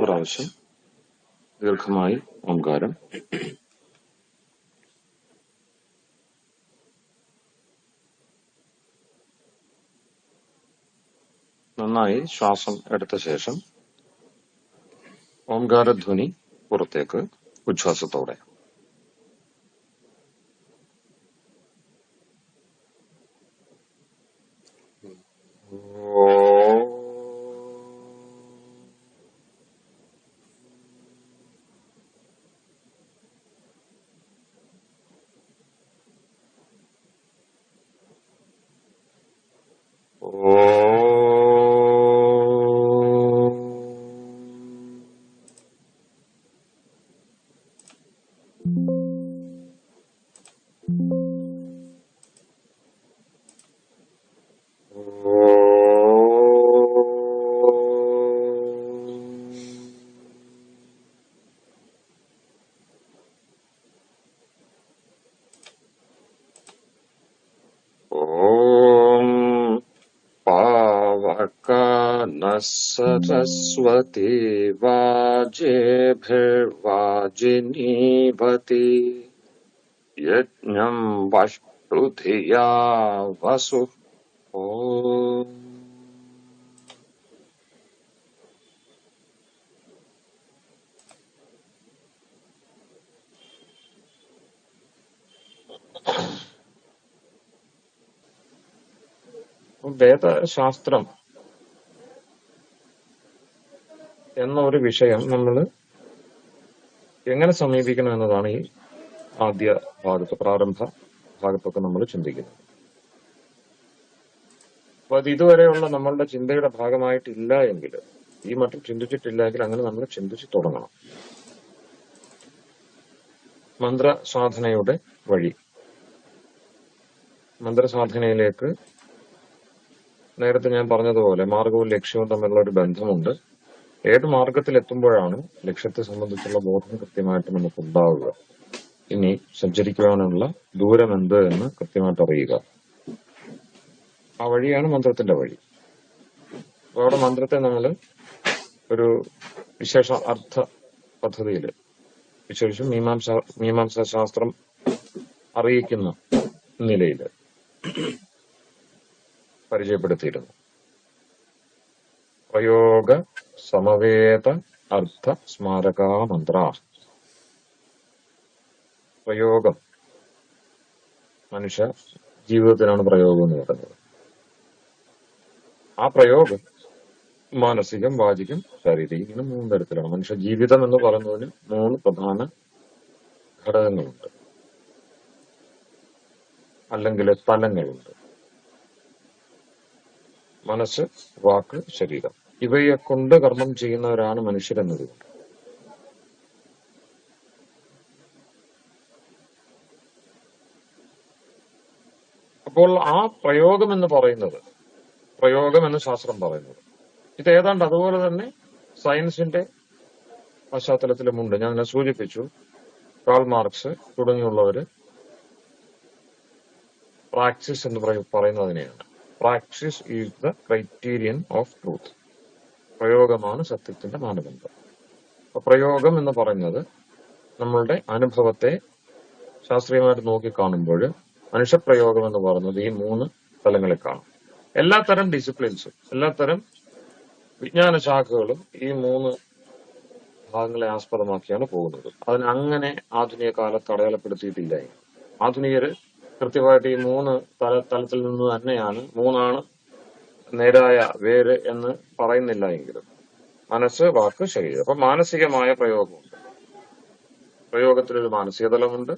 പ്രാവശ്യം ദീർഘമായി ഓംകാരം നന്നായി ശ്വാസം എടുത്ത ശേഷം ഓംകാരധ്വനി പുറത്തേക്ക് ഉച്ഛ്വാസത്തോടെ. सरस्वती वाजेभिर्वाजिनीवती यज्ञं वष्टुधिया वसुः. ओम വേദശാസ്ത്രം എന്ന ഒരു വിഷയം നമ്മൾ എങ്ങനെ സമീപിക്കണം എന്നതാണ് ഈ ആദ്യ ഭാഗത്ത്, പ്രാരംഭ ഭാഗത്തൊക്കെ നമ്മൾ ചിന്തിക്കുന്നത്. അപ്പൊ അത് ഇതുവരെയുള്ള നമ്മളുടെ ചിന്തയുടെ ഭാഗമായിട്ടില്ല എങ്കിൽ, ഈ മറ്റും ചിന്തിച്ചിട്ടില്ല എങ്കിൽ അങ്ങനെ നമ്മൾ ചിന്തിച്ചു തുടങ്ങണം. മന്ത്രസാധനയുടെ വഴി, മന്ത്രസാധനയിലേക്ക് നേരത്തെ ഞാൻ പറഞ്ഞതുപോലെ മാർഗവും ലക്ഷ്യവും തമ്മിലുള്ള ഒരു ബന്ധമുണ്ട്. ഏത് മാർഗത്തിൽ എത്തുമ്പോഴാണ് ലക്ഷ്യത്തെ സംബന്ധിച്ചുള്ള ബോധം കൃത്യമായിട്ട് നമുക്ക് ഉണ്ടാവുക, ഇനി സഞ്ചരിക്കുവാനുള്ള ദൂരം എന്ത് എന്ന് കൃത്യമായിട്ട് അറിയുക. ആ വഴിയാണ് മന്ത്രത്തിന്റെ വഴി. അപ്പൊ അവിടെ മന്ത്രത്തെ നമ്മൾ ഒരു വിശേഷ അർത്ഥ പദ്ധതിയിൽ, വിശേഷിച്ചും മീമാംസാ ശാസ്ത്രം അറിയിക്കുന്ന നിലയിൽ പരിചയപ്പെടുത്തിയിരുന്നു. പ്രയോഗ സമവേത അർത്ഥ സ്മാരകാ മന്ത്ര. പ്രയോഗം, മനുഷ്യ ജീവിതത്തിനാണ് പ്രയോഗം എന്ന് പറയുന്നത്. ആ പ്രയോഗം മാനസികം, വാചികം, ശാരീരികം, ഇങ്ങനെ 3 തരത്തിലാണ്. മനുഷ്യ ജീവിതം എന്ന് പറയുന്നതിന് 3 പ്രധാന ഘടകങ്ങളുണ്ട്, അല്ലെങ്കിൽ തലങ്ങളുണ്ട്. മനസ്സ്, വാക്ക്, ശരീരം, ഇവയെ കൊണ്ട് കർമ്മം ചെയ്യുന്നവരാണ് മനുഷ്യരെന്നതുകൊണ്ട്. അപ്പോൾ ആ പ്രയോഗം എന്ന് പറയുന്നത്, പ്രയോഗം എന്ന് ശാസ്ത്രം പറയുന്നത്, ഇത് ഏതാണ്ട് അതുപോലെ തന്നെ സയൻസിന്റെ പശ്ചാത്തലത്തിലുമുണ്ട്. ഞാൻ സൂചിപ്പിച്ചു, കാൾ മാർക്സ് തുടങ്ങിയുള്ളവര് പ്രാക്സിസ് എന്ന് പറയുന്നതിനെയാണ്. Praxis is the criterion of truth. പ്രയോഗമാണ് സത്യത്തിന്റെ മാനദണ്ഡം. അപ്പൊ പ്രയോഗം എന്ന് പറയുന്നത് നമ്മളുടെ അനുഭവത്തെ ശാസ്ത്രീയമായിട്ട് നോക്കിക്കാണുമ്പോൾ മനുഷ്യപ്രയോഗം എന്ന് പറയുന്നത് ഈ 3 തലങ്ങളിൽ കാണും. എല്ലാത്തരം ഡിസിപ്ലിൻസും, എല്ലാത്തരം വിജ്ഞാന ശാഖകളും ഈ 3 ഭാഗങ്ങളെ ആസ്പദമാക്കിയാണ് പോകുന്നത്. അതിന് അങ്ങനെ ആധുനിക കാലത്ത് അടയാളപ്പെടുത്തിയിട്ടില്ല. ആധുനികര് കൃത്യമായിട്ട് ഈ 3 തലത്തിൽ നിന്ന് തന്നെയാണ്, 3 നേരായ വേര് എന്ന് പറയുന്നില്ല എങ്കിലും മനസ്സ്, വാക്ക്, ശരീരം. അപ്പൊ മാനസികമായ പ്രയോഗമുണ്ട്. പ്രയോഗത്തിനൊരു മാനസിക തലമുണ്ട്,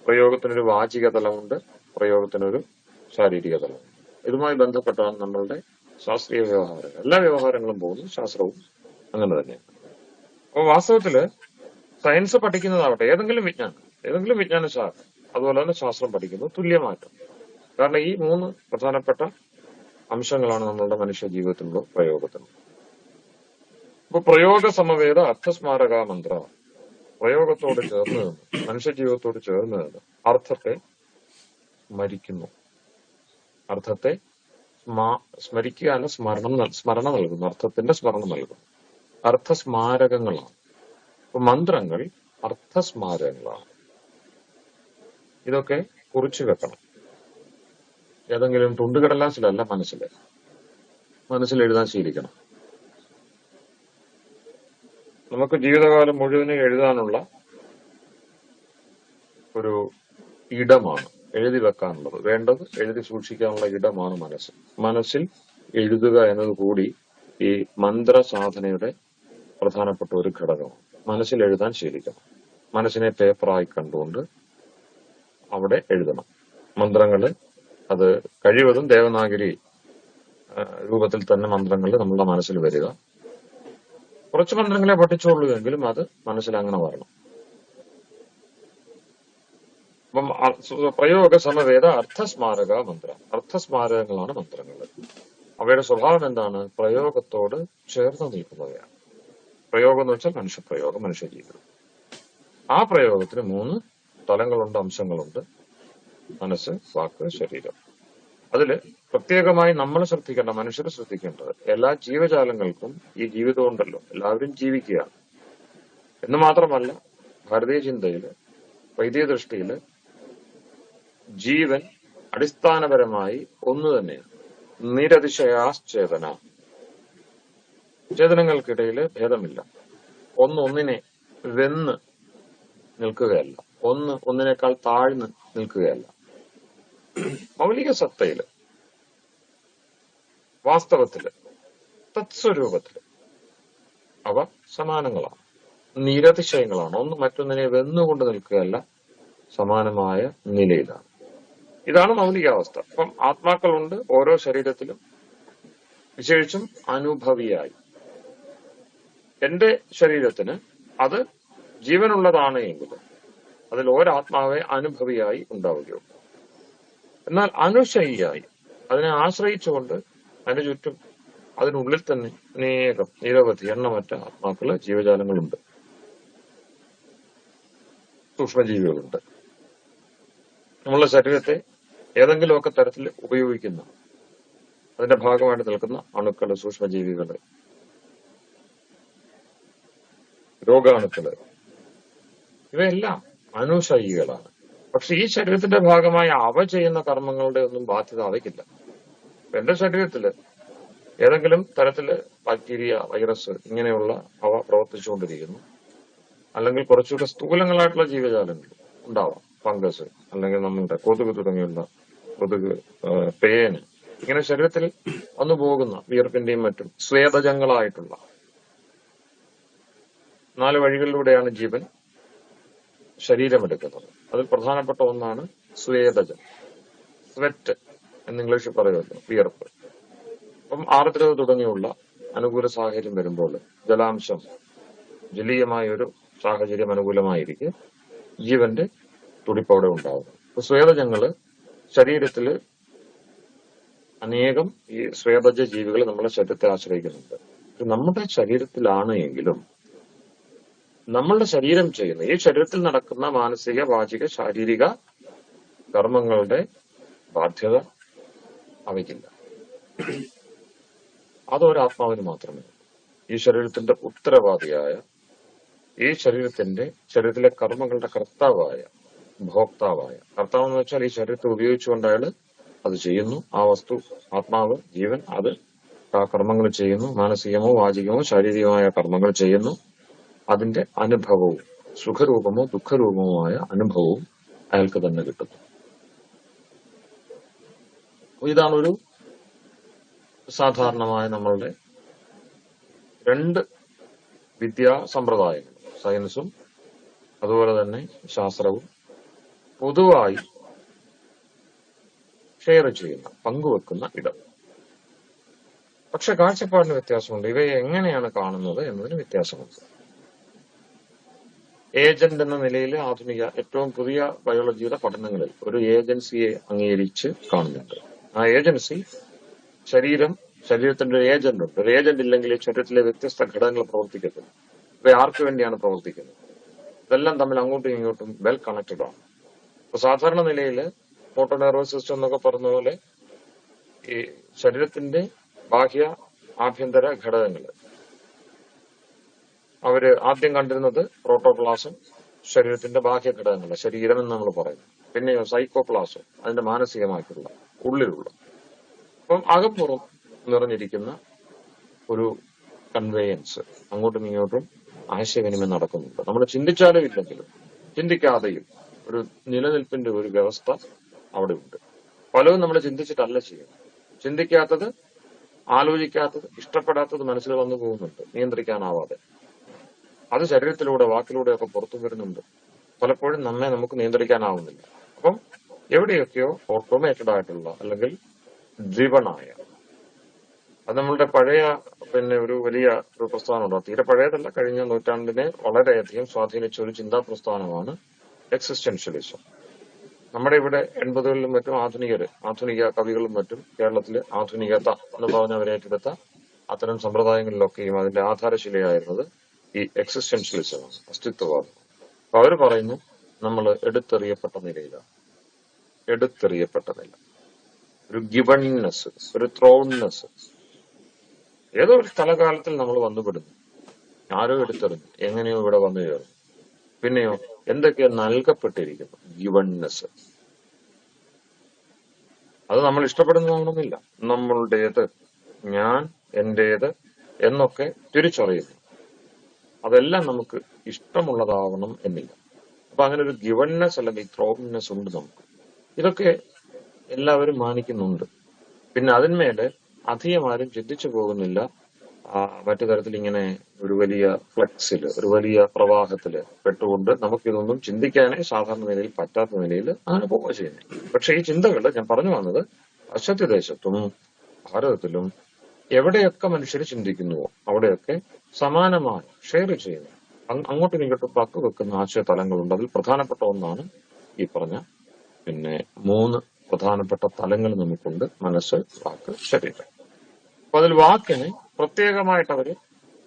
പ്രയോഗത്തിനൊരു വാചിക തലമുണ്ട്, പ്രയോഗത്തിനൊരു ശാരീരിക തലമുണ്ട്. ഇതുമായി ബന്ധപ്പെട്ടാണ് നമ്മളുടെ ശാസ്ത്രീയ വ്യവഹാരങ്ങൾ. എല്ലാ വ്യവഹാരങ്ങളും പോകുന്നു, ശാസ്ത്രവും അങ്ങനെ തന്നെയാണ്. അപ്പൊ വാസ്തവത്തില് സയൻസ് പഠിക്കുന്നതാവട്ടെ, ഏതെങ്കിലും വിജ്ഞാന ശാഖ, അതുപോലെ തന്നെ ശാസ്ത്രം പഠിക്കുന്നത് തുല്യമായിട്ട്. കാരണം ഈ 3 പ്രധാനപ്പെട്ട അംശങ്ങളാണ് നമ്മളുടെ മനുഷ്യ ജീവിതത്തിലുള്ള പ്രയോഗത്തിനുള്ള. അപ്പൊ പ്രയോഗ സമവേത അർത്ഥസ്മാരക മന്ത്ര, പ്രയോഗത്തോട് ചേർന്ന് നിന്ന്, മനുഷ്യ ജീവിതത്തോട് ചേർന്ന് നിന്ന് അർത്ഥത്തെ സ്മരിക്കുന്നു. അർത്ഥത്തെ സ്മരിക്കുക, സ്മരണ നൽകുന്നു, അർത്ഥത്തിന്റെ സ്മരണ നൽകുന്നു. അർത്ഥസ്മാരകങ്ങളാണ്. അപ്പൊ മന്ത്രങ്ങൾ അർത്ഥസ്മാരകങ്ങളാണ്. ഇതൊക്കെ കുറിച്ചു വെക്കണം. ഏതെങ്കിലും തുണ്ടുകടലാസിലല്ല, മനസ്സിൽ എഴുതാൻ ശീലിക്കണം. നമുക്ക് ജീവിതകാലം മുഴുവനും എഴുതാനുള്ള ഒരു ഇടമാണ് എഴുതി വെക്കാനുള്ളത്. വേണ്ടത് എഴുതി സൂക്ഷിക്കാനുള്ള ഇടമാണ് മനസ്സ്. മനസ്സിൽ എഴുതുക എന്നത് കൂടി ഈ മന്ത്ര സാധനയുടെ പ്രധാനപ്പെട്ട ഒരു ഘടകമാണ്. മനസ്സിൽ എഴുതാൻ ശീലിക്കണം. മനസ്സിനെ പേപ്പറായി കണ്ടുകൊണ്ട് അവിടെ എഴുതണം. മന്ത്രങ്ങള് അത് കഴിവതും ദേവനാഗരി രൂപത്തിൽ തന്നെ മന്ത്രങ്ങൾ നമ്മളുടെ മനസ്സിൽ വരിക. കുറച്ച് മന്ത്രങ്ങളെ പഠിച്ചോളൂ എങ്കിലും അത് മനസ്സിൽ അങ്ങനെ വരണം. അപ്പം പ്രയോഗ സമവേദ അർത്ഥസ്മാരക മന്ത്ര. അർത്ഥസ്മാരകങ്ങളാണ് മന്ത്രങ്ങൾ. അവയുടെ സ്വഭാവം എന്താണ്? പ്രയോഗത്തോട് ചേർന്ന് നിൽക്കുന്നവയാണ്. പ്രയോഗം എന്ന് വെച്ചാൽ മനുഷ്യപ്രയോഗം, മനുഷ്യജീവിതം. ആ പ്രയോഗത്തിന് 3 തലങ്ങളുണ്ട്, അംശങ്ങളുണ്ട്: മനസ്സ്, വാക്ക്, ശരീരം. അതില് പ്രത്യേകമായി നമ്മൾ ശ്രദ്ധിക്കേണ്ട, മനുഷ്യർ ശ്രദ്ധിക്കേണ്ടത്, എല്ലാ ജീവജാലങ്ങൾക്കും ഈ ജീവിതം ഉണ്ടല്ലോ, എല്ലാവരും ജീവിക്കുകയാണ് എന്ന് മാത്രമല്ല, ഭാരതീയ ചിന്തയില്, വൈദിക ദൃഷ്ടിയില് ജീവൻ അടിസ്ഥാനപരമായി ഒന്ന് തന്നെയാണ്. നിരതിശയാശ്ചേതന. ചേതനങ്ങൾക്കിടയിൽ ഭേദമില്ല. ഒന്നിനെ വെന്ന് നിൽക്കുകയല്ല, ഒന്നിനേക്കാൾ താഴ്ന്ന് നിൽക്കുകയല്ല. മൗലിക സത്തയില്, വാസ്തവത്തില്, തത്സ്വരൂപത്തില് അവ സമാനങ്ങളാണ്, നിരതിശയങ്ങളാണ്. ഒന്ന് മറ്റൊന്നിനെ വെന്നുകൊണ്ട് നിൽക്കുകയല്ല, സമാനമായ നിലയിലാണ്. ഇതാണ് മൗലികാവസ്ഥ. അപ്പം ആത്മാക്കളുണ്ട് ഓരോ ശരീരത്തിലും, വിശേഷിച്ചും അനുഭവിയായി. എന്റെ ശരീരത്തിന് അത് ജീവനുള്ളതാണ് എങ്കിലും അതിൽ ഒരാത്മാവെ അനുഭവിയായി ഉണ്ടാവുകയുള്ളൂ. എന്നാൽ അനുശയിയായി, അതിനെ ആശ്രയിച്ചുകൊണ്ട് അതിന് ചുറ്റും, അതിനുള്ളിൽ തന്നെ നിരവധി എണ്ണമറ്റ ആത്മാക്കള്, ജീവജാലങ്ങളുണ്ട്, സൂക്ഷ്മജീവികളുണ്ട്. നമ്മളുടെ ശരീരത്തെ ഏതെങ്കിലുമൊക്കെ തരത്തിൽ ഉപയോഗിക്കുന്ന, അതിന്റെ ഭാഗമായിട്ട് നിൽക്കുന്ന അണുക്കള്, സൂക്ഷ്മജീവികള്, രോഗാണുക്കള്, ഇവയെല്ലാം അനുശയികളാണ്. പക്ഷെ ഈ ശരീരത്തിന്റെ ഭാഗമായി അവ ചെയ്യുന്ന കർമ്മങ്ങളുടെ ഒന്നും ബാധ്യത അവയ്ക്കില്ല. എന്റെ ശരീരത്തില് ഏതെങ്കിലും തരത്തില് ബാക്ടീരിയ, വൈറസ് ഇങ്ങനെയുള്ള അവ പ്രവർത്തിച്ചുകൊണ്ടിരിക്കുന്നു. അല്ലെങ്കിൽ കുറച്ചുകൂടെ സ്ഥൂലങ്ങളായിട്ടുള്ള ജീവജാലങ്ങൾ ഉണ്ടാവാം, ഫംഗസ്, അല്ലെങ്കിൽ നമ്മളുടെ കൊതുക് തുടങ്ങിയുള്ള കൊതുക്, പേന്, ഇങ്ങനെ ശരീരത്തിൽ വന്നു പോകുന്ന വിയർപ്പിന്റെയും മറ്റും സ്വേദജങ്ങളായിട്ടുള്ള 4 വഴികളിലൂടെയാണ് ജീവൻ ശരീരമെടുക്കുന്നത്. അതിൽ പ്രധാനപ്പെട്ട ഒന്നാണ് സ്വേദജം, സ്വെറ്റ് എന്ന് ഇംഗ്ലീഷിൽ പറയുമല്ലോ, വിയർപ്പ്. അപ്പം ആർദ്രത തുടങ്ങിയുള്ള അനുകൂല സാഹചര്യം വരുമ്പോൾ, ജലാംശം, ജലീയമായ ഒരു സാഹചര്യം അനുകൂലമായിരിക്കും, ജീവന്റെ തുടിപ്പവിടെ ഉണ്ടാവും. അപ്പൊ സ്വേദജങ്ങള് ശരീരത്തില് അനേകം ഈ സ്വേദജ ജീവികൾ നമ്മുടെ ശരീരത്തെ ആശ്രയിക്കുന്നുണ്ട്. നമ്മുടെ ശരീരത്തിലാണ് എങ്കിലും നമ്മളുടെ ശരീരം ചെയ്യുന്ന, ഈ ശരീരത്തിൽ നടക്കുന്ന മാനസിക, വാചിക, ശാരീരിക കർമ്മങ്ങളുടെ ബാധ്യത അവയ്ക്കില്ല. അതൊരാത്മാവിന് മാത്രമേ. ഈ ശരീരത്തിന്റെ ഉത്തരവാദിയായ, ഈ ശരീരത്തിലെ കർമ്മങ്ങളുടെ കർത്താവായ, ഭോക്താവായ, കർത്താവ് എന്ന് വെച്ചാൽ ഈ ശരീരത്തെ ഉപയോഗിച്ചുകൊണ്ട് അയാൾ അത് ചെയ്യുന്നു. ആ വസ്തു, ആത്മാവ്, ജീവൻ, അത് ആ കർമ്മങ്ങൾ ചെയ്യുന്നു. മാനസികമോ വാചികമോ ശാരീരികമായ കർമ്മങ്ങൾ ചെയ്യുന്നു. അതിന്റെ അനുഭവവും, സുഖരൂപമോ ദുഃഖരൂപമോ ആയ അനുഭവവും അയാൾക്ക് തന്നെ കിട്ടുന്നു. ഇതാണൊരു സാധാരണമായ നമ്മളുടെ 2 വിദ്യാ സമ്പ്രദായങ്ങൾ, സയൻസും അതുപോലെ തന്നെ ശാസ്ത്രവും പൊതുവായി ഷെയർ ചെയ്യുന്ന, പങ്കുവെക്കുന്ന ഇടം. പക്ഷെ കാഴ്ചപ്പാടിന് വ്യത്യാസമുണ്ട്. ഇവയെ എങ്ങനെയാണ് കാണുന്നത് എന്നതിന് വ്യത്യാസമുണ്ട്. ഏജന്റ് എന്ന നിലയിൽ ആധുനിക ഏറ്റവും പുതിയ ബയോളജിയുടെ പഠനങ്ങളിൽ ഒരു ഏജൻസിയെ അംഗീകരിച്ച് കാണുന്നുണ്ട്. ആ ഏജൻസി ശരീരത്തിന്റെ ഒരു ഏജന്റ് ഉണ്ട്. ഒരു ഏജന്റ് ഇല്ലെങ്കിൽ ശരീരത്തിലെ വ്യത്യസ്ത ഘടകങ്ങൾ പ്രവർത്തിക്കത്തില്ല. ഇവ ആർക്ക് വേണ്ടിയാണ് പ്രവർത്തിക്കുന്നത്? ഇതെല്ലാം തമ്മിൽ അങ്ങോട്ടും ഇങ്ങോട്ടും വെൽ കണക്റ്റഡ് ആണ്. ഇപ്പൊ സാധാരണ നിലയിൽ മോട്ടോർ നെർവസ് സിസ്റ്റം എന്നൊക്കെ പറഞ്ഞ പോലെ ഈ ശരീരത്തിന്റെ ബാഹ്യ ആഭ്യന്തര ഘടകങ്ങൾ അവര് ആദ്യം കണ്ടിരുന്നത് പ്രോട്ടോപ്ലാസം, ശരീരത്തിന്റെ ബാഹ്യഘടകങ്ങൾ, ശരീരം എന്ന് നമ്മൾ പറയുന്നു. പിന്നെയോ സൈക്കോപ്ലാസം, അതിന്റെ മാനസികമായിട്ടുള്ള ഉള്ളിലുള്ള. അപ്പം അകപ്പുറം നിറഞ്ഞിരിക്കുന്ന ഒരു കൺവേയൻസ്, അങ്ങോട്ടും ഇങ്ങോട്ടും ആശയവിനിമയം നടക്കുന്നുണ്ട്. നമ്മൾ ചിന്തിച്ചാലും ഇല്ലെങ്കിലും ചിന്തിക്കാതെയും ഒരു നിലനിൽപ്പിന്റെ ഒരു വ്യവസ്ഥ അവിടെ ഉണ്ട്. പലതും നമ്മൾ ചിന്തിച്ചിട്ടല്ല ചെയ്യുന്നത്. ചിന്തിക്കാത്തത്, ആലോചിക്കാത്തത്, ഇഷ്ടപ്പെടാത്തത് മനസ്സിൽ വന്നു പോകുന്നുണ്ട് നിയന്ത്രിക്കാനാവാതെ. അത് ശരീരത്തിലൂടെ, വാക്കിലൂടെയൊക്കെ പുറത്തു വരുന്നുണ്ട്. പലപ്പോഴും നമുക്ക് നിയന്ത്രിക്കാനാവുന്നില്ല. അപ്പം എവിടെയൊക്കെയോ ഓട്ടോമേറ്റഡ് ആയിട്ടുള്ള അല്ലെങ്കിൽ ഡ്രിവണായ, അത് നമ്മളുടെ പഴയ ഒരു വലിയ ഒരു പ്രസ്ഥാനമുണ്ട്. തീരെ പഴയതല്ല, കഴിഞ്ഞ നൂറ്റാണ്ടിനെ വളരെയധികം സ്വാധീനിച്ച ഒരു ചിന്താ പ്രസ്ഥാനമാണ് എക്സിസ്റ്റൻഷ്യലിസം. നമ്മുടെ ഇവിടെ 80കളിലും മറ്റും ആധുനിക കവികളും മറ്റും കേരളത്തിലെ ആധുനികത എന്ന് പറഞ്ഞവരേറ്റെടുത്ത അത്തരം സമ്പ്രദായങ്ങളിലൊക്കെയും അതിന്റെ ആധാരശിലയായിരുന്നത് ഈ എക്സിസ്റ്റൻഷ്യലിസമാണ്, അസ്തിത്വവാദം. അപ്പൊ അവര് പറയുന്നു നമ്മൾ എടുത്തെറിയപ്പെട്ട നിലയിലാണ്. എടുത്തെറിയപ്പെട്ട നില, ഒരു ഗിവൺനെസ്, ഒരു ത്രോൺനെസ്. ഏതോ ഒരു സ്ഥലകാലത്തിൽ നമ്മൾ വന്നുപെടുന്നു, ആരോ എടുത്തെറിഞ്ഞു, എങ്ങനെയോ ഇവിടെ വന്നു ചേർന്നു. പിന്നെയോ എന്തൊക്കെയോ നൽകപ്പെട്ടിരിക്കുന്നു, ഗിവൺനെസ്. അത് നമ്മൾ ഇഷ്ടപ്പെടുന്നതാണെന്നില്ല. നമ്മളുടേത്, ഞാൻ, എന്റേത് എന്നൊക്കെ തിരിച്ചറിയുന്നു. അതെല്ലാം നമുക്ക് ഇഷ്ടമുള്ളതാവണം എന്നില്ല. അപ്പൊ അങ്ങനെ ഒരു ഗിവൺനെസ് അല്ലെങ്കിൽ ത്രോൺനെസ് ഉണ്ട് നമുക്ക്. ഇതൊക്കെ എല്ലാവരും മാനിക്കുന്നുണ്ട്. പിന്നെ അതിന്മേല് അധികം ആരും ചിന്തിച്ചു പോകുന്നില്ല. മറ്റു തരത്തിൽ ഇങ്ങനെ ഒരു വലിയ ഫ്ലക്സില്, ഒരു വലിയ പ്രവാഹത്തില് പെട്ടുകൊണ്ട് നമുക്കിതൊന്നും ചിന്തിക്കാനേ സാധാരണ നിലയിൽ പറ്റാത്ത നിലയിൽ അങ്ങനെ പോവുക ചെയ്യുന്നത്. പക്ഷെ ഈ ചിന്തകൾ ഞാൻ പറഞ്ഞു വന്നത് പാശ്ചാത്യദേശത്തും ഭാരതത്തിലും എവിടെയൊക്കെ മനുഷ്യർ ചിന്തിക്കുന്നുവോ അവിടെയൊക്കെ സമാനമായി ഷെയർ ചെയ്യുന്നു, അങ്ങോട്ടും ഇങ്ങോട്ടും പങ്കുവെക്കുന്ന ആശയ തലങ്ങളുണ്ട്. അതിൽ പ്രധാനപ്പെട്ട ഒന്നാണ് ഈ പറഞ്ഞ 3 പ്രധാനപ്പെട്ട തലങ്ങൾ നമുക്കുണ്ട്: മനസ്സ്, വാക്ക്, ശരീരം. അപ്പൊ അതിൽ വാക്കിന് പ്രത്യേകമായിട്ട് അവര്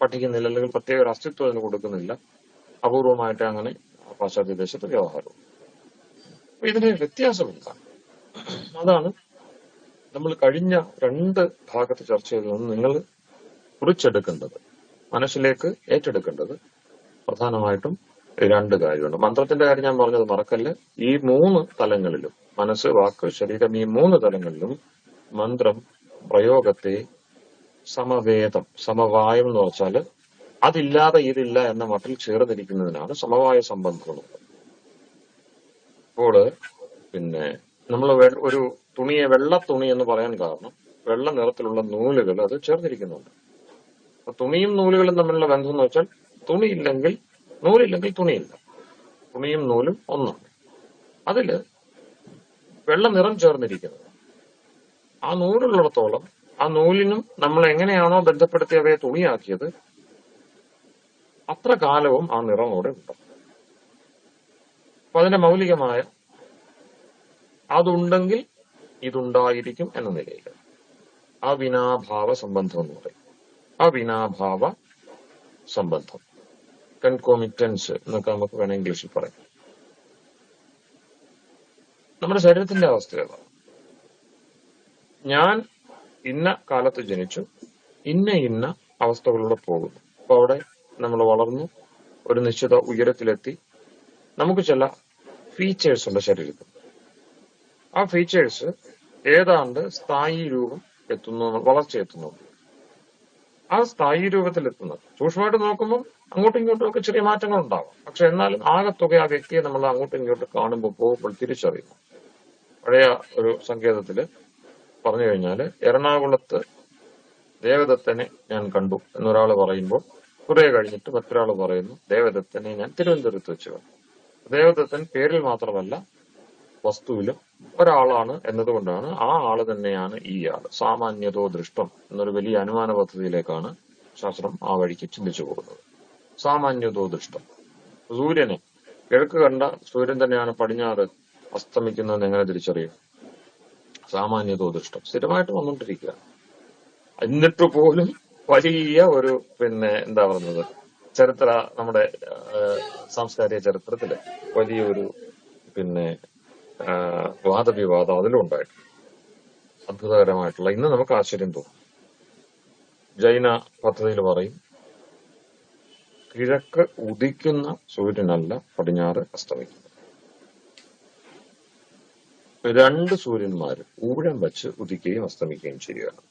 പഠിക്കുന്നില്ല, അല്ലെങ്കിൽ പ്രത്യേക ഒരു അസ്തിത്വം അതിന് കൊടുക്കുന്നില്ല. അപൂർവമായിട്ട് അങ്ങനെ പാശ്ചാത്യ ദേശത്ത് വ്യവഹാരം. അപ്പൊ ഇതിന് വ്യത്യാസമില്ല. അതാണ് നമ്മൾ കഴിഞ്ഞ 2 ഭാഗത്ത് ചർച്ച ചെയ്തതെന്ന് നിങ്ങൾ കുറിച്ചെടുക്കേണ്ടത്, മനസ്സിലേക്ക് ഏറ്റെടുക്കേണ്ടത് പ്രധാനമായിട്ടും 2 കാര്യമുണ്ട്. മന്ത്രത്തിന്റെ കാര്യം ഞാൻ പറഞ്ഞത് മറക്കല്ല്. ഈ 3 തലങ്ങളിലും, മനസ്സ്, വാക്ക്, ശരീരം, ഈ 3 തലങ്ങളിലും മന്ത്രം പ്രയോഗത്തെ സമവേദം, സമവായം എന്ന് വെച്ചാല് അതില്ലാതെ ഇതില്ല എന്ന മട്ടിൽ ചേർന്നിരിക്കുന്നതിനാണ് സമവായ സംബന്ധമുള്ളത്. അപ്പോൾ നമ്മൾ ഒരു തുണിയെ വെള്ള തുണി എന്ന് പറയാൻ കാരണം വെള്ള നിറത്തിലുള്ള നൂലുകൾ അത് ചേർന്നിരിക്കുന്നുണ്ട്. അപ്പൊ തുണിയും നൂലുകളും തമ്മിലുള്ള ബന്ധം എന്ന് വെച്ചാൽ നൂലില്ലെങ്കിൽ തുണിയില്ല. തുണിയും നൂലും ഒന്നാണ്. അതില് വെള്ള നിറം ചേർന്നിരിക്കുന്നത്, ആ നൂലുള്ളിടത്തോളം ആ നൂലിനും നമ്മൾ എങ്ങനെയാണോ ബന്ധപ്പെടുത്തി അവയെ തുണിയാക്കിയത് അത്ര കാലവും ആ നിറം അവിടെ ഉണ്ട്. അപ്പൊ അതിന്റെ മൗലികമായ അതുണ്ടെങ്കിൽ ഇതുണ്ടായിരിക്കും എന്ന നിലയിൽ അവിനാഭാവ സംബന്ധം എന്ന് പറയും. അവിനാഭാവ സംബന്ധം, കൺകോമിറ്റൻസ് എന്നൊക്കെ നമുക്ക് വേണം ഇംഗ്ലീഷിൽ പറയാം. നമ്മുടെ ശരീരത്തിന്റെ അവസ്ഥ ഏതാണ്? ഞാൻ ഇന്ന കാലത്ത് ജനിച്ചു, ഇന്ന അവസ്ഥകളിലൂടെ പോകുന്നു. അപ്പൊ അവിടെ നമ്മൾ വളർന്നു, ഒരു നിശ്ചിത ഉയരത്തിലെത്തി. നമുക്ക് ചില ഫീച്ചേഴ്സ് ഉണ്ട് ശരീരത്തിൽ. ആ ഫീച്ചേഴ്സ് ഏതാണ്ട് സ്ഥായി രൂപം എത്തുന്നു, വളർച്ചയെത്തുന്നു. ആ സ്ഥായി രൂപത്തിലെത്തുന്നത് സൂക്ഷ്മമായിട്ട് നോക്കുമ്പോൾ അങ്ങോട്ടും ഇങ്ങോട്ടും ഒക്കെ ചെറിയ മാറ്റങ്ങൾ ഉണ്ടാവും. പക്ഷെ എന്നാലും ആകെത്തുക ആ വ്യക്തിയെ നമ്മൾ അങ്ങോട്ടും ഇങ്ങോട്ടും കാണുമ്പോൾ, പോകുമ്പോൾ തിരിച്ചറിയുന്നു. പഴയ ഒരു സങ്കേതത്തില് പറഞ്ഞു കഴിഞ്ഞാല്, എറണാകുളത്ത് ദേവദത്തനെ ഞാൻ കണ്ടു എന്നൊരാൾ പറയുമ്പോൾ കുറെ കഴിഞ്ഞിട്ട് മറ്റൊരാൾ പറയുന്നു, ദേവദത്തനെ ഞാൻ തിരുവനന്തപുരത്ത് വെച്ച് കണ്ടു. ദേവദത്തൻ പേരിൽ മാത്രമല്ല വസ്തുവിലും ഒരാളാണ് എന്നതുകൊണ്ടാണ് ആ ആള് തന്നെയാണ് ഈ ആള്. സാമാന്യതോ ദൃഷ്ടം എന്നൊരു വലിയ അനുമാന പദ്ധതിയിലേക്കാണ് ശാസ്ത്രം ആ വഴിക്ക് ചിന്തിച്ചു പോകുന്നത്. സാമാന്യതോ ദൃഷ്ടം. സൂര്യനെ കിഴക്ക് കണ്ട സൂര്യൻ തന്നെയാണ് പടിഞ്ഞാറ് അസ്തമിക്കുന്നതെന്ന് എങ്ങനെ തിരിച്ചറിയും? സാമാന്യതോ ദൃഷ്ടം. സ്ഥിരമായിട്ട് വന്നുകൊണ്ടിരിക്കുക. എന്നിട്ട് പോലും വലിയ ഒരു എന്താ പറയുന്നത്, നമ്മുടെ സാംസ്കാരിക ചരിത്രത്തില് വലിയൊരു വാദവിവാദം അതിലും ഉണ്ടായിട്ടുണ്ട്. അത്ഭുതകരമായിട്ടുള്ള, ഇന്ന് നമുക്ക് ആശ്ചര്യം തോന്നും. ജൈന പദ്ധതിയിൽ പറയും കിഴക്ക് ഉദിക്കുന്ന സൂര്യനല്ല പടിഞ്ഞാറ് അസ്തമിക്കുന്നത്. രണ്ട് സൂര്യന്മാര് ഊഴം വെച്ച് ഉദിക്കുകയും അസ്തമിക്കുകയും ചെയ്യുകയാണ്.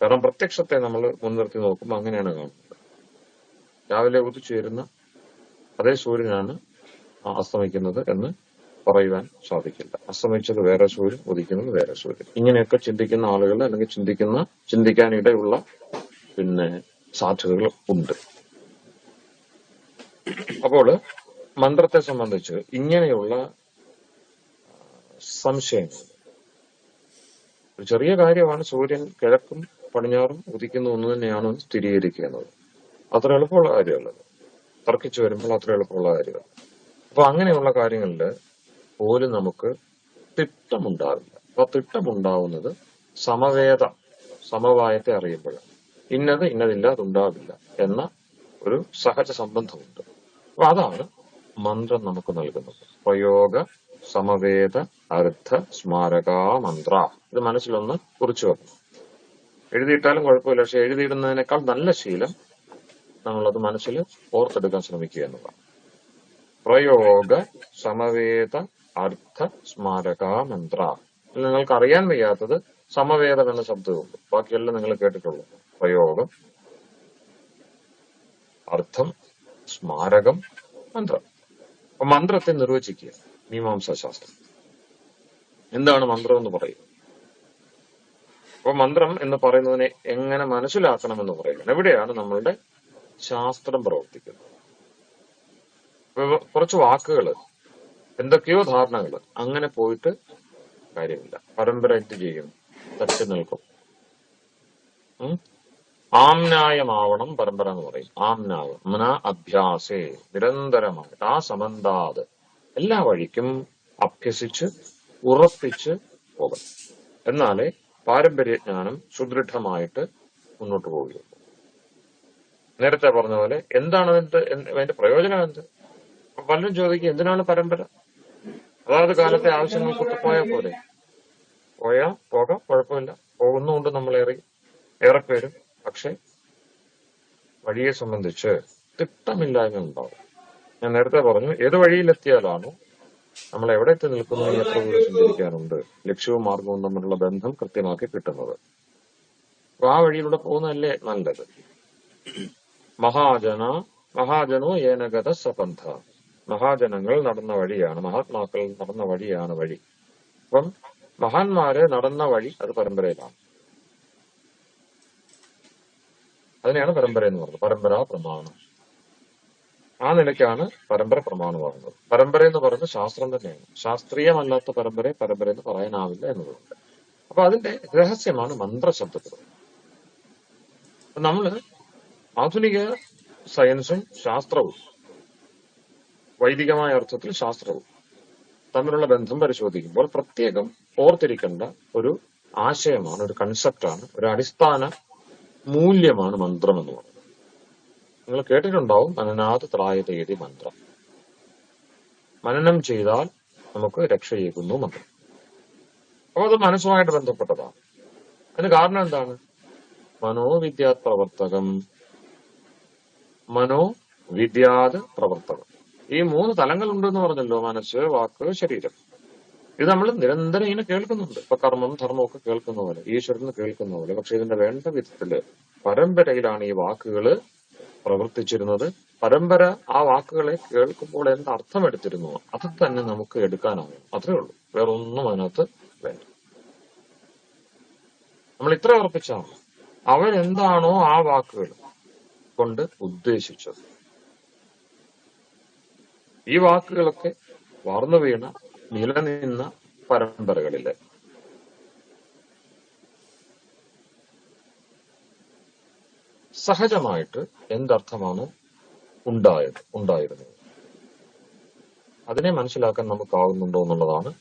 കാരണം പ്രത്യക്ഷത്തെ നമ്മൾ മുൻനിർത്തി നോക്കുമ്പോൾ അങ്ങനെയാണ് കാണുന്നത്. രാവിലെ ഉദിച്ചുയരുന്ന അതേ സൂര്യനാണ് അസ്തമിക്കുന്നത് എന്ന് പറയുവാൻ സാധിക്കില്ല. അസ്തമിച്ചത് വേറെ സൂര്യൻ, ഉദിക്കുന്നത് വേറെ സൂര്യൻ. ഇങ്ങനെയൊക്കെ ചിന്തിക്കുന്ന ആളുകൾ അല്ലെങ്കിൽ ചിന്തിക്കാനിടയുള്ള സാധ്യതകൾ ഉണ്ട്. അപ്പോൾ മന്ത്രത്തെ സംബന്ധിച്ച് ഇങ്ങനെയുള്ള സംശയങ്ങൾ, ഒരു ചെറിയ കാര്യമാണ് സൂര്യൻ കിഴക്കും പടിഞ്ഞാറും ഉദിക്കുന്ന ഒന്ന് തന്നെയാണ് സ്ഥിരീകരിക്കുന്നത്. അത്ര എളുപ്പമുള്ള കാര്യമല്ലത്. തർക്കിച്ചു വരുമ്പോൾ അത്ര എളുപ്പമുള്ള കാര്യമല്ല. അപ്പൊ അങ്ങനെയുള്ള കാര്യങ്ങളിൽ പോലും നമുക്ക് തിട്ടമുണ്ടാവില്ല. അപ്പൊ തിട്ടമുണ്ടാവുന്നത് സമവായത്തെ അറിയുമ്പോഴാണ്. ഇന്നതില്ലാതുണ്ടാവില്ല എന്ന ഒരു സഹജ സംബന്ധമുണ്ട്. അപ്പൊ അതാണ് മന്ത്രം നമുക്ക് നൽകുന്നത്. പ്രയോഗ സമവേദ അർത്ഥ സ്മാരക മന്ത്ര. ഇത് മനസ്സിലൊന്ന് കുറിച്ചു വെക്കണം. എഴുതിയിട്ടാലും കുഴപ്പമില്ല, പക്ഷെ എഴുതിയിടുന്നതിനേക്കാൾ നല്ല ശീലം നമ്മളത് മനസ്സിൽ ഓർത്തെടുക്കാൻ ശ്രമിക്കുക എന്നതാണ്. പ്രയോഗ സമവേദ അർത്ഥ സ്മാരക മന്ത്ര. നിങ്ങൾക്ക് അറിയാൻ വയ്യാത്തത് സമവേദം എന്ന ശബ്ദമുണ്ട്. ബാക്കിയെല്ലാം നിങ്ങൾ കേട്ടിട്ടുള്ളൂ. പ്രയോഗം, അർത്ഥം, സ്മാരകം, മന്ത്രം. അപ്പൊ മന്ത്രത്തെ നിർവചിക്കുക മീമാംസാശാസ്ത്രം. എന്താണ് മന്ത്രം എന്ന് പറയുക? അപ്പൊ മന്ത്രം എന്ന് പറയുന്നതിനെ എങ്ങനെ മനസ്സിലാക്കണമെന്ന് പറയുക. എവിടെയാണ് നമ്മളുടെ ശാസ്ത്രം പ്രവർത്തിക്കുന്നത്? കുറച്ച് വാക്കുകൾ, എന്തൊക്കെയോ ധാരണകൾ, അങ്ങനെ പോയിട്ട് കാര്യമില്ല. പരമ്പര എന്ത് ചെയ്യും? തട്ടി നിൽക്കും. ആംനായമാവണം പരമ്പര എന്ന് പറയും. ആംനായം മന അഭ്യാസേ, നിരന്തരമായിട്ട് ആ സംബന്ധാത് എല്ലാ വഴിക്കും അഭ്യസിച്ച് ഉറപ്പിച്ച് പോകണം. എന്നാലേ പാരമ്പര്യജ്ഞാനം സുദൃഢമായിട്ട് മുന്നോട്ട് പോവുകയുള്ളൂ. നേരത്തെ പറഞ്ഞ പോലെ എന്താണ് അതിന്റെ പ്രയോജനം എന്ത്? പലരും ചോദിക്കും, എന്തിനാണ് പരമ്പര? അതായത് കാലത്തെ ആവശ്യങ്ങൾക്കൊത്ത് പോയാൽ പോലെ. പോകാം, കുഴപ്പമില്ല. പോകുന്നുകൊണ്ട് നമ്മൾ ഏറെപ്പേരും. പക്ഷെ വഴിയെ സംബന്ധിച്ച് തിട്ടമില്ലായ്മ ഉണ്ടാവും. ഞാൻ നേരത്തെ പറഞ്ഞു, ഏത് വഴിയിലെത്തിയാലാണോ നമ്മൾ എവിടെ എത്തി നിൽക്കുന്നു, എത്ര ദൂരം സഞ്ചരിക്കാനുണ്ട്, ലക്ഷ്യവും മാർഗവും തമ്മിലുള്ള ബന്ധം കൃത്യമാക്കി കിട്ടുന്നത്. അപ്പൊ ആ വഴിയിലൂടെ പോകുന്നതല്ലേ നല്ലത്. മഹാജനോ ഏനഗത സപന്ഥ. മഹാജനങ്ങൾ നടന്ന വഴിയാണ്, മഹാത്മാക്കൾ നടന്ന വഴിയാണ് വഴി. അപ്പം മഹാന്മാര് നടന്ന വഴി അത് പരമ്പരയിലാണ്. അതിനെയാണ് പരമ്പര എന്ന് പറയുന്നത്. പരമ്പരാ പ്രമാണം. ആ നിലയ്ക്കാണ് പരമ്പര പ്രമാണം പറയുന്നത്. പരമ്പര എന്ന് പറയുന്നത് ശാസ്ത്രം തന്നെയാണ്. ശാസ്ത്രീയമല്ലാത്ത പരമ്പര എന്ന് പറയാനാവില്ല എന്നതുകൊണ്ട്. അപ്പൊ അതിന്റെ രഹസ്യമാണ് മന്ത്രശബ്ദത്തിൽ. നമ്മള് ആധുനിക സയൻസും ശാസ്ത്രവും, വൈദികമായ അർത്ഥത്തിൽ ശാസ്ത്രവും തമ്മിലുള്ള ബന്ധം പരിശോധിക്കുമ്പോൾ പ്രത്യേകം ഓർത്തിരിക്കേണ്ട ഒരു ആശയമാണ്, ഒരു കൺസെപ്റ്റാണ്, ഒരു അടിസ്ഥാന മൂല്യമാണ് മന്ത്രം എന്ന് പറയുന്നത്. നിങ്ങൾ കേട്ടിട്ടുണ്ടാവും, മനനാത് ത്രായതേതി മന്ത്രം. മനനം ചെയ്താൽ നമുക്ക് രക്ഷയേകുന്നു മന്ത്രം. അപ്പൊ അത് മനസ്സുമായിട്ട് ബന്ധപ്പെട്ടതാണ്. അതിന് കാരണം എന്താണ്? മനോവിദ്യാത് പ്രവർത്തകം, മനോവിദ്യാത് പ്രവർത്തകം. ഈ 3 തലങ്ങളുണ്ടെന്ന് പറഞ്ഞല്ലോ: മനസ്സ്, വാക്ക്, ശരീരം. ഇത് നമ്മൾ നിരന്തരം ഇങ്ങനെ കേൾക്കുന്നുണ്ട്. ഇപ്പൊ കർമ്മം ധർമ്മം ഒക്കെ കേൾക്കുന്ന പോലെ, ഈശ്വരന് കേൾക്കുന്ന പോലെ. പക്ഷെ ഇതിന്റെ വേണ്ട വിധത്തില് പരമ്പരയിലാണ് ഈ വാക്കുകള് പ്രവർത്തിച്ചിരുന്നത്. പരമ്പര ആ വാക്കുകളെ കേൾക്കുമ്പോൾ എന്ത് അർത്ഥം എടുത്തിരുന്നു അത് തന്നെ നമുക്ക് എടുക്കാനാവും. അത്രേ ഉള്ളൂ, വേറൊന്നും അതിനകത്ത് വേണ്ട. നമ്മൾ ഇത്ര ഉറപ്പിച്ചാണ് അവരെന്താണോ ആ വാക്കുകൾ കൊണ്ട് ഉദ്ദേശിച്ചത്. ഈ വാക്കുകളൊക്കെ വാർന്നു വീണ നിലനിന്ന പരമ്പരകളിലെ സഹജമായിട്ട് എന്തർത്ഥമാണോ ഉണ്ടായിരുന്നത് അതിനെ മനസ്സിലാക്കാൻ നമുക്കാവുന്നുണ്ടോ എന്നുള്ളതാണ്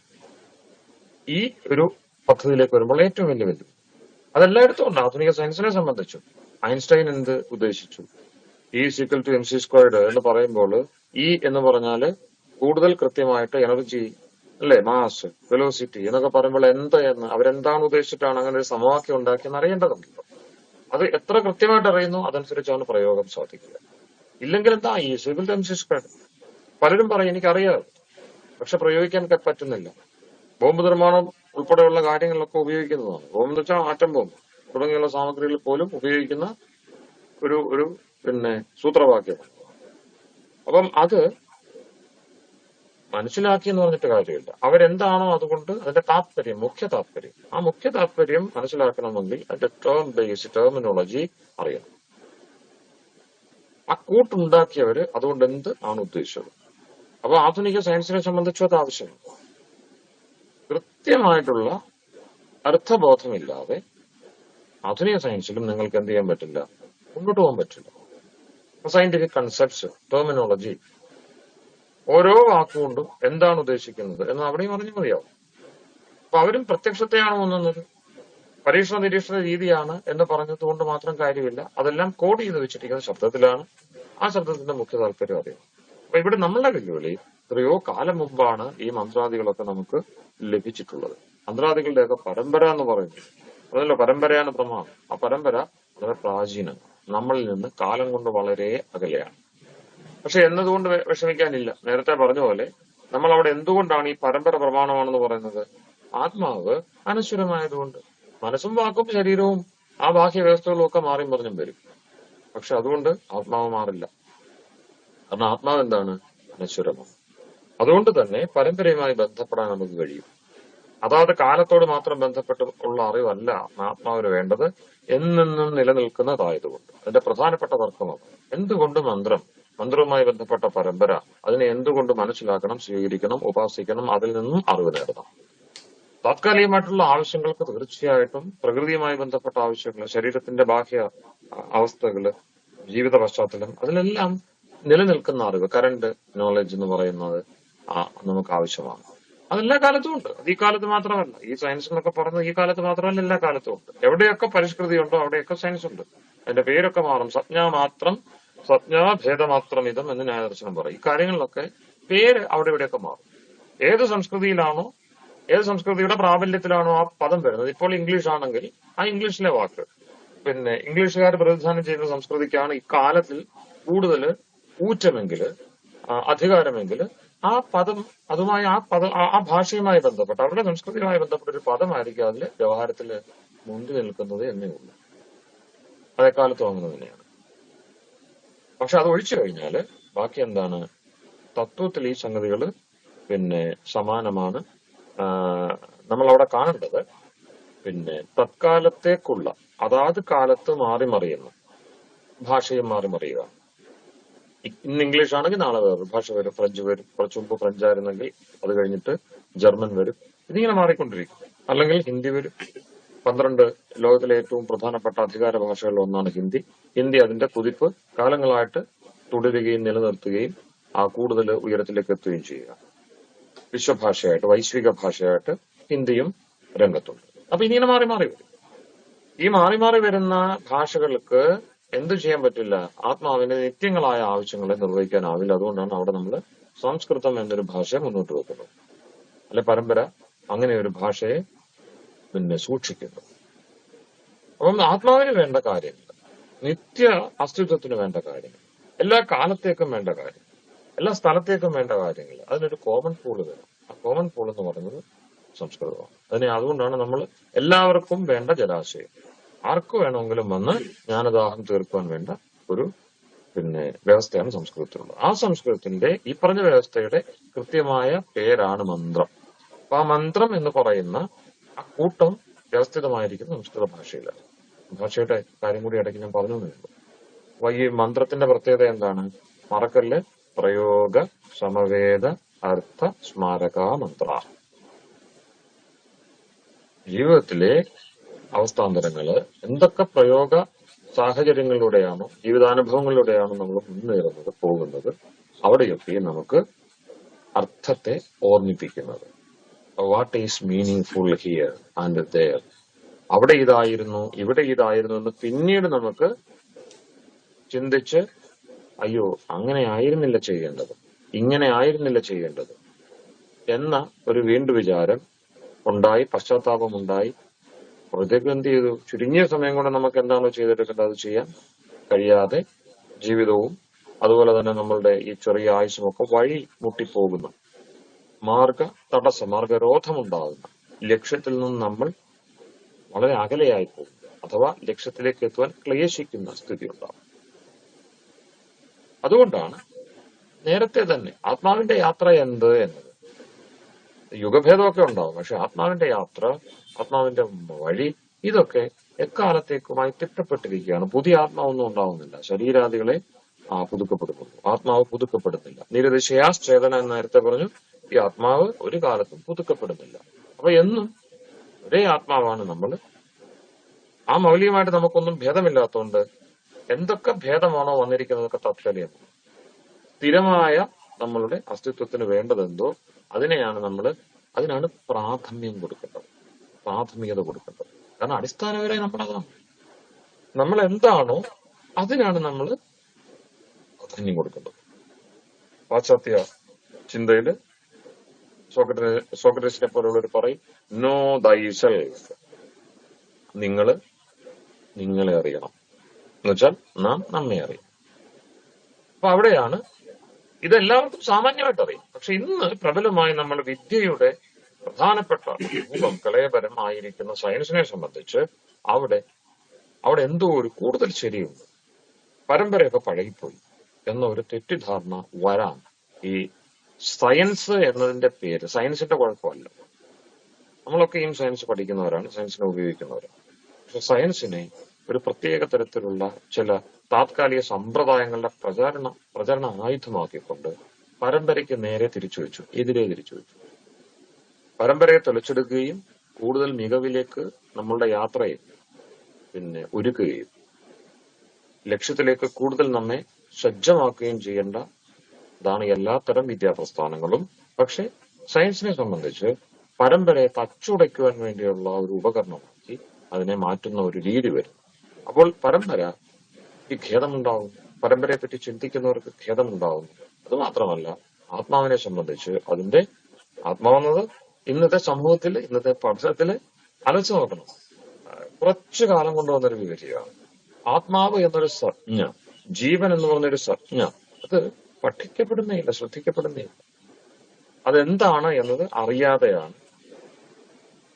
ഈ ഒരു പദ്ധതിയിലേക്ക് വരുമ്പോൾ ഏറ്റവും വലിയ വെല്ലുവിളി. അതെല്ലായിടത്തും ഉണ്ട്. ആധുനിക സയൻസിനെ സംബന്ധിച്ചു ഐൻസ്റ്റൈൻ എന്ത് ഉദ്ദേശിച്ചു? E=mc² എന്ന് പറയുമ്പോൾ ഇ എന്ന് പറഞ്ഞാല് കൂടുതൽ കൃത്യമായിട്ട് എനർജി, അല്ലെ, മാസ്, വെലോസിറ്റി എന്നൊക്കെ പറയുമ്പോൾ എന്ത് എന്ന് അവരെന്താണ് ഉദ്ദേശിച്ചിട്ടാണ് അങ്ങനെ ഒരു സമവാക്യം ഉണ്ടാക്കിയെന്ന് അറിയേണ്ടതുണ്ടല്ലോ. അത് എത്ര കൃത്യമായിട്ട് അറിയുന്നു അതനുസരിച്ചാണ് പ്രയോഗം സാധിക്കുക. ഇല്ലെങ്കിൽ എന്താ ഈ സിവിൽ ടൈംസ് പലരും പറയും എനിക്കറിയാം, പക്ഷെ പ്രയോഗിക്കാൻ പറ്റുന്നില്ല. ബോംബ് നിർമ്മാണം ഉൾപ്പെടെയുള്ള കാര്യങ്ങളിലൊക്കെ ഉപയോഗിക്കുന്നതാണ്. ബോംബ് എന്ന് വെച്ചാൽ ആറ്റം ബോംബ് തുടങ്ങിയുള്ള സാമഗ്രികളിൽ പോലും ഉപയോഗിക്കുന്ന ഒരു ഒരു സൂത്രവാക്യം. അപ്പം അത് മനസ്സിലാക്കി എന്ന് പറഞ്ഞിട്ട് കാര്യമില്ല. അവരെന്താണോ അതുകൊണ്ട് അതിന്റെ താല്പര്യം, മുഖ്യ താല്പര്യം, ആ മുഖ്യ താല്പര്യം മനസ്സിലാക്കണമെങ്കിൽ അതിന്റെ ടേം ബേസ് ടെർമിനോളജി അറിയണം. ആ കൂട്ടുണ്ടാക്കിയവര് അതുകൊണ്ട് എന്ത് ആണ് ഉദ്ദേശിച്ചത്. അപ്പൊ ആധുനിക സയൻസിനെ സംബന്ധിച്ചും അത് ആവശ്യമാണ്. കൃത്യമായിട്ടുള്ള അർത്ഥബോധമില്ലാതെ ആധുനിക സയൻസിലും നിങ്ങൾക്ക് എന്ത് ചെയ്യാൻ പറ്റില്ല, മുന്നോട്ട് പോകാൻ പറ്റില്ല. സയന്റിഫിക് കൺസെപ്റ്റ്സ്, ടെർമിനോളജി, ഓരോ വാക്കുകൊണ്ടും എന്താണ് ഉദ്ദേശിക്കുന്നത് എന്ന് അവിടെയും അറിഞ്ഞു മതിയാവും. അപ്പൊ അവരും പ്രത്യക്ഷത്തെയാണ് മുന്നുന്നത്. പരീക്ഷണ നിരീക്ഷണ രീതിയാണ് എന്ന് പറഞ്ഞതുകൊണ്ട് മാത്രം കാര്യമില്ല. അതെല്ലാം കോഡ് ചെയ്ത് വെച്ചിരിക്കുന്ന ശബ്ദത്തിലാണ്. ആ ശബ്ദത്തിന്റെ മുഖ്യ താല്പര്യം അറിയാം. അപ്പൊ ഇവിടെ നമ്മളുടെ വെല്ലുവിളി എത്രയോ കാലം മുമ്പാണ് ഈ മന്ത്രാദികളൊക്കെ നമുക്ക് ലഭിച്ചിട്ടുള്ളത്. മന്ത്രാദികളുടെയൊക്കെ പരമ്പര എന്ന് പറയുന്നത് അതല്ല, പരമ്പരയാണ് പ്രമാണം. ആ പരമ്പര വളരെ പ്രാചീനമാണ്, നമ്മളിൽ നിന്ന് കാലം കൊണ്ട് വളരെ അകലെയാണ്. പക്ഷെ എന്നതുകൊണ്ട് വിഷമിക്കാനില്ല. നേരത്തെ പറഞ്ഞ പോലെ നമ്മൾ അവിടെ എന്തുകൊണ്ടാണ് ഈ പരമ്പര പ്രമാണമാണെന്ന് പറയുന്നത്? ആത്മാവ് അനശ്വരമായതുകൊണ്ട്. മനസ്സും വാക്കും ശരീരവും ആ ബാഹ്യ വ്യവസ്ഥകളും ഒക്കെ മാറിയും പറഞ്ഞും വരും. പക്ഷെ അതുകൊണ്ട് ആത്മാവ് മാറില്ല. കാരണം ആത്മാവ് എന്താണ്? അനശ്വരമാണ്. അതുകൊണ്ട് തന്നെ പരമ്പരയുമായി ബന്ധപ്പെടാൻ നമുക്ക് കഴിയും. അതാത് കാലത്തോട് മാത്രം ബന്ധപ്പെട്ട് ഉള്ള അറിവല്ല ആത്മാവിന് വേണ്ടത്, എന്നെന്നും നിലനിൽക്കുന്നതായതുകൊണ്ട്. അതിന്റെ പ്രധാനപ്പെട്ട തർക്കമാണ് എന്തുകൊണ്ട് മന്ത്രവുമായി ബന്ധപ്പെട്ട പരമ്പര, അതിനെ എന്തുകൊണ്ട് മനസ്സിലാക്കണം, സ്വീകരിക്കണം, ഉപാസിക്കണം, അതിൽ നിന്നും അറിവ് നേടണം. താത്കാലികമായിട്ടുള്ള ആവശ്യങ്ങൾക്ക് തീർച്ചയായിട്ടും പ്രകൃതിയുമായി ബന്ധപ്പെട്ട ആവശ്യങ്ങൾ, ശരീരത്തിന്റെ ബാഹ്യ അവസ്ഥകള്, ജീവിത പശ്ചാത്തലം, അതിലെല്ലാം നിലനിൽക്കുന്ന അറിവ്, കറന്റ് നോളജ് എന്ന് പറയുന്നത് നമുക്ക് ആവശ്യമാണ്. അതെല്ലാ കാലത്തും ഉണ്ട്. അത് ഈ കാലത്ത് മാത്രമല്ല. ഈ സയൻസ് എന്നൊക്കെ പറയുന്നത് ഈ കാലത്ത് മാത്രമല്ല, എല്ലാ കാലത്തും ഉണ്ട്. എവിടെയൊക്കെ പരിഷ്കൃതി ഉണ്ടോ അവിടെയൊക്കെ സയൻസ് ഉണ്ട്. അതിന്റെ പേരൊക്കെ മാറും. സംജ്ഞാഭേദമാത്രം ഇതം എന്ന് ന്യായദർശനം പറയും. ഈ കാര്യങ്ങളിലൊക്കെ പേര് അവിടെ ഇവിടെയൊക്കെ മാറും. ഏത് സംസ്കൃതിയിലാണോ, ഏത് സംസ്കൃതിയുടെ പ്രാബല്യത്തിലാണോ ആ പദം വരുന്നത്. ഇപ്പോൾ ഇംഗ്ലീഷ് ആണെങ്കിൽ ആ ഇംഗ്ലീഷിലെ വാക്ക്, ഇംഗ്ലീഷുകാർ പ്രതിനിധാനം ചെയ്യുന്ന സംസ്കൃതിക്കാണ് ഇക്കാലത്തിൽ കൂടുതൽ ഊറ്റമെങ്കില്, അധികാരമെങ്കില് ആ പദം അതുമായി ആ ഭാഷയുമായി ബന്ധപ്പെട്ട് അവരുടെ സംസ്കൃതിയുമായി ബന്ധപ്പെട്ട ഒരു പദമായിരിക്കും അതിൽ വ്യവഹാരത്തിൽ മുൻപ് നിൽക്കുന്നത് എന്നേ ഉള്ളൂ. അതേക്കാലത്തും അങ്ങനെ തന്നെയാണ്. പക്ഷെ അത് ഒഴിച്ചു കഴിഞ്ഞാല് ബാക്കി എന്താണ്? തത്വത്തിൽ ഈ സംഗതികൾ സമാനമാണ്. നമ്മൾ അവിടെ കാണേണ്ടത് തത്കാലത്തേക്കുള്ള അതാത് കാലത്ത് മാറി മറിയുന്ന ഭാഷയും മാറി മറിയുക. ഇന്ന് ഇംഗ്ലീഷ് ആണെങ്കിൽ നാളെ വേറൊരു ഭാഷ വരും, ഫ്രഞ്ച് വരും, കുറച്ചു മുമ്പ് ഫ്രഞ്ച് ആയിരുന്നെങ്കിൽ അത് കഴിഞ്ഞിട്ട് ജർമ്മൻ വരും. ഇതിങ്ങനെ മാറിക്കൊണ്ടിരിക്കും. അല്ലെങ്കിൽ ഹിന്ദി വരും. 12 ലോകത്തിലെ ഏറ്റവും പ്രധാനപ്പെട്ട അധികാര ഭാഷകളിൽ ഒന്നാണ് ഹിന്ദി. ഹിന്ദി അതിന്റെ കുതിപ്പ് കാലങ്ങളായിട്ട് തുടരുകയും നിലനിർത്തുകയും കൂടുതൽ ഉയരത്തിലേക്ക് എത്തുകയും ചെയ്യുക. വിശ്വഭാഷയായിട്ട്, വൈശ്വിക ഭാഷയായിട്ട് ഹിന്ദിയും രംഗത്തുണ്ട്. അപ്പൊ ഇതിങ്ങനെ മാറി മാറി വരും. ഈ മാറി മാറി വരുന്ന ഭാഷകൾക്ക് എന്തു ചെയ്യാൻ പറ്റില്ല? ആത്മാവിന്റെ നിത്യങ്ങളായ ആവശ്യങ്ങളെ നിർവഹിക്കാനാവില്ല. അതുകൊണ്ടാണ് അവിടെ നമ്മൾ സംസ്കൃതം എന്നൊരു ഭാഷയെ മുന്നോട്ട് വെക്കുന്നത്. അല്ലെ പരമ്പര അങ്ങനെ ഒരു ഭാഷയെ സൂക്ഷിക്കുന്നു. അപ്പം ആത്മാവിന് വേണ്ട കാര്യങ്ങൾ, നിത്യ അസ്തിത്വത്തിന് വേണ്ട കാര്യങ്ങൾ, എല്ലാ കാലത്തേക്കും വേണ്ട കാര്യങ്ങൾ, എല്ലാ സ്ഥലത്തേക്കും വേണ്ട കാര്യങ്ങൾ, അതിനൊരു കോമൺ പൂള് വേണം. ആ കോമൺ പൂൾ എന്ന് പറയുന്നത് സംസ്കൃതമാണ്. അതുകൊണ്ടാണ് നമ്മൾ എല്ലാവർക്കും വേണ്ട ജലാശയം, ആർക്ക് വേണമെങ്കിലും വന്ന് ജ്ഞാനദാഹം തീർക്കുവാൻ വേണ്ട ഒരു വ്യവസ്ഥയാണ് സംസ്കൃതത്തിലുള്ളത്. ആ സംസ്കൃതത്തിന്റെ ഈ പറഞ്ഞ വ്യവസ്ഥയുടെ കൃത്യമായ പേരാണ് മന്ത്രം. അപ്പൊ ആ മന്ത്രം എന്ന് പറയുന്ന ആ കൂട്ടം വ്യവസ്ഥിതമായിരിക്കുന്ന സംസ്കൃത ഭാഷയിലാണ്. ഭാഷയുടെ കാര്യം കൂടി ഇടയ്ക്ക് ഞാൻ പറഞ്ഞു തന്നിട്ടുണ്ട്. അപ്പൊ ഈ മന്ത്രത്തിന്റെ പ്രത്യേകത എന്താണ്? മറക്കല്ല്, പ്രയോഗ, സമവേദ, അർത്ഥ, സ്മാരക മന്ത്ര. ജീവിതത്തിലെ അവസ്ഥാന്തരങ്ങള് എന്തൊക്കെ പ്രയോഗ സാഹചര്യങ്ങളിലൂടെയാണോ, ജീവിതാനുഭവങ്ങളിലൂടെയാണോ നമ്മൾ മുന്നേറുന്നത്, പോകുന്നത്, അവിടെയൊക്കെ നമുക്ക് അർത്ഥത്തെ ഓർമ്മിപ്പിക്കുന്നത്. What is meaningful here and there. അവിടെ ഇതായിരുന്നു, ഇവിടെ ഇതായിരുന്നു എന്ന് പിന്നീട് നമുക്ക് ചിന്തിച്ച് അയ്യോ അങ്ങനെ ആയിരുന്നില്ല ചെയ്യേണ്ടത്, ഇങ്ങനെ ആയിരുന്നില്ല ചെയ്യേണ്ടത് എന്ന ഒരു വീണ്ടുവിചാരം ഉണ്ടായി, പശ്ചാത്താപമുണ്ടായി, അപ്പോഴത്തേക്കും എന്ത് ചെയ്തു? ചുരുങ്ങിയ സമയം കൊണ്ട് നമുക്ക് എന്താണോ ചെയ്തെടുക്കേണ്ടത് അത് ചെയ്യാൻ കഴിയാതെ ജീവിതവും അതുപോലെ തന്നെ നമ്മളുടെ ഈ ചെറിയ ആയുസ്സുമൊക്കെ വഴി മുട്ടിപ്പോകുന്ന, മാർഗരോധമുണ്ടാകുന്ന, ലക്ഷ്യത്തിൽ നിന്ന് നമ്മൾ വളരെ അകലെയായി പോകും, അഥവാ ലക്ഷ്യത്തിലേക്ക് എത്തുവാൻ ക്ലേശിക്കുന്ന സ്ഥിതി ഉണ്ടാകും. അതുകൊണ്ടാണ് നേരത്തെ തന്നെ ആത്മാവിന്റെ യാത്ര എന്ത് എന്നത്, യുഗഭേദമൊക്കെ ഉണ്ടാവും, പക്ഷെ ആത്മാവിന്റെ യാത്ര, ആത്മാവിന്റെ വഴി, ഇതൊക്കെ എക്കാലത്തേക്കുമായി തിട്ടപ്പെട്ടിരിക്കുകയാണ്. പുതിയ ആത്മാവൊന്നും ഉണ്ടാവുന്നില്ല. ശരീരാദികളെ പുതുക്കപ്പെടുന്നുള്ളൂ, ആത്മാവ് പുതുക്കപ്പെടുന്നില്ല. നിരതിശയാശ്ചേതന എന്ന് നേരത്തെ പറഞ്ഞു. ഈ ആത്മാവ് ഒരു കാലത്തും പുതുക്കപ്പെടുന്നില്ല. അപ്പൊ എന്നും ഒരേ ആത്മാവാണ് നമ്മൾ. ആ മൗലികമായിട്ട് നമുക്കൊന്നും ഭേദമില്ലാത്തതുകൊണ്ട് എന്തൊക്കെ ഭേദമാണോ വന്നിരിക്കുന്നതൊക്കെ തത്കാലികമാണ്. സ്ഥിരമായ നമ്മളുടെ അസ്തിത്വത്തിന് വേണ്ടതെന്തോ അതിനാണ് പ്രാഥമ്യം കൊടുക്കേണ്ടത്, പ്രാഥമികത കൊടുക്കേണ്ടത്. കാരണം അടിസ്ഥാനപരമായി നമ്മളതാണ്. നമ്മൾ എന്താണോ അതിനാണ് നമ്മൾ പ്രാധാന്യം കൊടുക്കേണ്ടത്. പാശ്ചാത്യ ചിന്തയില് സോക്രട്ടീസിനെ പോലുള്ളവർ പറയും, നോ ദൈ സെൽഫ്, നിങ്ങളെ അറിയണം എന്ന് വെച്ചാൽ നാം നമ്മെ അറിയും. അപ്പൊ അവിടെയാണ് ഇതെല്ലാവർക്കും സാമാന്യമായിട്ട് അറിയും. പക്ഷെ ഇന്ന് പ്രബലമായി നമ്മൾ വിദ്യയുടെ പ്രധാനപ്പെട്ട രൂപം കളയപരം ആയിരിക്കുന്ന സയൻസിനെ സംബന്ധിച്ച് അവിടെ എന്തോ ഒരു കൂടുതൽ ശരിയുണ്ട്, പരമ്പരയൊക്കെ പഴകിപ്പോയി എന്ന ഒരു തെറ്റിദ്ധാരണ വരാൻ ഈ സയൻസ് എന്നതിന്റെ പേര്, സയൻസിന്റെ കുഴപ്പമല്ല, നമ്മളൊക്കെയും സയൻസ് പഠിക്കുന്നവരാണ്, സയൻസിനെ ഉപയോഗിക്കുന്നവരാണ്. പക്ഷെ സയൻസിനെ ഒരു പ്രത്യേക തരത്തിലുള്ള ചില താത്കാലിക സമ്പ്രദായങ്ങളുടെ പ്രചരണ ആയുധമാക്കിക്കൊണ്ട് പരമ്പരയ്ക്ക് നേരെ തിരിച്ചു വെച്ചു, എതിരെ തിരിച്ചു വെച്ചു. പരമ്പരയെ തെളിച്ചെടുക്കുകയും കൂടുതൽ മികവിലേക്ക് നമ്മളുടെ യാത്രയെ ഒരുക്കുകയും ലക്ഷ്യത്തിലേക്ക് കൂടുതൽ നമ്മെ സജ്ജമാക്കുകയും ചെയ്യേണ്ട ഇതാണ് എല്ലാത്തരം വിദ്യാപ്രസ്ഥാനങ്ങളും. പക്ഷെ സയൻസിനെ സംബന്ധിച്ച് പരമ്പരയെ തച്ചുടയ്ക്കുവാൻ വേണ്ടിയുള്ള ഒരു ഉപകരണമാക്കി അതിനെ മാറ്റുന്ന ഒരു രീതി വരും. അപ്പോൾ പരമ്പരയ്ക്ക് ഖേദമുണ്ടാവും, പരമ്പരയെ പറ്റി ചിന്തിക്കുന്നവർക്ക് ഖേദമുണ്ടാവും. അത് മാത്രമല്ല, ആത്മാവിനെ സംബന്ധിച്ച് ആത്മാവെന്നത് ഇന്നത്തെ സമൂഹത്തിൽ, ഇന്നത്തെ പഠനത്തില് അലച്ചു നോക്കണം. കുറച്ചു കാലം കൊണ്ടുവന്നൊരു വിവരിയാണ്. ആത്മാവ് എന്നൊരു സംജ്ഞ, ജീവൻ എന്ന് പറഞ്ഞൊരു സംജ്ഞ, അത് പഠിക്കപ്പെടുന്നേയില്ല, ശ്രദ്ധിക്കപ്പെടുന്നേയില്ല. അതെന്താണ് എന്നത് അറിയാതെയാണ്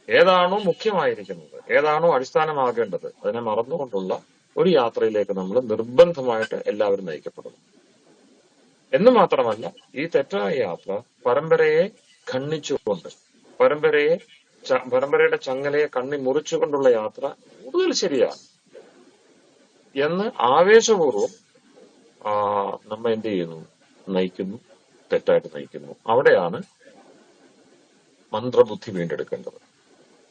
ഏതാണോ മുഖ്യമായിരിക്കുന്നത്, ഏതാണോ അടിസ്ഥാനമാകേണ്ടത്, അതിനെ മറന്നുകൊണ്ടുള്ള ഒരു യാത്രയിലേക്ക് നമ്മൾ നിർബന്ധമായിട്ട് എല്ലാവരും നയിക്കപ്പെടുന്നു. എന്ന് മാത്രമല്ല, ഈ തെറ്റായ യാത്ര പരമ്പരയെ ഖണ്ഡിച്ചുകൊണ്ട്, പരമ്പരയുടെ ചങ്ങലയെ മുറിച്ചുകൊണ്ടുള്ള യാത്ര കൂടുതൽ ശരിയാണ് എന്ന് ആവേശപൂർവം നമ്മെ എന്ത് ചെയ്യുന്നു? നയിക്കുന്നു, തെറ്റായിട്ട് നയിക്കുന്നു. അവിടെയാണ് മന്ത്രബുദ്ധി വീണ്ടെടുക്കേണ്ടത്.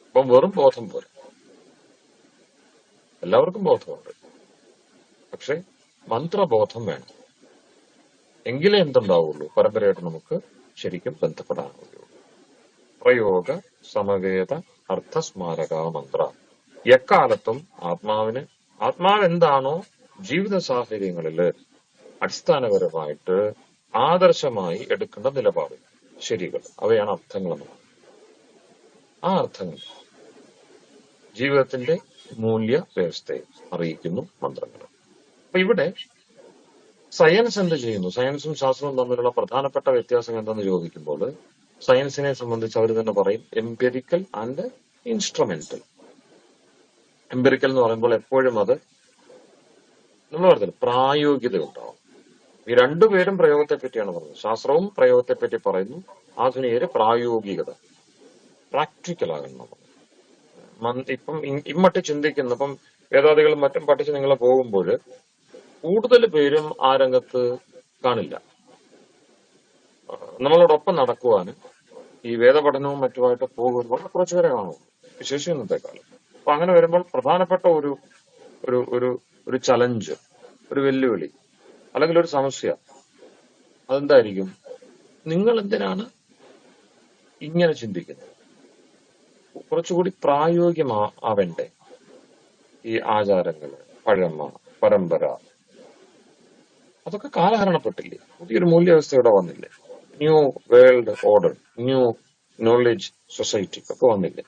അപ്പം വെറും ബോധം പോലെ, എല്ലാവർക്കും ബോധമുണ്ട്, പക്ഷെ മന്ത്രബോധം വേണം. എങ്കിലേ എന്തുണ്ടാവുള്ളൂ? പരമ്പരയായിട്ട് നമുക്ക് ശരിക്കും ബന്ധപ്പെടാനുള്ളൂ. പ്രയോഗ സമവേദ അർത്ഥസ്മാരക മന്ത്ര. എക്കാലത്തും ആത്മാവ് എന്താണോ ജീവിത സാഹചര്യങ്ങളിൽ അടിസ്ഥാനപരമായിട്ട് ആദർശമായി എടുക്കേണ്ട നിലപാട്, ശരികൾ, അവയാണ് അർത്ഥങ്ങളെന്ന്. ആ അർത്ഥങ്ങൾ ജീവിതത്തിന്റെ മൂല്യ വ്യവസ്ഥയെ അറിയിക്കുന്നു മന്ത്രങ്ങൾ. അപ്പൊ ഇവിടെ സയൻസ് എന്ത് ചെയ്യുന്നു? സയൻസും ശാസ്ത്രവും തമ്മിലുള്ള പ്രധാനപ്പെട്ട വ്യത്യാസം എന്തെന്ന് ചോദിക്കുമ്പോൾ, സയൻസിനെ സംബന്ധിച്ച് അവർ തന്നെ പറയും എംപിരിക്കൽ ആൻഡ് ഇൻസ്ട്രുമെന്റൽ. എംപിരിക്കൽ എന്ന് പറയുമ്പോൾ എപ്പോഴും അത് നമ്മൾ പറഞ്ഞത് പ്രായോഗികത ഉണ്ടാവും. ഈ രണ്ടുപേരും പ്രയോഗത്തെ പറ്റിയാണ് പറയുന്നത്. ശാസ്ത്രവും പ്രയോഗത്തെ പറ്റി പറയുന്നു, ആധുനികര് പ്രായോഗികത, പ്രാക്ടിക്കൽ ആകണം. ഇപ്പം ഇമ്മട്ട് ചിന്തിക്കുന്ന, ഇപ്പം വേദാദികളും മറ്റും പഠിച്ച് നിങ്ങൾ പോകുമ്പോൾ കൂടുതൽ പേരും ആ രംഗത്ത് കാണില്ല. നമ്മളോടൊപ്പം നടക്കുവാനും ഈ വേദപഠനവും മറ്റുമായിട്ട് പോകുമ്പോൾ വളരെ കുറച്ചുപേരെ കാണും, വിശേഷം ഇന്നത്തെ കാലം. അപ്പൊ അങ്ങനെ വരുമ്പോൾ പ്രധാനപ്പെട്ട ഒരു ഒരു ഒരു ഒരു ചലഞ്ച്, ഒരു വെല്ലുവിളി അല്ലെങ്കിൽ ഒരു സമസ്യ അതെന്തായിരിക്കും? നിങ്ങൾ എന്തിനാണ് ഇങ്ങനെ ചിന്തിക്കുന്നത്? കുറച്ചുകൂടി പ്രായോഗികമാവണ്ടേ ഈ ആചാരങ്ങള്, പഴമ, പരമ്പര, അതൊക്കെ കാലഹരണപ്പെട്ടില്ലേ? പുതിയൊരു മൂല്യവ്യവസ്ഥയുടെ വന്നില്ലേ? New world order, new knowledge society ഒക്കെ വന്നില്ലേ?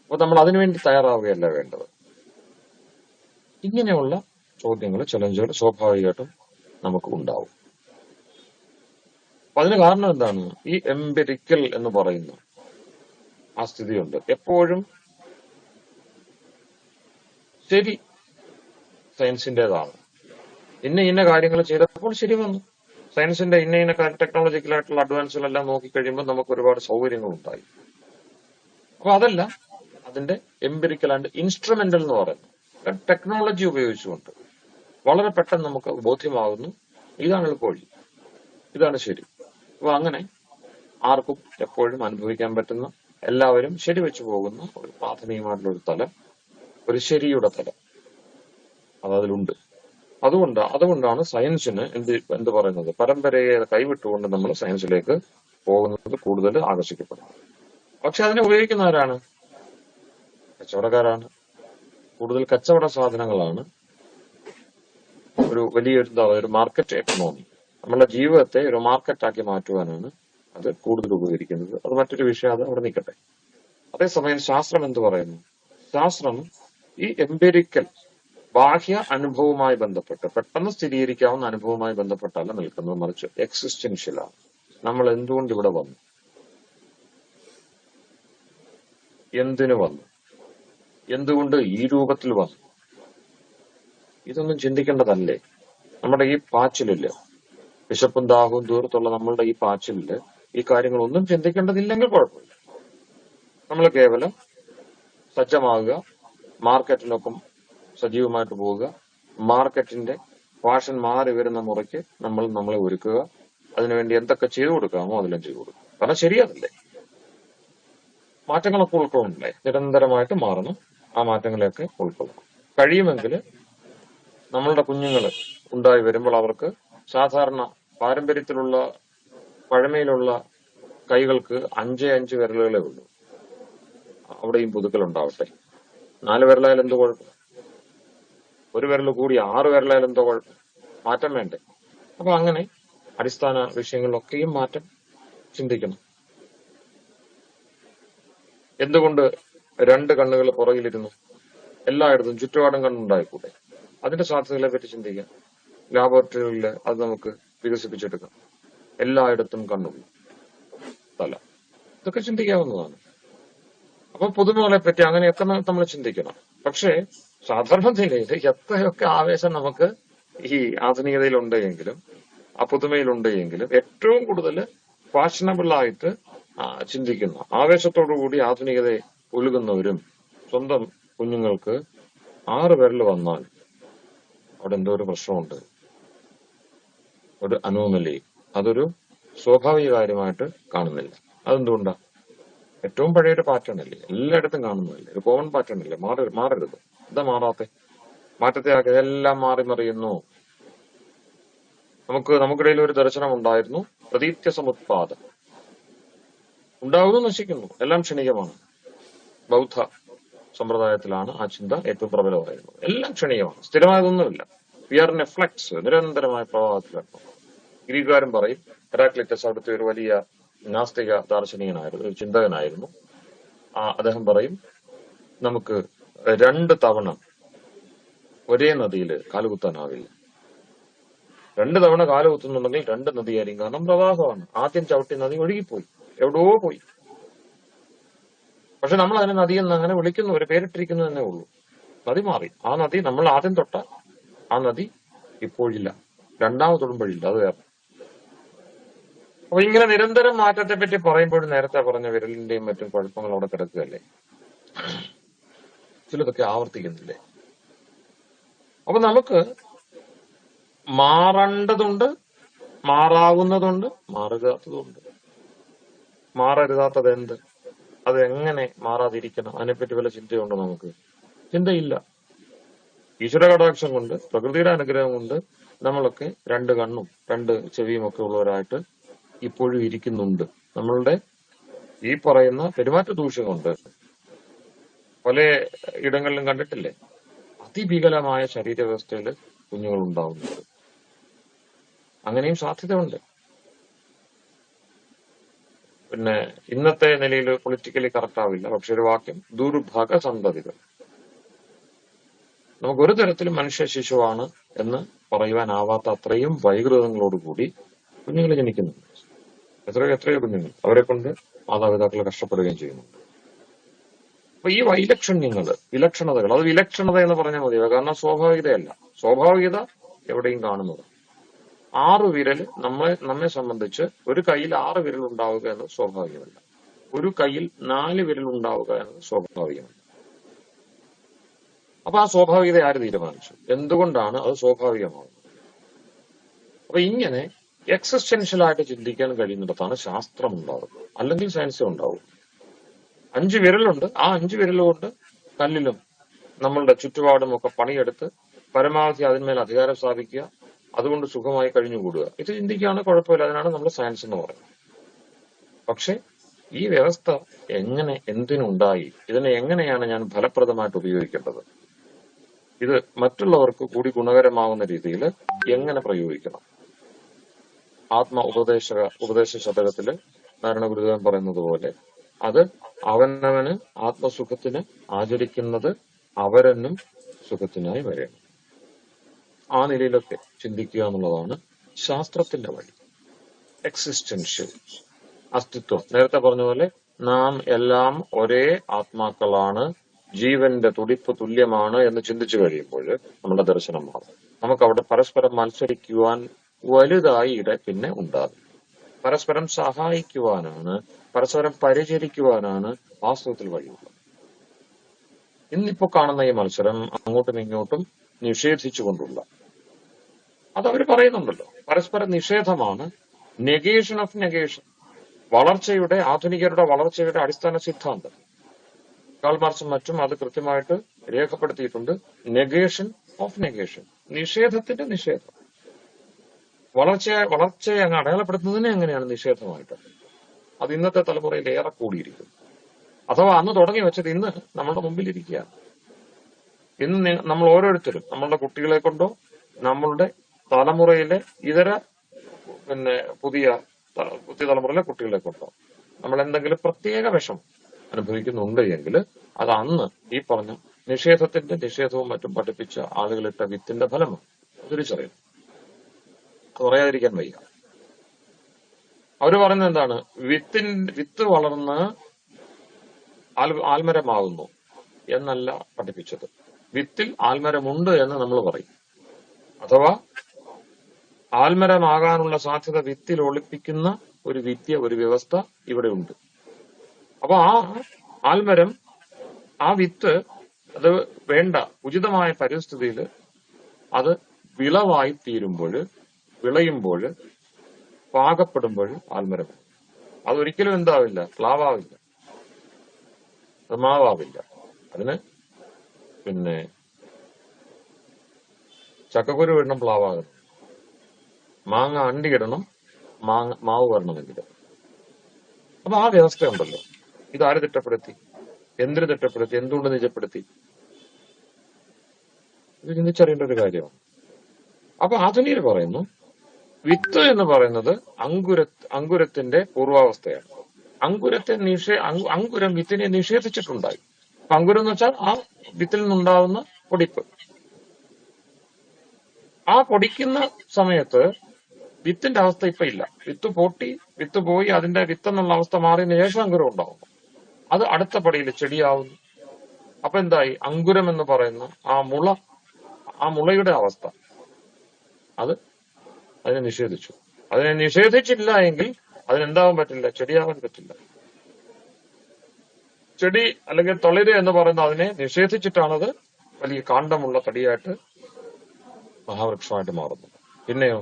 അപ്പൊ നമ്മൾ അതിനുവേണ്ടി തയ്യാറാവുകയല്ല വേണ്ടത്. ഇങ്ങനെയുള്ള ചോദ്യങ്ങൾ, ചലഞ്ചുകൾ സ്വാഭാവികമായിട്ടും നമുക്ക് ഉണ്ടാവും. അപ്പൊ അതിന് കാരണം എന്താണ്? ഈ എംപിരിക്കൽ എന്ന് പറയുന്ന ആ സ്ഥിതിയുണ്ട്. എപ്പോഴും ശരി സയൻസിന്റേതാണ്. ഇന്ന കാര്യങ്ങൾ ചെയ്തപ്പോൾ ശരി വന്നു. സയൻസിന്റെ ഇന്ന ടെക്നോളജിക്കലായിട്ടുള്ള അഡ്വാൻസുകളെല്ലാം നോക്കിക്കഴിയുമ്പോൾ നമുക്ക് ഒരുപാട് സൗകര്യങ്ങൾ ഉണ്ടായി. അപ്പൊ അതല്ല അതിന്റെ എംപിരിക്കൽ ആൻഡ് ഇൻസ്ട്രുമെന്റൽ എന്ന് പറയുന്നത്. ടെക്നോളജി ഉപയോഗിച്ചുകൊണ്ട് വളരെ പെട്ടെന്ന് നമുക്ക് ബോധ്യമാകുന്നു ഇതാണ് എളുപ്പവഴി, ഇതാണ് ശരി. അപ്പൊ അങ്ങനെ ആർക്കും എപ്പോഴും അനുഭവിക്കാൻ പറ്റുന്ന, എല്ലാവരും ശരിവെച്ചു പോകുന്ന ഒരു പ്രാഥമികമായിട്ടുള്ള ഒരു തലം, ഒരു ശരിയുടെ തലം അതിലുണ്ട്. അതുകൊണ്ടാണ് സയൻസിന് എന്ത് പറയുന്നത്, പരമ്പരയെ കൈവിട്ടുകൊണ്ട് നമ്മൾ സയൻസിലേക്ക് പോകുന്നത് കൂടുതൽ ആകർഷിക്കപ്പെടുന്നത്. പക്ഷെ അതിനെ ഉപയോഗിക്കുന്ന ആരാണ്? കച്ചവടക്കാരാണ്. കൂടുതൽ കച്ചവട സാധനങ്ങളാണ്. ഒരു വലിയൊരു മാർക്കറ്റ് എക്കണോമി, നമ്മളുടെ ജീവിതത്തെ ഒരു മാർക്കറ്റാക്കി മാറ്റുവാനാണ് അത് കൂടുതൽ ഉപകരിക്കുന്നത്. അത് മറ്റൊരു വിഷയം, അത് അവിടെ നിൽക്കട്ടെ. അതേസമയം ശാസ്ത്രം എന്ത് പറയുന്നു? ശാസ്ത്രം ഈ എംപിരിക്കൽ ബാഹ്യ അനുഭവവുമായി ബന്ധപ്പെട്ട്, പെട്ടെന്ന് സ്ഥിരീകരിക്കാവുന്ന അനുഭവവുമായി ബന്ധപ്പെട്ടല്ല നിൽക്കുന്നത്, മറിച്ച് എക്സിസ്റ്റൻഷ്യലാണ്. നമ്മൾ എന്തുകൊണ്ട് ഇവിടെ വന്നു, എന്തിനു വന്നു, എന്തുകൊണ്ട് ഈ രൂപത്തിൽ വന്നു, ഇതൊന്നും ചിന്തിക്കേണ്ടതല്ലേ? നമ്മുടെ ഈ പാച്ചിലില്, വിശപ്പും ദാഹവും ദൂരത്തുള്ള നമ്മളുടെ ഈ പാച്ചിലില് ഈ കാര്യങ്ങളൊന്നും ചിന്തിക്കേണ്ടതില്ലെങ്കിൽ കുഴപ്പമില്ല. നമ്മൾ കേവലം സജ്ജമാകുക, മാർക്കറ്റിനൊപ്പം സജീവമായിട്ട് പോവുക, മാർക്കറ്റിന്റെ ഫാഷൻ മാറി വരുന്ന മുറയ്ക്ക് നമ്മളെ ഒരുക്കുക, അതിനുവേണ്ടി എന്തൊക്കെ ചെയ്തു കൊടുക്കാമോ അതെല്ലാം ചെയ്തു കൊടുക്കുക. കാരണം ശരിയാതല്ലേ? മാറ്റങ്ങളൊക്കെ ഉൾക്കൊള്ളണ്ടേ? നിരന്തരമായിട്ട് മാറണം. ആ മാറ്റങ്ങളെയൊക്കെ ഉൾക്കൊള്ളണം. കഴിയുമെങ്കിൽ നമ്മളുടെ കുഞ്ഞുങ്ങൾ ഉണ്ടായി വരുമ്പോൾ അവർക്ക് സാധാരണ പാരമ്പര്യത്തിലുള്ള പഴമയിലുള്ള കൈകൾക്ക് 5 വിരലുകളേ ഉള്ളൂ. അവിടെയും പുതുക്കൽ ഉണ്ടാവട്ടെ. 4 വിരലായാലും എന്തോ കുഴപ്പം, ഒരു വിരൽ കൂടി 6 വിരലായാലും എന്തോ കുഴപ്പം? മാറ്റം വേണ്ടേ? അപ്പൊ അങ്ങനെ അടിസ്ഥാന വിഷയങ്ങളിലൊക്കെയും മാറ്റം ചിന്തിക്കണം. എന്തുകൊണ്ട് 2 കണ്ണുകൾ പുറകിലിരുന്നു? എല്ലായിടത്തും ചുറ്റുപാടും കണ്ണുണ്ടായിക്കൂടെ? അതിന്റെ സാധ്യതകളെ പറ്റി ചിന്തിക്കാം. ലാബോറട്ടറികളിൽ അത് നമുക്ക് വികസിപ്പിച്ചെടുക്കാം. എല്ലായിടത്തും കണ്ണുള്ളൂ, തല, ഇതൊക്കെ ചിന്തിക്കാവുന്നതാണ്. അപ്പൊ പുതുമകളെ പറ്റി അങ്ങനെയൊക്കെ നമ്മൾ ചിന്തിക്കണം. പക്ഷേ സാധാരണ നിലയിൽ എത്രയൊക്കെ ആവേശം നമുക്ക് ഈ ആധുനികതയിലുണ്ട് എങ്കിലും, ആ പുതുമയിലുണ്ട് എങ്കിലും, ഏറ്റവും കൂടുതൽ ഫാഷനബിൾ ആയിട്ട് ചിന്തിക്കുന്ന, ആവേശത്തോടുകൂടി ആധുനികതയെ ഒഴുകുന്നവരും സ്വന്തം കുഞ്ഞുങ്ങൾക്ക് 6 വിരൽ വന്നാൽ അവിടെ എന്തോ ഒരു പ്രശ്നമുണ്ട്, ഒരു അനോമലി, അതൊരു സ്വാഭാവിക കാര്യമായിട്ട് കാണുന്നില്ല. അതെന്തുകൊണ്ടാ? ഏറ്റവും പഴയൊരു പാറ്റേൺ അല്ലേ, എല്ലായിടത്തും കാണുന്നതല്ലേ, ഒരു കോമൺ പാറ്റേൺ അല്ലേ, മാറരുത്. എന്താ മാറാത്തെ? മാറ്റത്തെ ആക്കി എല്ലാം മാറി മറിയുന്നു. നമുക്കിടയിൽ ഒരു ദർശനം ഉണ്ടായിരുന്നു, പ്രതീത്യ സമുത്പാദം. ഉണ്ടാവുന്നു, നശിക്കുന്നു, എല്ലാം ക്ഷണികമാണ്. ബൗദ്ധ സമ്പ്രദായത്തിലാണ് ആ ചിന്ത ഏറ്റവും പ്രബലമായിരുന്നത്. എല്ലാം ക്ഷണികമാണ്, സ്ഥിരമായതൊന്നുമില്ല. We are in a flux, നിരന്തരമായ പ്രവാഹത്തിലാണ്. ഗ്രീക്കുകാരൻ പറയും, ഹെറാക്ലിറ്റസ് അവിടുത്തെ ഒരു വലിയ നാസ്തിക ദാർശനികനായിരുന്നു, ഒരു ചിന്തകനായിരുന്നു. അദ്ദേഹം പറയും, നമുക്ക് 2 തവണ ഒരേ നദിയിൽ കാലുകുത്താനാവില്ല. 2 തവണ കാലുകുത്തുന്നുണ്ടെങ്കിൽ 2 നദിയായിരിക്കും. കാരണം പ്രവാഹമാണ്. ആദ്യം ചവിട്ടി നദി ഒഴുകിപ്പോയി, എവിടെയോ പോയി. പക്ഷെ നമ്മൾ അതിനെ നദിയെന്ന് അങ്ങനെ വിളിക്കുന്നു, ഒരു പേരിട്ടിരിക്കുന്നു എന്നേ ഉള്ളൂ. നദി മാറി. ആ നദി നമ്മൾ ആദ്യം തൊട്ട ആ നദി ഇപ്പോഴില്ല, രണ്ടാമത് തൊടുമ്പോഴില്ല, അത് വേറെ. അപ്പൊ ഇങ്ങനെ നിരന്തരം മാറ്റത്തെ പറ്റി പറയുമ്പോഴും നേരത്തെ പറഞ്ഞ വിരലിന്റെയും മറ്റും കുഴപ്പങ്ങൾ അവിടെ കിടക്കുകയല്ലേ, ചിലതൊക്കെ ആവർത്തിക്കുന്നില്ലേ? അപ്പൊ നമുക്ക് മാറേണ്ടതുണ്ട്, മാറാവുന്നതുണ്ട്, മാറുകാത്തതുണ്ട്. മാറരുതാത്തത് എന്ത്? അത് എങ്ങനെ മാറാതിരിക്കണം? അതിനെപ്പറ്റി വല്ല ചിന്തയുണ്ടോ നമുക്ക്? ചിന്തയില്ല. ഈശ്വര കടാക്ഷം കൊണ്ട്, പ്രകൃതിയുടെ അനുഗ്രഹം കൊണ്ട് നമ്മളൊക്കെ 2 കണ്ണും 2 ചെവിയും ഒക്കെ ഉള്ളവരായിട്ട് ഇപ്പോഴും ഇരിക്കുന്നുണ്ട്. നമ്മളുടെ ഈ പറയുന്ന പെരുമാറ്റ ദൂഷ്യം കൊണ്ട് പല ഇടങ്ങളിലും കണ്ടിട്ടില്ലേ, അതിവികലമായ ശരീരവ്യവസ്ഥയിൽ കുഞ്ഞുങ്ങൾ ഉണ്ടാവുന്നുണ്ട്. അങ്ങനെയും സാധ്യതയുണ്ട്. പിന്നെ ഇന്നത്തെ നിലയിൽ പൊളിറ്റിക്കലി കറക്റ്റ് ആവില്ല, പക്ഷെ ഒരു വാക്യം, ദുർഭഗ സന്തതികൾ. നമുക്ക് ഒരു തരത്തിലും മനുഷ്യ ശിശുവാണ് എന്ന് പറയുവാനാവാത്ത അത്രയും വൈകൃതങ്ങളോടുകൂടി കുഞ്ഞുങ്ങൾ ജനിക്കുന്നു. എത്രയോ കുഞ്ഞുങ്ങൾ, അവരെ കൊണ്ട് മാതാപിതാക്കൾ കഷ്ടപ്പെടുകയും ചെയ്യുന്നു. അപ്പൊ ഈ വിലക്ഷണതകൾ, അത് വിലക്ഷണത എന്ന് പറഞ്ഞാൽ മതിയോ? കാരണം സ്വാഭാവികതയല്ല. സ്വാഭാവികത എവിടെയും കാണുന്നത് 6 വിരൽ നമ്മെ സംബന്ധിച്ച് ഒരു കയ്യിൽ 6 വിരൽ ഉണ്ടാവുക എന്നത് സ്വാഭാവികമല്ല. ഒരു കയ്യിൽ 4 വിരൽ ഉണ്ടാവുക എന്നത് സ്വാഭാവികമല്ല. അപ്പൊ ആ സ്വാഭാവികത ആര് തീരുമാനിച്ചു? എന്തുകൊണ്ടാണ് അത് സ്വാഭാവികമാകുന്നത്? അപ്പൊ ഇങ്ങനെ എക്സിസ്റ്റൻഷ്യൽ ആയിട്ട് ചിന്തിക്കാൻ കഴിയുന്നിടത്താണ് ശാസ്ത്രം ഉണ്ടാവുന്നത്, അല്ലെങ്കിൽ സയൻസ് ഉണ്ടാവും. 5 വിരലുണ്ട്, ആ 5 വിരലുകൊണ്ട് കല്ലിലും നമ്മളുടെ ചുറ്റുപാടും ഒക്കെ പണിയെടുത്ത് പരമാവധി അതിന്മേൽ അധികാരം സ്ഥാപിക്കുക, അതുകൊണ്ട് സുഖമായി കഴിഞ്ഞുകൂടുക. ഇത് ചിന്തിക്കുകയാണ്, കുഴപ്പമില്ല, അതിനാണ് നമ്മൾ സയൻസ് എന്ന് പറയുന്നത്. പക്ഷെ ഈ വ്യവസ്ഥ എന്തിനുണ്ടായി? ഇതിനെ എങ്ങനെയാണ് ഞാൻ ഫലപ്രദമായിട്ട് ഉപയോഗിക്കേണ്ടത്? ഇത് മറ്റുള്ളവർക്ക് കൂടി ഗുണകരമാവുന്ന രീതിയിൽ എങ്ങനെ പ്രയോഗിക്കണം? ഉപദേശ ശതകത്തില് നാരായണ ഗുരുദേവൻ പറയുന്നത് പോലെ, അത് അവനവന് ആത്മസുഖത്തിന് ആചരിക്കുന്നത് അവരെന്നും സുഖത്തിനായി വരണം. ആ നിലയിലൊക്കെ ചിന്തിക്കുക എന്നുള്ളതാണ് ശാസ്ത്രത്തിന്റെ വഴി. എക്സിസ്റ്റൻഷ്യൽ, അസ്തിത്വം. നേരത്തെ പറഞ്ഞ പോലെ നാം എല്ലാം ഒരേ ആത്മാക്കളാണ്, ജീവന്റെ തുടിപ്പ് തുല്യമാണ് എന്ന് ചിന്തിച്ചു കഴിയുമ്പോൾ നമ്മുടെ ദർശനം മാറും. നമുക്കവിടെ പരസ്പരം മത്സരിക്കുവാൻ വലുതായി പിന്നെ ഉണ്ടാകും. പരസ്പരം സഹായിക്കുവാനാണ്, പരസ്പരം പരിചരിക്കുവാനാണ് വാസ്തവത്തിൽ വഴിയുള്ളത്. ഇന്നിപ്പോ കാണുന്ന ഈ മത്സരം അങ്ങോട്ടും ഇങ്ങോട്ടും നിഷേധിച്ചുകൊണ്ടുള്ള, അതവർ പറയുന്നുണ്ടല്ലോ, പരസ്പര നിഷേധമാണ് നെഗേഷൻ ഓഫ് നെഗേഷൻ. ആധുനികരുടെ വളർച്ചയുടെ അടിസ്ഥാന സിദ്ധാന്തം കാൾ മാർക്സും മറ്റും അത് കൃത്യമായിട്ട് രേഖപ്പെടുത്തിയിട്ടുണ്ട്. നെഗേഷൻ ഓഫ് നെഗേഷൻ, നിഷേധത്തിന്റെ നിഷേധം. വളർച്ചയെ അങ്ങ് അടയാളപ്പെടുത്തുന്നതിനെ എങ്ങനെയാണ് നിഷേധമായിട്ട്? അത് ഇന്നത്തെ തലമുറയിൽ ഏറെ കൂടിയിരിക്കും. അഥവാ അന്ന് തുടങ്ങി വെച്ചത് ഇന്ന് നമ്മളുടെ മുമ്പിലിരിക്കുകയാണ്. ഇന്ന് നമ്മൾ ഓരോരുത്തരും നമ്മളുടെ കുട്ടികളെ കൊണ്ടോ നമ്മളുടെ തലമുറയിലെ ഇതര പുതിയ തലമുറയിലെ കുട്ടികളെ കൊണ്ടോ നമ്മൾ എന്തെങ്കിലും പ്രത്യേക വിഷം അനുഭവിക്കുന്നുണ്ട് എങ്കിൽ അത് അന്ന് ഈ പറഞ്ഞ നിഷേധവും മറ്റും പഠിപ്പിച്ച ആളുകളിട്ട വിത്തിന്റെ ഫലമാണ്. തിരിച്ചറിയും, അത് പറയാതിരിക്കാൻ വയ്യ. അവര് പറയുന്നത് എന്താണ്? വിത്ത് വളർന്ന് ആൽമരമാകുന്നു എന്നല്ല പഠിപ്പിച്ചത്. വിത്തിൽ ആൽമരമുണ്ട് എന്ന് നമ്മൾ പറയും. അഥവാ ആൽമരമാകാനുള്ള സാധ്യത വിത്തിൽ ഒളിപ്പിക്കുന്ന ഒരു വിദ്യ, ഒരു വ്യവസ്ഥ ഇവിടെ ഉണ്ട്. അപ്പൊ ആ ആൽമരം, ആ വിത്ത്, അത് വേണ്ട ഉചിതമായ പരിസ്ഥിതിയിൽ അത് വിളവായി തീരുമ്പോൾ, വിളയുമ്പോൾ, പാകപ്പെടുമ്പോൾ ആൽമരം അതൊരിക്കലും എന്താവില്ല, പ്ലാവാവില്ല, അത് മാവാവില്ല. അതിന് ചക്കക്കുരു ഇടണം പ്ലാവാകണം, മാങ്ങ അണ്ടിയിടണം മാവ് വരണമെങ്കിൽ. അപ്പൊ ആ വ്യവസ്ഥ ഉണ്ടല്ലോ, ഇതാര് തിട്ടപ്പെടുത്തി? എന്തിനു തിട്ടപ്പെടുത്തി? എന്തുകൊണ്ട് നിജപ്പെടുത്തി? ഇത് ചിന്തിച്ചറിയേണ്ട ഒരു കാര്യമാണ്. അപ്പൊ ആധുനികർ പറയുന്നു, വിത്ത് എന്ന് പറയുന്നത് അങ്കുരത്തിന്റെ പൂർവാവസ്ഥയാണ്. അങ്കുരം വിത്തിനെ നിഷേധിച്ചിട്ടുണ്ടായി. അപ്പൊ അങ്കുരം എന്ന് വെച്ചാൽ ആ വിത്തിൽ നിന്നുണ്ടാവുന്ന പൊടിപ്പ്. ആ പൊടിക്കുന്ന സമയത്ത് വിത്തിന്റെ അവസ്ഥ ഇപ്പൊ ഇല്ല. വിത്ത് പോയി അതിന്റെ വിത്തെന്നുള്ള അവസ്ഥ മാറിയതിനു ശേഷം അങ്കുരം ഉണ്ടാവും. അത് അടുത്ത പടിയിൽ ചെടിയാവുന്നു. അപ്പൊ എന്തായി? അങ്കുരം എന്ന് പറയുന്ന ആ മുളയുടെ അവസ്ഥ അതിനെ നിഷേധിച്ചു. അതിനെ നിഷേധിച്ചില്ല എങ്കിൽ അതിനെന്താവാൻ പറ്റില്ല? ചെടിയാവാൻ പറ്റില്ല. ചെടി അല്ലെങ്കിൽ തളിര് എന്ന് പറയുന്ന അതിനെ നിഷേധിച്ചിട്ടാണത് വലിയ കാണ്ഡമുള്ള തടിയായിട്ട് മഹാവൃക്ഷമായിട്ട് മാറുന്നത്. പിന്നെയോ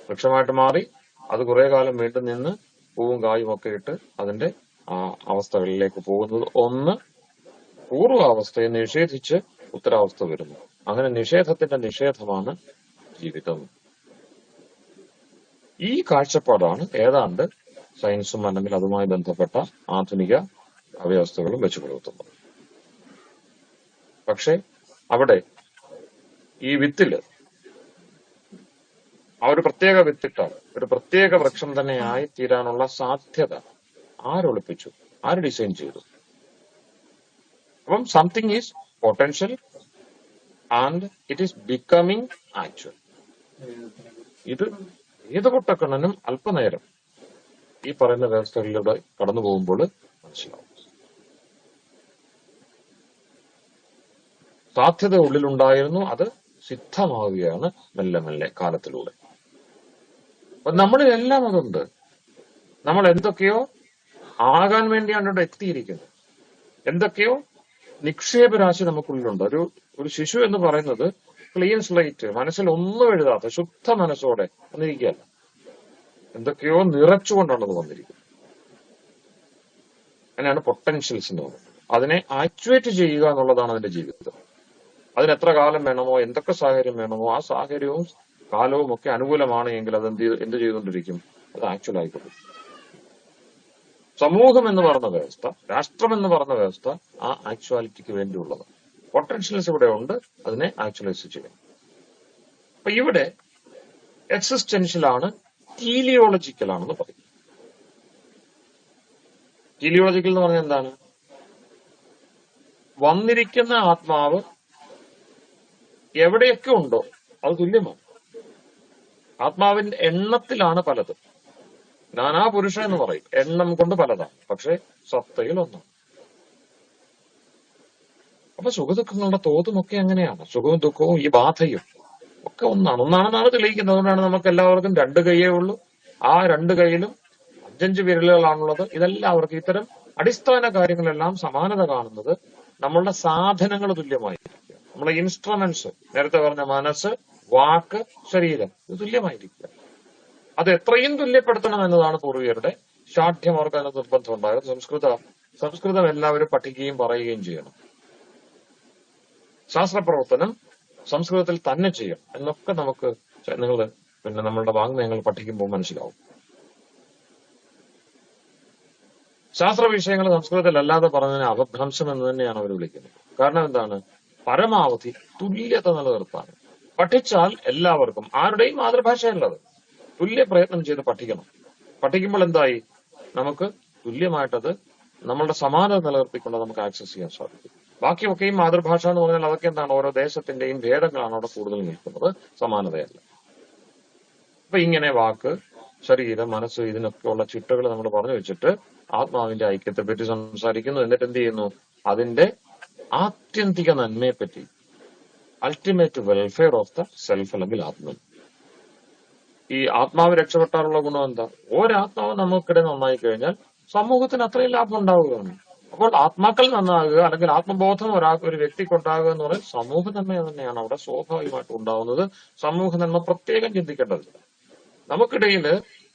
വൃക്ഷമായിട്ട് മാറി അത് കുറെ കാലം വീണ്ടും നിന്ന് പൂവും കായും ഒക്കെ ഇട്ട് അതിന്റെ ആ അവസ്ഥകളിലേക്ക് പോകുന്നത്. ഒന്ന്, പൂർവാവസ്ഥയെ നിഷേധിച്ച് ഉത്തരാവസ്ഥ വരുന്നു. അങ്ങനെ നിഷേധത്തിന്റെ നിഷേധമാണ് ജീവിതം. ഈ കാഴ്ചപ്പാടാണ് ഏതാണ്ട് സയൻസും അല്ലെങ്കിൽ അതുമായി ബന്ധപ്പെട്ട ആധുനിക വ്യവസ്ഥകളും വെച്ചു പുലർത്തുന്നത്. പക്ഷെ അവിടെ ഈ വിത്തില് ആ ഒരു പ്രത്യേക വിത്തിട്ടാൽ ഒരു പ്രത്യേക വൃക്ഷം തന്നെ ആയി തീരാനുള്ള സാധ്യത ആരൊളിപ്പിച്ചു? ആര് ഡിസൈൻ ചെയ്തു? അപ്പം something is potential and it is becoming actual. ഇത് ഏത് പൊട്ടക്കണ്ണനും അല്പനേരം ഈ പറയുന്ന വ്യവസ്ഥകളിലൂടെ കടന്നു പോകുമ്പോൾ മനസ്സിലാവും. സാധ്യത ഉള്ളിലുണ്ടായിരുന്നു, അത് സിദ്ധമാവുകയാണ് മെല്ലെ മെല്ലെ കാലത്തിലൂടെ. അപ്പൊ നമ്മളിലെല്ലാം അതുണ്ട്. നമ്മൾ എന്തൊക്കെയോ ആകാൻ വേണ്ടിയാണ് ഇവിടെ എത്തിയിരിക്കുന്നത്. എന്തൊക്കെയോ നിക്ഷേപരാശി നമുക്കുള്ളിലുണ്ട്. ഒരു ശിശു എന്ന് പറയുന്നത് ക്ലീൻ സ്ലേറ്റ്, മനസ്സിൽ ഒന്നും എഴുതാത്ത ശുദ്ധ മനസ്സോടെ വന്നിരിക്കുകയല്ല. എന്തൊക്കെയോ നിറച്ചുകൊണ്ടാണ് അത് വന്നിരിക്കുന്നത്. അങ്ങനെയാണ് പൊട്ടൻഷ്യൽസ് എന്ന് പറയുന്നത്. അതിനെ ആക്ച്വേറ്റ് ചെയ്യുക എന്നുള്ളതാണ് അതിന്റെ ജീവിതം. അതിന് എത്ര കാലം വേണമോ, എന്തൊക്കെ സാഹചര്യം വേണമോ, ആ സാഹചര്യവും കാലവും ഒക്കെ അനുകൂലമാണ് എങ്കിൽ അത് എന്ത് ചെയ്തുകൊണ്ടിരിക്കും? അത് ആക്ച്വൽ ആയിക്കൊണ്ടിരിക്കും. സമൂഹം എന്ന് പറഞ്ഞ വ്യവസ്ഥ, രാഷ്ട്രം എന്ന് പറഞ്ഞ വ്യവസ്ഥ ആ ആക്ച്വാലിറ്റിക്ക് വേണ്ടിയുള്ളത്. പൊട്ടൻഷ്യൽസ് ഇവിടെ ഉണ്ട്, അതിനെ ആക്ച്വലൈസ് ചെയ്യാം. അപ്പൊ ഇവിടെ എക്സിസ്റ്റൻഷ്യലാണ്, ടീലിയോളജിക്കൽ ആണെന്ന് പറയും. ടീലിയോളജിക്കൽ എന്ന് പറഞ്ഞാൽ എന്താണ്? വന്നിരിക്കുന്ന ആത്മാവ് എവിടെയൊക്കെ ഉണ്ടോ അത് തുല്യമാണ്. ആത്മാവിന്റെ എണ്ണത്തിലാണ് പലതും. നാനാ പുരുഷ എന്ന് പറയും, എണ്ണം കൊണ്ട് പലതാണ്, പക്ഷെ സത്തയിൽ ഒന്നാണ്. അപ്പൊ സുഖദുഃഖങ്ങളുടെ തോതുമൊക്കെ അങ്ങനെയാണ്. സുഖവും ദുഃഖവും ഈ ബാധയും ഒക്കെ ഒന്നാണെന്നാണ് തെളിയിക്കുന്നത്. അതുകൊണ്ടാണ് നമുക്ക് എല്ലാവർക്കും 2 കൈയേ ഉള്ളൂ. ആ 2 കൈയിലും 5 വിരലുകളാണുള്ളത്. ഇതെല്ലാവർക്കും ഇത്തരം അടിസ്ഥാന കാര്യങ്ങളെല്ലാം സമാനത കാണുന്നത് നമ്മളുടെ സാധനങ്ങൾ തുല്യമായിരിക്കുക. നമ്മളെ ഇൻസ്ട്രുമെന്റ്സ്, നേരത്തെ പറഞ്ഞ മനസ്സ്, വാക്ക്, ശരീരം, ഇത് തുല്യമായിരിക്കുക. അത് എത്രയും തുല്യപ്പെടുത്തണം എന്നതാണ് പൂർവികരുടെ ശാഠ്യം. അവർക്ക് അതിന് നിർബന്ധം ഉണ്ടായത്. സംസ്കൃതം എല്ലാവരും പഠിക്കുകയും പറയുകയും ചെയ്യണം. ശാസ്ത്രപ്രവർത്തനം സംസ്കൃതത്തിൽ തന്നെ ചെയ്യണം എന്നൊക്കെ നമുക്ക് നിങ്ങൾ നമ്മളുടെ വാങ്മയങ്ങൾ പഠിക്കുമ്പോൾ മനസ്സിലാവും. ശാസ്ത്ര വിഷയങ്ങൾ സംസ്കൃതത്തിൽ അല്ലാതെ പറഞ്ഞതിന് അപഭ്രംശം എന്ന് തന്നെയാണ് അവർ വിളിക്കുന്നത്. കാരണം എന്താണ്? പരമാവധി തുല്യത നിലനിർത്താൻ പഠിച്ചാൽ എല്ലാവർക്കും, ആരുടെയും മാതൃഭാഷയുള്ളത്, തുല്യ പ്രയത്നം ചെയ്ത് പഠിക്കണം. പഠിക്കുമ്പോൾ എന്തായി? നമുക്ക് തുല്യമായിട്ടത് നമ്മളുടെ സമാനത നിലനിർത്തിക്കൊണ്ട് നമുക്ക് ആക്സസ് ചെയ്യാൻ സാധിക്കും. ബാക്കിയൊക്കെയും മാതൃഭാഷ എന്ന് പറഞ്ഞാൽ അതൊക്കെ എന്താണ്? ഓരോ ദേശത്തിന്റെയും ഭേദങ്ങളാണ് അവിടെ കൂടുതൽ നിൽക്കുന്നത്, സമാനതയല്ല. അപ്പൊ ഇങ്ങനെ വാക്ക്, ശരീരം, മനസ്സ്, ഇതിനൊക്കെയുള്ള ചിട്ടകൾ നമ്മൾ പറഞ്ഞു വെച്ചിട്ട് ആത്മാവിന്റെ ഐക്യത്തെ പറ്റി സംസാരിക്കുന്നു. എന്നിട്ട് എന്ത് ചെയ്യുന്നു? അതിന്റെ ആത്യന്തിക നന്മയെപ്പറ്റി, ultimate welfare of the self അല്ലെങ്കിൽ ആത്മൻ. ഈ ആത്മാവ് രക്ഷപ്പെട്ടാലുള്ള ഗുണം എന്താ? ഒരാത്മാവ് നമുക്കിടെ നന്നായി കഴിഞ്ഞാൽ സമൂഹത്തിന് അത്രയും ലാഭം ഉണ്ടാവുകയാണ്. അപ്പോൾ ആത്മാക്കൾ നന്നാകുക അല്ലെങ്കിൽ ആത്മബോധം ഒരു വ്യക്തിക്ക് ഉണ്ടാകുക എന്ന് പറയുന്നത് സമൂഹ നന്മ തന്നെയാണ് അവിടെ സ്വാഭാവികമായിട്ട് ഉണ്ടാവുന്നത്. സമൂഹ നന്മ പ്രത്യേകം ചിന്തിക്കേണ്ടതില്ല. നമുക്കിടയിൽ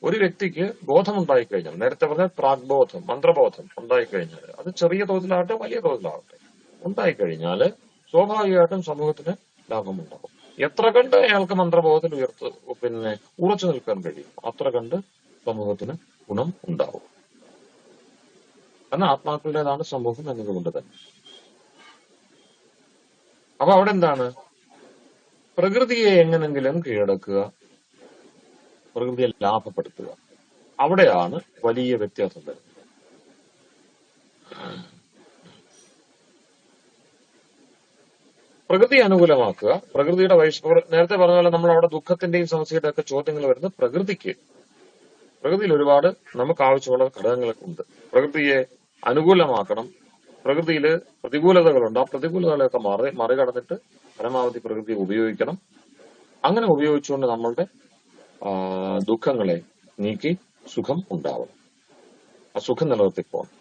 ഒരു വ്യക്തിക്ക് ബോധം ഉണ്ടായിക്കഴിഞ്ഞാൽ, നേരത്തെ പറഞ്ഞ പ്രാഗ്ബോധം, മന്ത്രബോധം ഉണ്ടായിക്കഴിഞ്ഞാൽ, അത് ചെറിയ തോതിലാവട്ടെ വലിയ തോതിലാവട്ടെ ഉണ്ടായിക്കഴിഞ്ഞാൽ സ്വാഭാവികമായിട്ടും സമൂഹത്തിന് ലാഭമുണ്ടാകും. എത്ര കണ്ട് അയാൾക്ക് മന്ത്രബോധത്തിൽ ഉറച്ചു നിൽക്കാൻ കഴിയും, അത്ര കണ്ട് സമൂഹത്തിന് ഗുണം ഉണ്ടാവും. കാരണം ആത്മാക്കളുടേതാണ് സമൂഹം എന്നതുകൊണ്ട് തന്നെ. അപ്പൊ അവിടെ എന്താണ്? പ്രകൃതിയെ എങ്ങനെങ്കിലും കീഴടക്കുക, പ്രകൃതിയെ ലാഭപ്പെടുത്തുക. അവിടെയാണ് വലിയ വ്യത്യാസം വരുന്നത്. പ്രകൃതി അനുകൂലമാക്കുക, പ്രകൃതിയുടെ നേരത്തെ പറഞ്ഞ പോലെ നമ്മൾ അവിടെ ദുഃഖത്തിന്റെയും സമസ്യയുടെ ഒക്കെ ചോദ്യങ്ങൾ വരുന്നത് പ്രകൃതിയിൽ ഒരുപാട് നമുക്ക് ആവശ്യമുള്ള ഘടകങ്ങളൊക്കെ ഉണ്ട്. പ്രകൃതിയെ അനുകൂലമാക്കണം. പ്രകൃതിയിൽ പ്രതികൂലതകളുണ്ട്. ആ പ്രതികൂലതകളെയൊക്കെ മറികടന്നിട്ട് പരമാവധി പ്രകൃതിയെ ഉപയോഗിക്കണം. അങ്ങനെ ഉപയോഗിച്ചുകൊണ്ട് നമ്മളുടെ ദുഃഖങ്ങളെ നീക്കി സുഖം ഉണ്ടാവണം. ആ സുഖം നിലനിർത്തിപ്പോണം.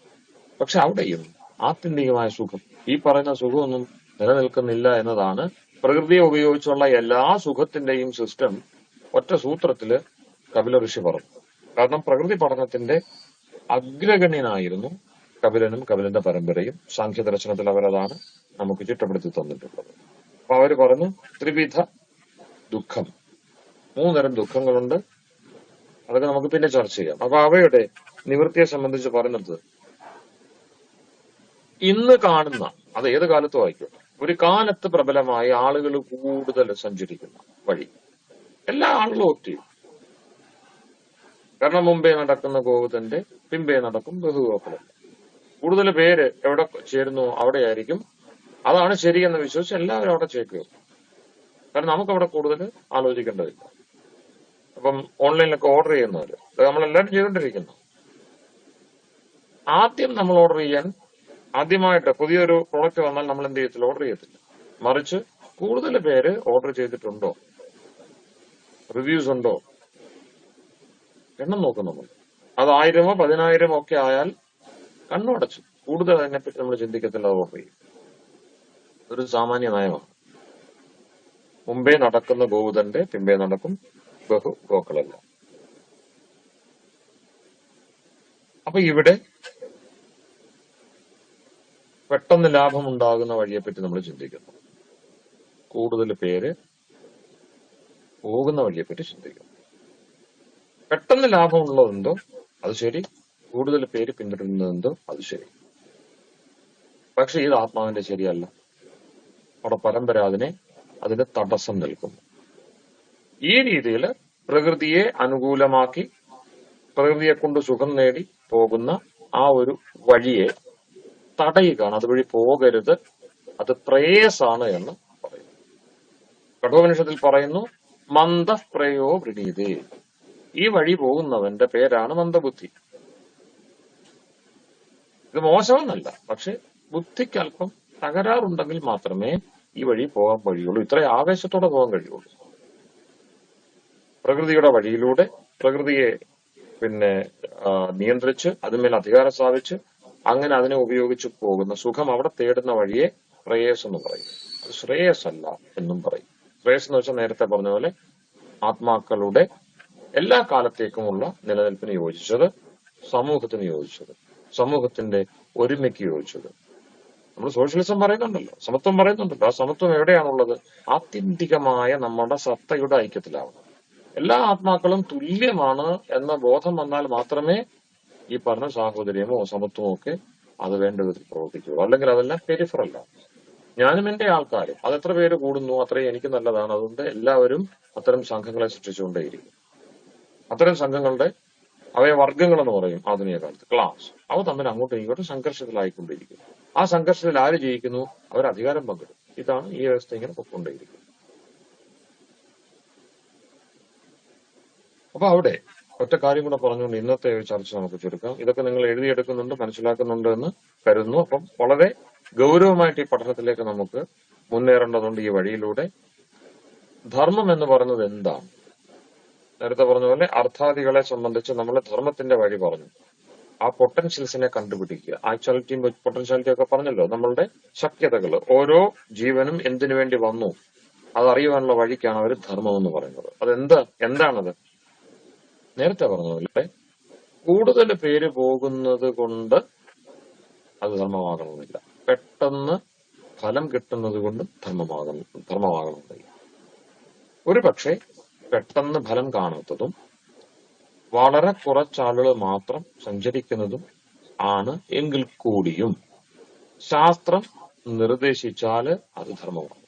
പക്ഷെ അവിടെയും ആത്യന്തികമായ സുഖം, ഈ പറയുന്ന സുഖമൊന്നും നിലനിൽക്കുന്നില്ല എന്നതാണ്. പ്രകൃതിയെ ഉപയോഗിച്ചുള്ള എല്ലാ സുഖത്തിന്റെയും സിസ്റ്റം ഒറ്റ സൂത്രത്തില് കപില ഋഷി പറഞ്ഞു. കാരണം പ്രകൃതി പഠനത്തിന്റെ അഗ്രഗണ്യനായിരുന്നു കപിലനും കപിലന്റെ പരമ്പരയും. സാഖ്യ ദർശനത്തിൽ അവരതാണ് നമുക്ക് ചിട്ടപ്പെടുത്തി തന്നിട്ടുള്ളത്. അപ്പൊ അവര് പറഞ്ഞു ത്രിവിധ ദുഃഖം, 3 തരം ദുഃഖങ്ങളുണ്ട്. അതൊക്കെ നമുക്ക് പിന്നെ ചർച്ച ചെയ്യാം. അപ്പൊ അവയുടെ നിവൃത്തിയെ സംബന്ധിച്ച് പറയുന്നത്, ഇന്ന് കാണുന്ന, അത് ഏത് കാലത്തും ആയിക്കോട്ടെ, ഒരു കാലത്ത് പ്രബലമായി ആളുകൾ കൂടുതൽ സഞ്ചരിക്കുന്ന വഴി എല്ലാ ആളുകളും ഒറ്റ കാരണം മുമ്പേ നടക്കുന്ന ഗോവുതന്റെ പിമ്പേ നടക്കും ബഹുഗോകുലം. കൂടുതൽ പേര് എവിടെ ചേരുന്നു അവിടെയായിരിക്കും. അതാണ് ശരിയെന്ന് വിശ്വസിച്ച് എല്ലാവരും അവിടെ ചേക്കുക. കാരണം നമുക്കവിടെ കൂടുതൽ ആലോചിക്കേണ്ടതില്ല. അപ്പം ഓൺലൈനിലൊക്കെ ഓർഡർ ചെയ്യുന്നവര് നമ്മളെല്ലാവരും ചെയ്തുകൊണ്ടിരിക്കുന്നു. ആദ്യം നമ്മൾ ഓർഡർ ചെയ്യാൻ ആദ്യമായിട്ട് പുതിയൊരു പ്രോഡക്റ്റ് വന്നാൽ നമ്മൾ എന്ത് ചെയ്യത്തില്ല, ഓർഡർ ചെയ്യത്തില്ല. മറിച്ച് കൂടുതൽ പേര് ഓർഡർ ചെയ്തിട്ടുണ്ടോ, റിവ്യൂസ് ഉണ്ടോ, എണ്ണം നോക്കും നമ്മൾ. അത് 1000-ഓ 10,000-ഓ ഒക്കെ ആയാൽ കണ്ണുടച്ചു കൂടുതൽ അതിനെപ്പറ്റി നമ്മൾ ചിന്തിക്കത്തില്ല, ഓർഡർ ചെയ്യും. ഒരു സാമാന്യ നയമാണ്. മുമ്പേ നടക്കുന്ന ഗോവുതന്റെ പിമ്പേ നടക്കും ബഹു ഗോക്കളല്ല. അപ്പൊ ഇവിടെ പെട്ടെന്ന് ലാഭം ഉണ്ടാകുന്ന വഴിയെപ്പറ്റി നമ്മൾ ചിന്തിക്കുന്നു. കൂടുതൽ പേര് പോകുന്ന വഴിയെപ്പറ്റി ചിന്തിക്കുന്നു. പെട്ടെന്ന് ലാഭമുള്ളതെന്തോ അത് ശരി, കൂടുതൽ പേര് പിന്തുടരുന്നതെന്തോ അത് ശരി. പക്ഷെ ഇത് ആത്മാവിന്റെ ശരിയല്ല. അവിടെ പരമ്പര അതിന് തടസ്സം നിൽക്കുന്നു. ഈ രീതിയിൽ പ്രകൃതിയെ അനുകൂലമാക്കി പ്രകൃതിയെ കൊണ്ട് സുഖം നേടി പോകുന്ന ആ ഒരു വഴിയെ തടയുകയാണ്. അതുവഴി പോകരുത്, അത് പ്രേയസാണ് എന്ന് പറയുന്നു. കഠോപനിഷത്തിൽ പറയുന്നു മന്ദപ്രയോ വൃണീതേ. ഈ വഴി പോകുന്നവന്റെ പേരാണ് മന്ദബുദ്ധി. ഇത് മോശമെന്നല്ല, പക്ഷെ ബുദ്ധിക്ക് അല്പം തകരാറുണ്ടെങ്കിൽ മാത്രമേ ഈ വഴി പോകാൻ കഴിയുള്ളൂ. ഇത്ര ആവേശത്തോടെ പോകാൻ കഴിയുള്ളൂ. പ്രകൃതിയുടെ വഴിയിലൂടെ പ്രകൃതിയെ നിയന്ത്രിച്ച് അതിന്മേൽ അധികാരം സ്ഥാപിച്ച് അങ്ങനെ അതിനെ ഉപയോഗിച്ച് പോകുന്ന സുഖം അവിടെ തേടുന്ന വഴിയെ ശ്രേയസ് എന്ന് പറയും. അത് ശ്രേയസ്സല്ല എന്നും പറയും. ശ്രേയസ് എന്ന് വെച്ചാൽ നേരത്തെ പറഞ്ഞ പോലെ ആത്മാക്കളുടെ എല്ലാ കാലത്തേക്കുമുള്ള നിലനിൽപ്പിന് യോജിച്ചത്, സമൂഹത്തിന് യോജിച്ചത്, സമൂഹത്തിന്റെ ഒരുമയ്ക്ക് യോജിച്ചത്. നമ്മൾ സോഷ്യലിസം പറയുന്നുണ്ടല്ലോ, സമത്വം പറയുന്നുണ്ടല്ലോ. ആ സമത്വം എവിടെയാണുള്ളത്? ആത്യന്തികമായ നമ്മുടെ സത്തയുടെ ഐക്യത്തിലാണ്. എല്ലാ ആത്മാക്കളും തുല്യമാണ് എന്ന ബോധം വന്നാൽ മാത്രമേ ഈ പറഞ്ഞ സാഹോദര്യമോ സമത്വമോ ഒക്കെ അത് വേണ്ട വിധത്തിൽ പ്രവർത്തിക്കുള്ളൂ. അല്ലെങ്കിൽ അതെല്ലാം പെരിഫറലാണ്. ഞാനും എന്റെ ആൾക്കാരും അതെത്ര പേര് കൂടുന്നു അത്രയും എനിക്ക് നല്ലതാണ്. അതുകൊണ്ട് എല്ലാവരും അത്തരം സംഘങ്ങളെ സൃഷ്ടിച്ചുകൊണ്ടേയിരിക്കും. അത്തരം സംഘങ്ങളുടെ അവയെ വർഗങ്ങൾ എന്ന് പറയും ആധുനിക കാലത്ത്, ക്ലാസ്. അവ തമ്മിൽ അങ്ങോട്ടും ഇങ്ങോട്ടും സംഘർഷത്തിലായിക്കൊണ്ടിരിക്കും. ആ സംഘർഷത്തിൽ ആര് ജയിക്കുന്നു? അവർ അധികാരം പങ്കിടും. ഇതാണ് ഈ വ്യവസ്ഥ ഇങ്ങനെ പൊക്കൊണ്ടേയിരിക്കും. അപ്പൊ അവിടെ ഒറ്റ കാര്യം കൂടെ പറഞ്ഞുകൊണ്ട് ഇന്നത്തെ ചർച്ച നമുക്ക് ചുരുക്കാം. ഇതൊക്കെ നിങ്ങൾ എഴുതിയെടുക്കുന്നുണ്ട്, മനസ്സിലാക്കുന്നുണ്ട് എന്ന് കരുതുന്നു. അപ്പം വളരെ ഗൗരവമായിട്ട് ഈ പഠനത്തിലേക്ക് നമുക്ക് മുന്നേറേണ്ടതുണ്ട്. ഈ വഴിയിലൂടെ ധർമ്മം എന്ന് പറയുന്നത് എന്താണ്? നേരത്തെ പറഞ്ഞ പോലെ അർത്ഥാദികളെ സംബന്ധിച്ച് നമ്മൾ ധർമ്മത്തിന്റെ വഴി പറഞ്ഞു. ആ പൊട്ടൻഷ്യൽസിനെ കണ്ടുപിടിക്കുക. ആക്ച്വാലിറ്റിയും പൊട്ടൻഷ്യാലിറ്റിയും ഒക്കെ പറഞ്ഞല്ലോ. നമ്മളുടെ ശക്യതകൾ, ഓരോ ജീവനും എന്തിനു വേണ്ടി വന്നു അതറിയുവാനുള്ള വഴിക്കാണ് അവർ ധർമ്മം എന്ന് പറയുന്നത്. എന്താണത്? നേരത്തെ പറഞ്ഞതല്ലേ, കൂടുതൽ പേര് പോകുന്നത് കൊണ്ട് അത് ധർമ്മമാകണമെന്നില്ല. പെട്ടെന്ന് ഫലം കിട്ടുന്നത് കൊണ്ട് ധർമ്മമാകണമെന്നില്ല. ഒരു പക്ഷേ പെട്ടെന്ന് ഫലം കാണാത്തതും വളരെ കുറച്ചാളുകൾ മാത്രം സഞ്ചരിക്കുന്നതും ആണ് എങ്കിൽ കൂടിയും ശാസ്ത്രം നിർദ്ദേശിച്ചാല് അത് ധർമ്മമാണ്.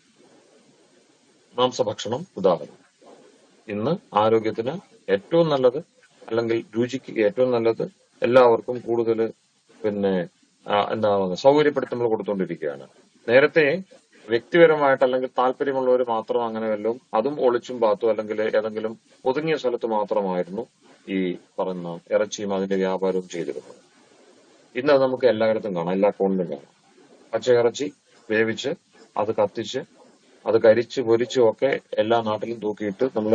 മാംസഭക്ഷണം ഉദാഹരണം. ഇന്ന് ആരോഗ്യത്തിന് ഏറ്റവും നല്ലത്, അല്ലെങ്കിൽ രുചിക്ക് ഏറ്റവും നല്ലത്, എല്ലാവർക്കും കൂടുതൽ സൗകര്യപ്പെടുത്തി നമ്മൾ കൊടുത്തുകൊണ്ടിരിക്കുകയാണ്. നേരത്തെ വ്യക്തിപരമായിട്ട് അല്ലെങ്കിൽ താല്പര്യമുള്ളവർ മാത്രം അങ്ങനെ വല്ലതും, അതും ഒളിച്ചും പാത്തും അല്ലെങ്കിൽ ഏതെങ്കിലും ഒതുങ്ങിയ സ്ഥലത്ത് മാത്രമായിരുന്നു ഈ പറയുന്ന ഇറച്ചിയും അതിന്റെ വ്യാപാരവും ചെയ്തിരുന്നത്. ഇന്ന് അത് നമുക്ക് എല്ലായിടത്തും കാണാം, എല്ലാ കോണിലും കാണാം. പച്ചയിറച്ചി വേവിച്ച് അത് കത്തിച്ച് അത് കരിച്ച് പൊരിച്ചും ഒക്കെ എല്ലാ നാട്ടിലും തൂക്കിയിട്ട് നമ്മൾ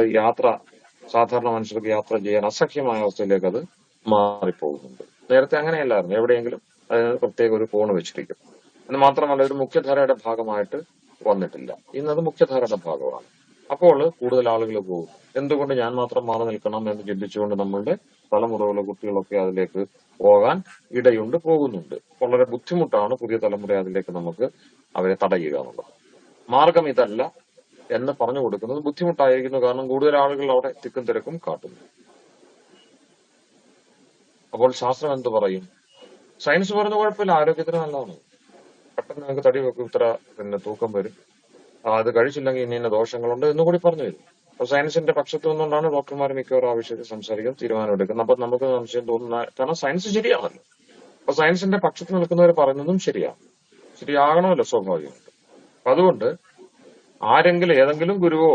സാധാരണ മനുഷ്യർക്ക് യാത്ര ചെയ്യാൻ അസഖ്യമായ അവസ്ഥയിലേക്ക് അത് മാറിപ്പോകുന്നുണ്ട്. നേരത്തെ അങ്ങനെയല്ലായിരുന്നു. എവിടെയെങ്കിലും അതിന് പ്രത്യേക ഒരു കോണ് വെച്ചിരിക്കും. എന്ന് മാത്രമല്ല ഒരു മുഖ്യധാരയുടെ ഭാഗമായിട്ട് വന്നിട്ടില്ല. ഇന്നത് മുഖ്യധാരയുടെ ഭാഗമാണ്. അപ്പോൾ കൂടുതൽ ആളുകൾ പോകും. എന്തുകൊണ്ട് ഞാൻ മാത്രം മാറി നിൽക്കണം എന്ന് ചിന്തിച്ചുകൊണ്ട് നമ്മളുടെ തലമുറകളോ കുട്ടികളൊക്കെ അതിലേക്ക് പോകാൻ ഇടയുണ്ട്, പോകുന്നുണ്ട്. വളരെ ബുദ്ധിമുട്ടാണ് പുതിയ തലമുറ അതിലേക്ക് നമുക്ക് അവരെ തടയുക എന്നുള്ളത്. മാർഗം ഇതല്ല എന്ന് പറഞ്ഞു കൊടുക്കുന്നത് ബുദ്ധിമുട്ടായിരിക്കുന്നു. കാരണം കൂടുതൽ ആളുകൾ അവിടെ തിക്കും തിരക്കും കാട്ടുന്നു. അപ്പോൾ ശാസ്ത്രം എന്ത് പറയും? സയൻസ് പറയുന്ന കുഴപ്പമില്ല, ആരോഗ്യത്തിന് നല്ലതാണ്. പെട്ടെന്ന് നിങ്ങൾക്ക് തടി വെക്കും, ഇത്ര തൂക്കം വരും, അത് കഴിച്ചില്ലെങ്കിൽ ഇന്ന ദോഷങ്ങളുണ്ട് എന്ന് കൂടി പറഞ്ഞു തരും. അപ്പൊ സയൻസിന്റെ പക്ഷത്ത് നിന്നുകൊണ്ടാണ് ഡോക്ടർമാർ മിക്കവാറും ആ വിഷയത്തിൽ സംസാരിക്കുന്നത്, തീരുമാനമെടുക്കുന്നത്. അപ്പൊ നമുക്ക് സംശയം തോന്നുന്ന, കാരണം സയൻസ് ശരിയാണല്ലോ. അപ്പൊ സയൻസിന്റെ പക്ഷത്ത് നിൽക്കുന്നവർ പറയുന്നതും ശരിയാണ്, ശരിയാകണമല്ലോ സ്വാഭാവികമായിട്ട്. അപ്പൊ അതുകൊണ്ട് ആരെങ്കിലും, ഏതെങ്കിലും ഗുരുവോ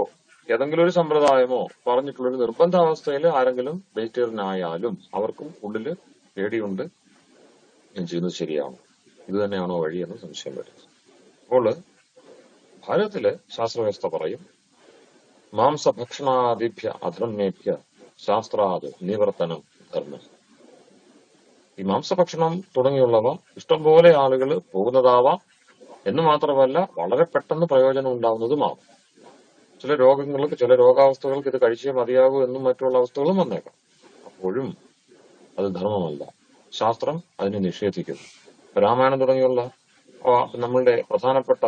ഏതെങ്കിലും ഒരു സമ്പ്രദായമോ പറഞ്ഞിട്ടുള്ള ഒരു നിർബന്ധാവസ്ഥയിൽ ആരെങ്കിലും വെജിറ്റേറിയൻ ആയാലും അവർക്കും ഉള്ളില് പേടിയുണ്ട്, ഞാൻ ചെയ്യുന്നത് ശരിയാണോ, ഇത് തന്നെയാണോ വഴിയെന്ന് സംശയം വരും. അപ്പോൾ ഭാരതത്തില് ശാസ്ത്രവ്യവസ്ഥ പറയും, മാംസഭക്ഷണാദിഭ്യ അധർമ്മേഭ്യ ശാസ്ത്രാത് നിവർത്തനം ധർമ്മം. ഈ മാംസഭക്ഷണം തുടങ്ങിയുള്ളവ ഇഷ്ടംപോലെ ആളുകൾ പോകുന്നതാവാം എന്ന് മാത്രമല്ല വളരെ പെട്ടെന്ന് പ്രയോജനം ഉണ്ടാവുന്നതുമാവും. ചില രോഗങ്ങൾക്ക്, ചില രോഗാവസ്ഥകൾക്ക് ഇത് കഴിച്ചേ മതിയാകൂ എന്നും മറ്റുള്ള അവസ്ഥകളും വന്നേക്കാം. അപ്പോഴും അത് ധർമ്മമല്ല, ശാസ്ത്രം അതിനെ നിഷേധിക്കുന്നു. രാമായണം തുടങ്ങിയുള്ള നമ്മളുടെ പ്രധാനപ്പെട്ട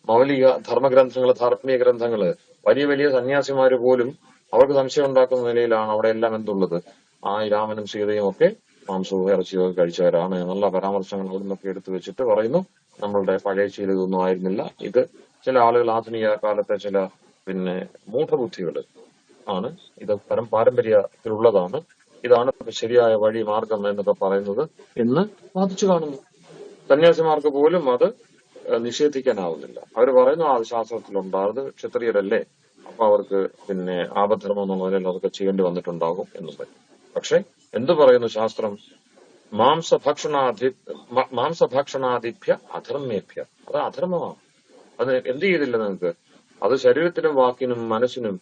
മൗലിക ധർമ്മഗ്രന്ഥങ്ങൾ, ധാർമ്മിക ഗ്രന്ഥങ്ങള്, വലിയ വലിയ സന്യാസിമാര് പോലും അവർക്ക് സംശയം ഉണ്ടാക്കുന്ന നിലയിലാണ് അവിടെ എല്ലാം എന്തുള്ളത്, ആ രാമനും സീതയും ഒക്കെ മാംസവും ഇറച്ചിയും ഒക്കെ കഴിച്ചവരാണ് എന്നുള്ള പരാമർശങ്ങൾ അവിടെ നിന്നൊക്കെ എടുത്തു വെച്ചിട്ട് പറയുന്നു നമ്മളുടെ പഴയ ശീല ഇതൊന്നും ആയിരുന്നില്ല. ഇത് ചില ആളുകൾ ആധുനിക കാലത്തെ ചില മൂഢബുദ്ധികൾ ആണ്, ഇത് പാരമ്പര്യത്തിലുള്ളതാണ്, ഇതാണ് ശരിയായ വഴി മാർഗം എന്നൊക്കെ പറയുന്നത് എന്ന് വാദിച്ചു കാണുന്നു. സന്യാസിമാർക്ക് പോലും അത് നിഷേധിക്കാനാവുന്നില്ല. അവർ പറയുന്നു അത് ശാസ്ത്രത്തിലുണ്ടാകുന്നത് ക്ഷത്രിയരല്ലേ, അപ്പൊ അവർക്ക് ആപധർമ്മം എന്നുള്ള നിലയിൽ അതൊക്കെ ചെയ്യേണ്ടി വന്നിട്ടുണ്ടാകും എന്നും പറയും. പക്ഷെ എന്തു പറയുന്നു ശാസ്ത്രം? മാംസഭക്ഷണാദിഭ്യ അധർമ്മേഭ്യ, അത് അധർമ്മമാണ്. അത് എന്ത് ചെയ്തില്ല നിങ്ങൾക്ക്? അത് ശരീരത്തിനും വാക്കിനും മനസ്സിനും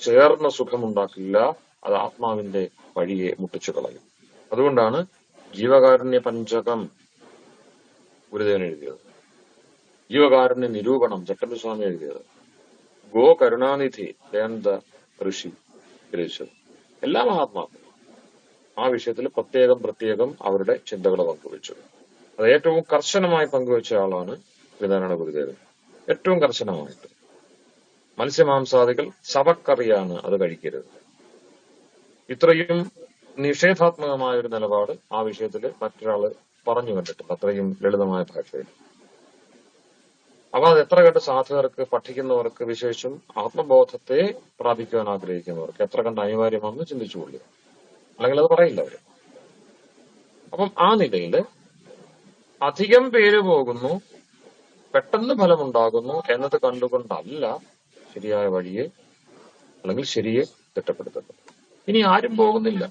ചേർന്ന സുഖമുണ്ടാക്കില്ല, അത് ആത്മാവിന്റെ വഴിയെ മുട്ടിച്ചു കളയും. അതുകൊണ്ടാണ് ജീവകാരുണ്യ പഞ്ചകം ഗുരുദേവൻ എഴുതിയത്, ജീവകാരുണ്യ നിരൂപണം ചട്ടമ്പിസ്വാമി എഴുതിയത്, ഗോ കരുണാനിധി ദയാനന്ദ ഋഷി രചിച്ചത്. എല്ലാ മഹാത്മാക്കളും ആ വിഷയത്തിൽ പ്രത്യേകം അവരുടെ ചിന്തകൾ പങ്കുവച്ചു. അത് ഏറ്റവും കർശനമായി പങ്കുവച്ച ആളാണ് ശ്രീനാരായണ ഗുരുദേവൻ. ഏറ്റവും കർശനമായിട്ട് മത്സ്യമാംസാദികൾ ശവക്കറിയാണ്, അത് കഴിക്കരുത്. ഇത്രയും നിഷേധാത്മകമായ ഒരു നിലപാട് ആ വിഷയത്തിൽ മറ്റൊരാള് പറഞ്ഞു കണ്ടിട്ടില്ല, അത്രയും ലളിതമായ ഭാഷയിൽ. അപ്പൊ അത് എത്ര കണ്ട് സാധകർക്ക്, പഠിക്കുന്നവർക്ക്, വിശേഷിച്ചും ആത്മബോധത്തെ പ്രാപിക്കുവാൻ ആഗ്രഹിക്കുന്നവർക്ക് എത്ര കണ്ട് അനിവാര്യമാണെന്ന് ചിന്തിച്ചുകൊള്ളുക, അല്ലെങ്കിൽ അത് പറയില്ല അവര്. അപ്പം ആ നിലയിൽ അധികം പേര് പോകുന്നു, പെട്ടെന്ന് ഫലമുണ്ടാകുന്നു എന്നത് കണ്ടുകൊണ്ടല്ല ശരിയായ വഴിയെ അല്ലെങ്കിൽ ശരിയെ തിട്ടപ്പെടുത്തുന്നത്. ഇനി ആരും പോകുന്നില്ല,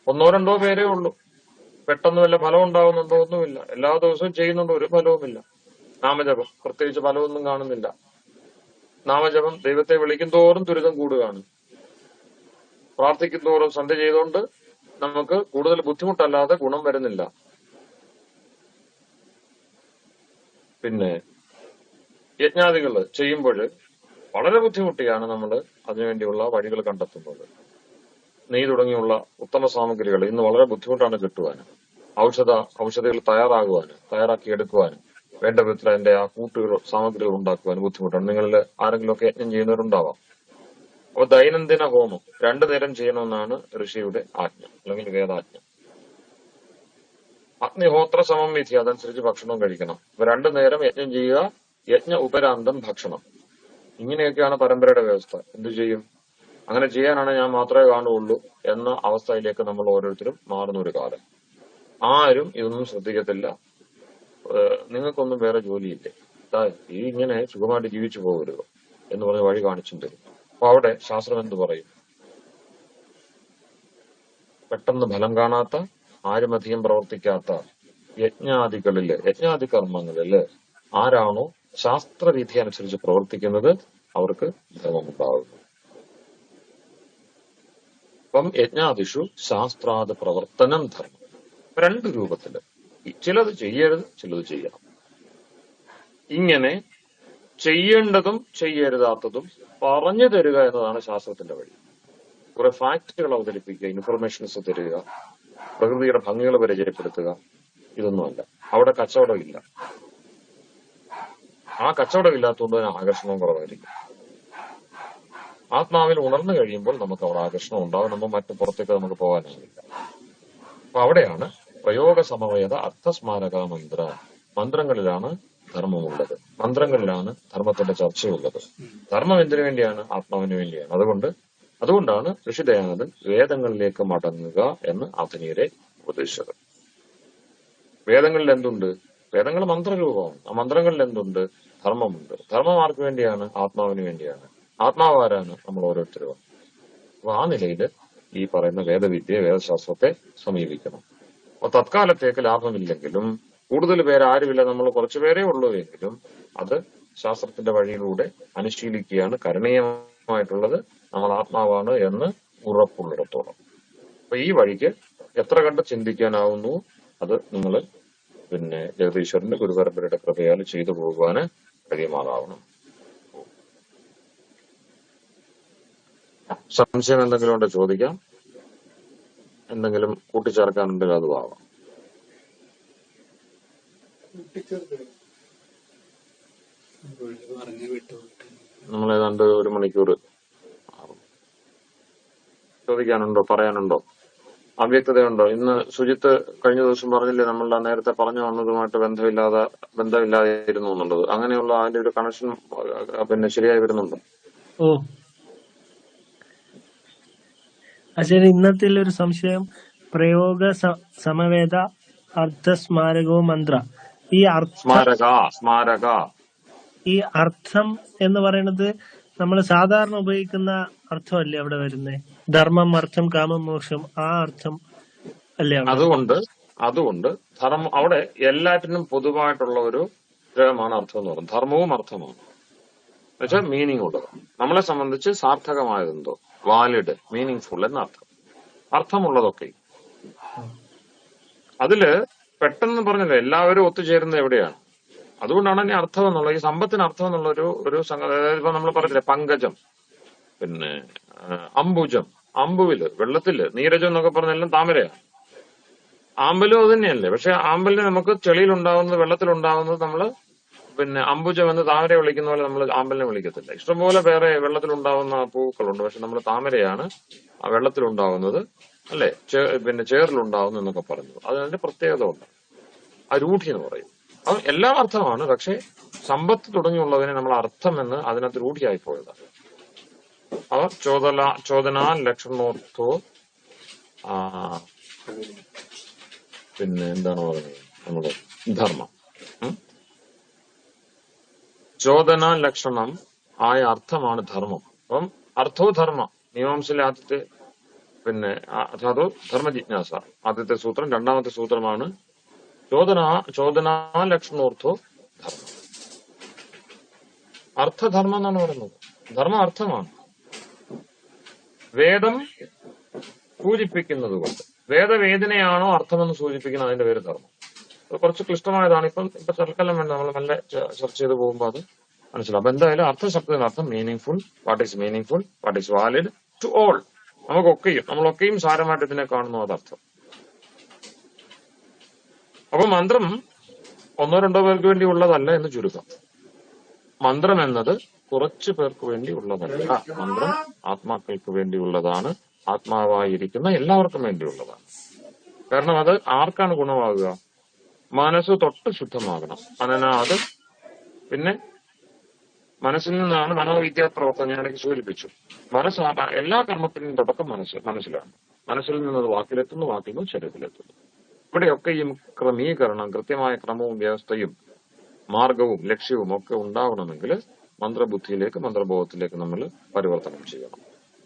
ഒന്നോ രണ്ടോ പേരേ ഉള്ളൂ, പെട്ടെന്ന് വല്ല ഫലം ഉണ്ടാകുന്നുണ്ടോ? ഒന്നുമില്ല. എല്ലാ ദിവസവും ചെയ്യുന്നുണ്ടോ? ഒരു ഫലവുമില്ല. നാമജപം പ്രത്യേകിച്ച് ഫലമൊന്നും കാണുന്നില്ല. നാമജപം ദൈവത്തെ വിളിക്കും തോറും ദുരിതം കൂടുകയാണ്. പ്രാർത്ഥിക്കും തോറും സന്ധ്യ ചെയ്തുകൊണ്ട് നമുക്ക് കൂടുതൽ ബുദ്ധിമുട്ടല്ലാതെ ഗുണം വരുന്നില്ല. യജ്ഞാദികൾ ചെയ്യുമ്പോൾ വളരെ ബുദ്ധിമുട്ടിയാണ് നമ്മൾ അതിനുവേണ്ടിയുള്ള വഴികൾ കണ്ടെത്തുന്നത്. നെയ്യ് തുടങ്ങിയുള്ള ഉത്തമ സാമഗ്രികൾ ഇന്ന് വളരെ ബുദ്ധിമുട്ടാണ് കിട്ടുവാനും, ഔഷധികൾ തയ്യാറാക്കി എടുക്കുവാനും, വേണ്ട വിധത്തിൽ അതിന്റെ ആ സാമഗ്രികൾ ഉണ്ടാക്കുവാനും ബുദ്ധിമുട്ടാണ്. നിങ്ങളിൽ ആരെങ്കിലുമൊക്കെ യജ്ഞം ചെയ്യുന്നവരുണ്ടാവാം. അപ്പൊ ദൈനംദിന ഹോമം 2 നേരം ചെയ്യണമെന്നാണ് ഋഷിയുടെ ആജ്ഞ അല്ലെങ്കിൽ വേദാജ്ഞ. അഗ്നിഹോത്ര സമം വിധി, അതനുസരിച്ച് ഭക്ഷണവും കഴിക്കണം. അപ്പൊ 2 നേരം യജ്ഞം ചെയ്യുക, യജ്ഞ ഉപരാന്തം ഭക്ഷണം. ഇങ്ങനെയൊക്കെയാണ് പരമ്പരയുടെ വ്യവസ്ഥ. എന്തു ചെയ്യും? അങ്ങനെ ചെയ്യാനാണ് ഞാൻ മാത്രമേ കാണുകയുള്ളൂ എന്ന അവസ്ഥയിലേക്ക് നമ്മൾ ഓരോരുത്തരും മാറുന്ന ഒരു കാലം. ആരും ഇതൊന്നും ശ്രദ്ധിക്കത്തില്ല. നിങ്ങൾക്കൊന്നും വേറെ ജോലിയില്ലേ, ഈ ഇങ്ങനെ സുഖമായിട്ട് ജീവിച്ചു പോകരുത് എന്ന് പറഞ്ഞ് വഴി കാണിച്ചും തരും. അപ്പൊ അവിടെ ശാസ്ത്രം എന്ത് പറയും? പെട്ടെന്ന് ഫലം കാണാത്ത, ആരും അധികം പ്രവർത്തിക്കാത്ത യജ്ഞാദി കർമ്മങ്ങളില് ആരാണോ ശാസ്ത്രവിധി അനുസരിച്ച് പ്രവർത്തിക്കുന്നത് അവർക്ക് ധർമ്മമുണ്ടാകുന്നു. അപ്പം യജ്ഞാദിഷു ശാസ്ത്രാത് പ്രവർത്തനം ധർമ്മം. 2 രൂപത്തില്, ചിലത് ചെയ്യരുത്, ചിലത് ചെയ്യണം. ഇങ്ങനെ ചെയ്യേണ്ടതും ചെയ്യരുതാത്തതും പറഞ്ഞു തരിക എന്നതാണ് ശാസ്ത്രത്തിന്റെ വഴി. കുറെ ഫാക്ടുകൾ അവതരിപ്പിക്കുക, ഇൻഫർമേഷൻസ് തരിക, പ്രകൃതിയുടെ ഭംഗികൾ പരിചയപ്പെടുത്തുക, ഇതൊന്നുമല്ല. അവിടെ കച്ചവടമില്ല. ആ കച്ചവടമില്ലാത്തതുകൊണ്ട് തന്നെ ആകർഷണവും കുറവായിരിക്കും. ആത്മാവിൽ ഉണർന്നു കഴിയുമ്പോൾ നമുക്ക് അവിടെ ആകർഷണം ഉണ്ടാകും, നമ്മൾ മറ്റു പുറത്തേക്ക് നമുക്ക് പോകാനാവില്ല. അപ്പൊ അവിടെയാണ് പ്രയോഗ സമവേത അർത്ഥസ്മാരക മന്ത്രങ്ങളിലാണ് ധർമ്മമുള്ളത്. മന്ത്രങ്ങളിലാണ് ധർമ്മത്തിന്റെ ചർച്ചയുള്ളത്. ധർമ്മം എന്തിനു വേണ്ടിയാണ്? ആത്മാവിന് വേണ്ടിയാണ്. അതുകൊണ്ടാണ് ഋഷി ദയാനന്ദൻ വേദങ്ങളിലേക്ക് മടങ്ങുക എന്ന് ആധുനികരെ ഉപദേശിച്ചത്. വേദങ്ങളിൽ എന്തുണ്ട്? വേദങ്ങൾ മന്ത്രരൂപമാണ്. ആ മന്ത്രങ്ങളിൽ എന്തുണ്ട്? ധർമ്മമുണ്ട്. ധർമ്മം ആർക്ക് വേണ്ടിയാണ്? ആത്മാവിന് വേണ്ടിയാണ്. ആത്മാവ് ആരാണ്? നമ്മൾ ഓരോരുത്തരും. അപ്പൊ ആ നിലയിൽ ഈ പറയുന്ന വേദവിദ്യ, വേദശാസ്ത്രത്തെ സമീപിക്കണം. അപ്പൊ തത്കാലത്തേക്ക് ലാഭമില്ലെങ്കിലും, കൂടുതൽ പേര് ആരുമില്ല, നമ്മൾ കുറച്ചുപേരേ ഉള്ളൂ എങ്കിലും അത് ശാസ്ത്രത്തിന്റെ വഴിയിലൂടെ അനുശീലിക്കുകയാണ് കരണീയമായിട്ടുള്ളത്. നമ്മൾ ആത്മാവാണ് എന്ന് ഉറപ്പുള്ളിടത്തോളം. അപ്പൊ ഈ വഴിക്ക് എത്ര കണ്ട് ചിന്തിക്കാനാവുന്നു അത് നിങ്ങൾ ജഗദീശ്വരന്റെ ഗുരുപരമ്പരയുടെ കൃപയാൽ ചെയ്തു പോകുവാന് കഴിയുമാറാവണം. സംശയം എന്തെങ്കിലും ഉണ്ടോ ചോദിക്കാം. എന്തെങ്കിലും കൂട്ടിച്ചേർക്കാനുണ്ടെങ്കിൽ അതും ആവാം. നമ്മൾ ഏതാണ്ട് 1 മണിക്കൂർ ചോദിക്കാനുണ്ടോ, പറയാനുണ്ടോ, അവ്യക്തതയുണ്ടോ? ഇന്ന് സുജിത്ത് കഴിഞ്ഞ ദിവസം പറഞ്ഞില്ലേ, നമ്മൾ നേരത്തെ പറഞ്ഞു വന്നതുമായിട്ട് ബന്ധമില്ലാതിരുന്നു എന്നുള്ളത്. അങ്ങനെയുള്ള അതിന്റെ ഒരു കണക്ഷൻ ശരിയായി വരുന്നുണ്ടോ? ഓ ശരി. ഇന്നത്തെ ഒരു സംശയം, പ്രയോഗ സമവേദ അർത്ഥസ്മാരകവും മന്ത്ര, ഈ സ്മാരക ഈ അർത്ഥം എന്ന് പറയുന്നത് നമ്മൾ സാധാരണ ഉപയോഗിക്കുന്ന അർത്ഥമല്ലേ അവിടെ വരുന്നത്? ധർമ്മം, അർത്ഥം, കാമം, മോക്ഷം, ആ അർത്ഥം അല്ലേ? അതുകൊണ്ട് ധർമ്മം അവിടെ എല്ലാറ്റിനും പൊതുവായിട്ടുള്ള ഒരു ഗ്രഹമാണ് അർത്ഥം എന്ന് പറയുന്നത്. ധർമ്മവും അർത്ഥമാണ്, എന്നുവെച്ചാൽ മീനിങ് ഉള്ളത്. നമ്മളെ സംബന്ധിച്ച് സാർത്ഥകമായതെന്തോ, വാലിഡ്, മീനിങ് ഫുൾ എന്നർത്ഥം. അർത്ഥമുള്ളതൊക്കെ അതില് പെട്ടെന്ന് പറഞ്ഞല്ലോ, എല്ലാവരും ഒത്തുചേരുന്നത് എവിടെയാണ്? അതുകൊണ്ടാണ് ഇനി അർത്ഥം എന്നുള്ള, ഈ സമ്പത്തിന് അർത്ഥം എന്നുള്ള ഒരു സംഗതി. ഇപ്പൊ നമ്മൾ പറഞ്ഞില്ലേ, പങ്കജം, അംബുജം, അമ്പുവില്, വെള്ളത്തില്, നീരജം എന്നൊക്കെ പറഞ്ഞെല്ലാം താമരയാണ്. ആമ്പലും അത് തന്നെയല്ലേ. പക്ഷെ ആമ്പലിനെ നമുക്ക് ചെളിയിലുണ്ടാവുന്നത്, വെള്ളത്തിലുണ്ടാവുന്നത് നമ്മള് അംബുജം എന്ന് താമരയെ വിളിക്കുന്ന പോലെ നമ്മൾ ആമ്പലിനെ വിളിക്കത്തില്ല. ഇഷ്ടംപോലെ വേറെ വെള്ളത്തിലുണ്ടാവുന്ന പൂക്കളുണ്ട്. പക്ഷെ നമ്മൾ താമരയാണ് ആ വെള്ളത്തിലുണ്ടാവുന്നത്, അല്ലെ, ചേറിലുണ്ടാവുന്നു എന്നൊക്കെ പറഞ്ഞു. അതിന്റെ പ്രത്യേകത ഉണ്ട്, ആ രൂഢി എന്ന് പറയും. അത് എല്ലാം അർത്ഥമാണ്. പക്ഷെ സമ്പത്ത് തുടങ്ങിയുള്ളതിനെ നമ്മൾ അർത്ഥം എന്ന് അതിനകത്ത് രൂഢിയായി പോയതാണ്. അവർ ചോദനാ ലക്ഷണോർത്ഥോ എന്താണ് പറയുന്നത്, നമ്മുടെ ധർമ്മം, ചോദന ലക്ഷണം ആയ അർത്ഥമാണ് ധർമ്മം. അപ്പം അർത്ഥോ ധർമ്മ, മീമാംസയിലെ ആദ്യത്തെ അഥവാ ധർമ്മ ജിജ്ഞാസ ആദ്യത്തെ സൂത്രം. രണ്ടാമത്തെ സൂത്രമാണ് ചോദനാ ലക്ഷണോർത്ഥോ ധർമ്മം. അർത്ഥധർമ്മം എന്നാണ് പറയുന്നത്. ധർമ്മം അർത്ഥമാണ്. വേദം സൂചിപ്പിക്കുന്നത് കൊണ്ട്, വേദവേദനയാണോ അർത്ഥമെന്ന് സൂചിപ്പിക്കുന്ന അതിന്റെ പേര് ധർമ്മം. അത് കുറച്ച് ക്ലിഷ്ടമായതാണ്. ഇപ്പൊ തൽക്കാലം വേണ്ട, നമ്മൾ നല്ല ചർച്ച ചെയ്ത് പോകുമ്പോൾ അത് മനസ്സിലാവും. അപ്പൊ എന്തായാലും അർത്ഥശബ്ദത്തിന് അർത്ഥം meaningful. What is meaningful? What is valid to all? നമ്മളൊക്കെയും സാരമായിട്ട് ഇതിനെ കാണുന്നു, അതർത്ഥം. അപ്പൊ മന്ത്രം 1-2 പേർക്ക് വേണ്ടി ഉള്ളതല്ല എന്ന് ചുരുക്കം. മന്ത്രം എന്നത് കുറച്ചു പേർക്ക് വേണ്ടി ഉള്ളതല്ല. മന്ത്രം ആത്മാക്കൾക്ക് വേണ്ടിയുള്ളതാണ്. ആത്മാവായിരിക്കുന്ന എല്ലാവർക്കും വേണ്ടിയുള്ളതാണ്. കാരണം അത് ആർക്കാണ് ഗുണമാകുക? മനസ്സ് തൊട്ട് ശുദ്ധമാകണം. അത് മനസ്സിൽ നിന്നാണ് മനോവിദ്യാ പ്രവർത്തനം ഞാനൊക്കെ സൂചിപ്പിച്ചു. എല്ലാ കർമ്മത്തിനും തുടക്കം മനസ്സിലാണ്. മനസ്സിൽ നിന്നത് വാക്കിലെത്തുന്നു, വാക്കിൽ നിന്ന് ശരീരത്തിലെത്തുന്നു. ഇവിടെയൊക്കെയും ക്രമീകരണം, കൃത്യമായ ക്രമവും വ്യവസ്ഥയും മാർഗവും ലക്ഷ്യവും ഒക്കെ ഉണ്ടാവണമെങ്കിൽ മന്ത്രബുദ്ധിയിലേക്ക്, മന്ത്രബോധത്തിലേക്ക് നമ്മൾ പരിവർത്തനം ചെയ്യണം.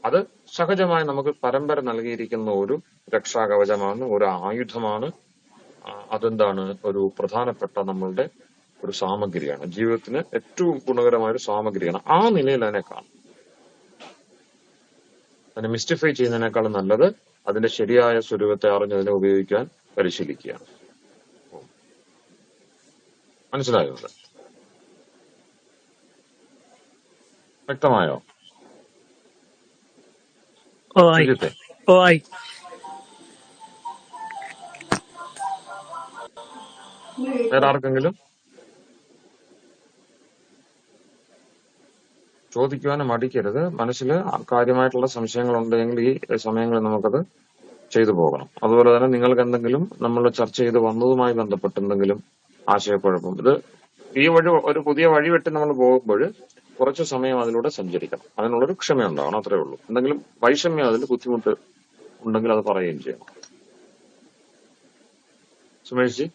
അത് സഹജമായി നമുക്ക് പരമ്പര നൽകിയിരിക്കുന്ന ഒരു രക്ഷാകവചമാണ്, ഒരു ആയുധമാണ്. അതെന്താണ്? ഒരു പ്രധാനപ്പെട്ട നമ്മളുടെ ഒരു സാമഗ്രിയാണ്. ജീവിതത്തിന് ഏറ്റവും ഗുണകരമായ ഒരു സാമഗ്രിയാണ്. ആ നിലയിൽ അതിനെ കാണും. അതിനെ മിസ്റ്റിഫൈ ചെയ്യുന്നതിനേക്കാളും നല്ലത് അതിന്റെ ശരിയായ സ്വരൂപത്തെ അറിഞ്ഞതിനെ ഉപയോഗിക്കാൻ പരിശീലിക്കുകയാണ്. മനസ്സിലായോ? വ്യക്തമായോ? വേറെ ആർക്കെങ്കിലും ചോദിക്കുവാനും മടിക്കരുത്. മനസ്സിൽ കാര്യമായിട്ടുള്ള സംശയങ്ങൾ ഉണ്ടെങ്കിൽ ഈ സമയങ്ങളിൽ നമുക്കത് ചെയ്തു പോകണം. അതുപോലെ തന്നെ നിങ്ങൾക്ക് എന്തെങ്കിലും നമ്മൾ ചർച്ച ചെയ്ത് വന്നതുമായി ബന്ധപ്പെട്ട് എന്തെങ്കിലും ആശയക്കുഴപ്പം, ഇത് ഈ വഴി ഒരു പുതിയ വഴി വെട്ടി നമ്മൾ പോകുമ്പോൾ കുറച്ച് സമയം അതിലൂടെ സഞ്ചരിക്കണം. അതിനുള്ളൊരു ക്ഷമ ഉണ്ടാവണം, അത്രേ ഉള്ളൂ. എന്തെങ്കിലും വൈഷമ്യം, അതിൽ ബുദ്ധിമുട്ട് ഉണ്ടെങ്കിൽ അത് പറയുകയും ചെയ്യണം. സുമേഷ് ജി.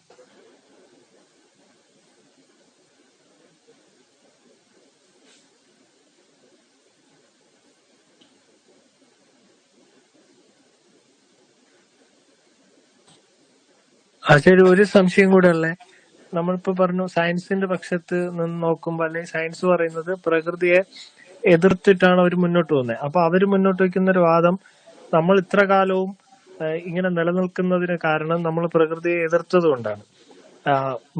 ശരി, ഒരു സംശയം കൂടെ ഉള്ളേ. നമ്മളിപ്പോ പറഞ്ഞു സയൻസിന്റെ പക്ഷത്ത് നിന്ന് നോക്കുമ്പോൾ, അല്ലെങ്കിൽ സയൻസ് പറയുന്നത് പ്രകൃതിയെ എതിർത്തിട്ടാണ് അവർ മുന്നോട്ട് പോകുന്നത്. അപ്പൊ അവര് മുന്നോട്ട് വയ്ക്കുന്ന ഒരു വാദം, നമ്മൾ ഇത്ര കാലവും ഇങ്ങനെ നിലനിൽക്കുന്നതിന് കാരണം നമ്മൾ പ്രകൃതിയെ എതിർത്തത് കൊണ്ടാണ്.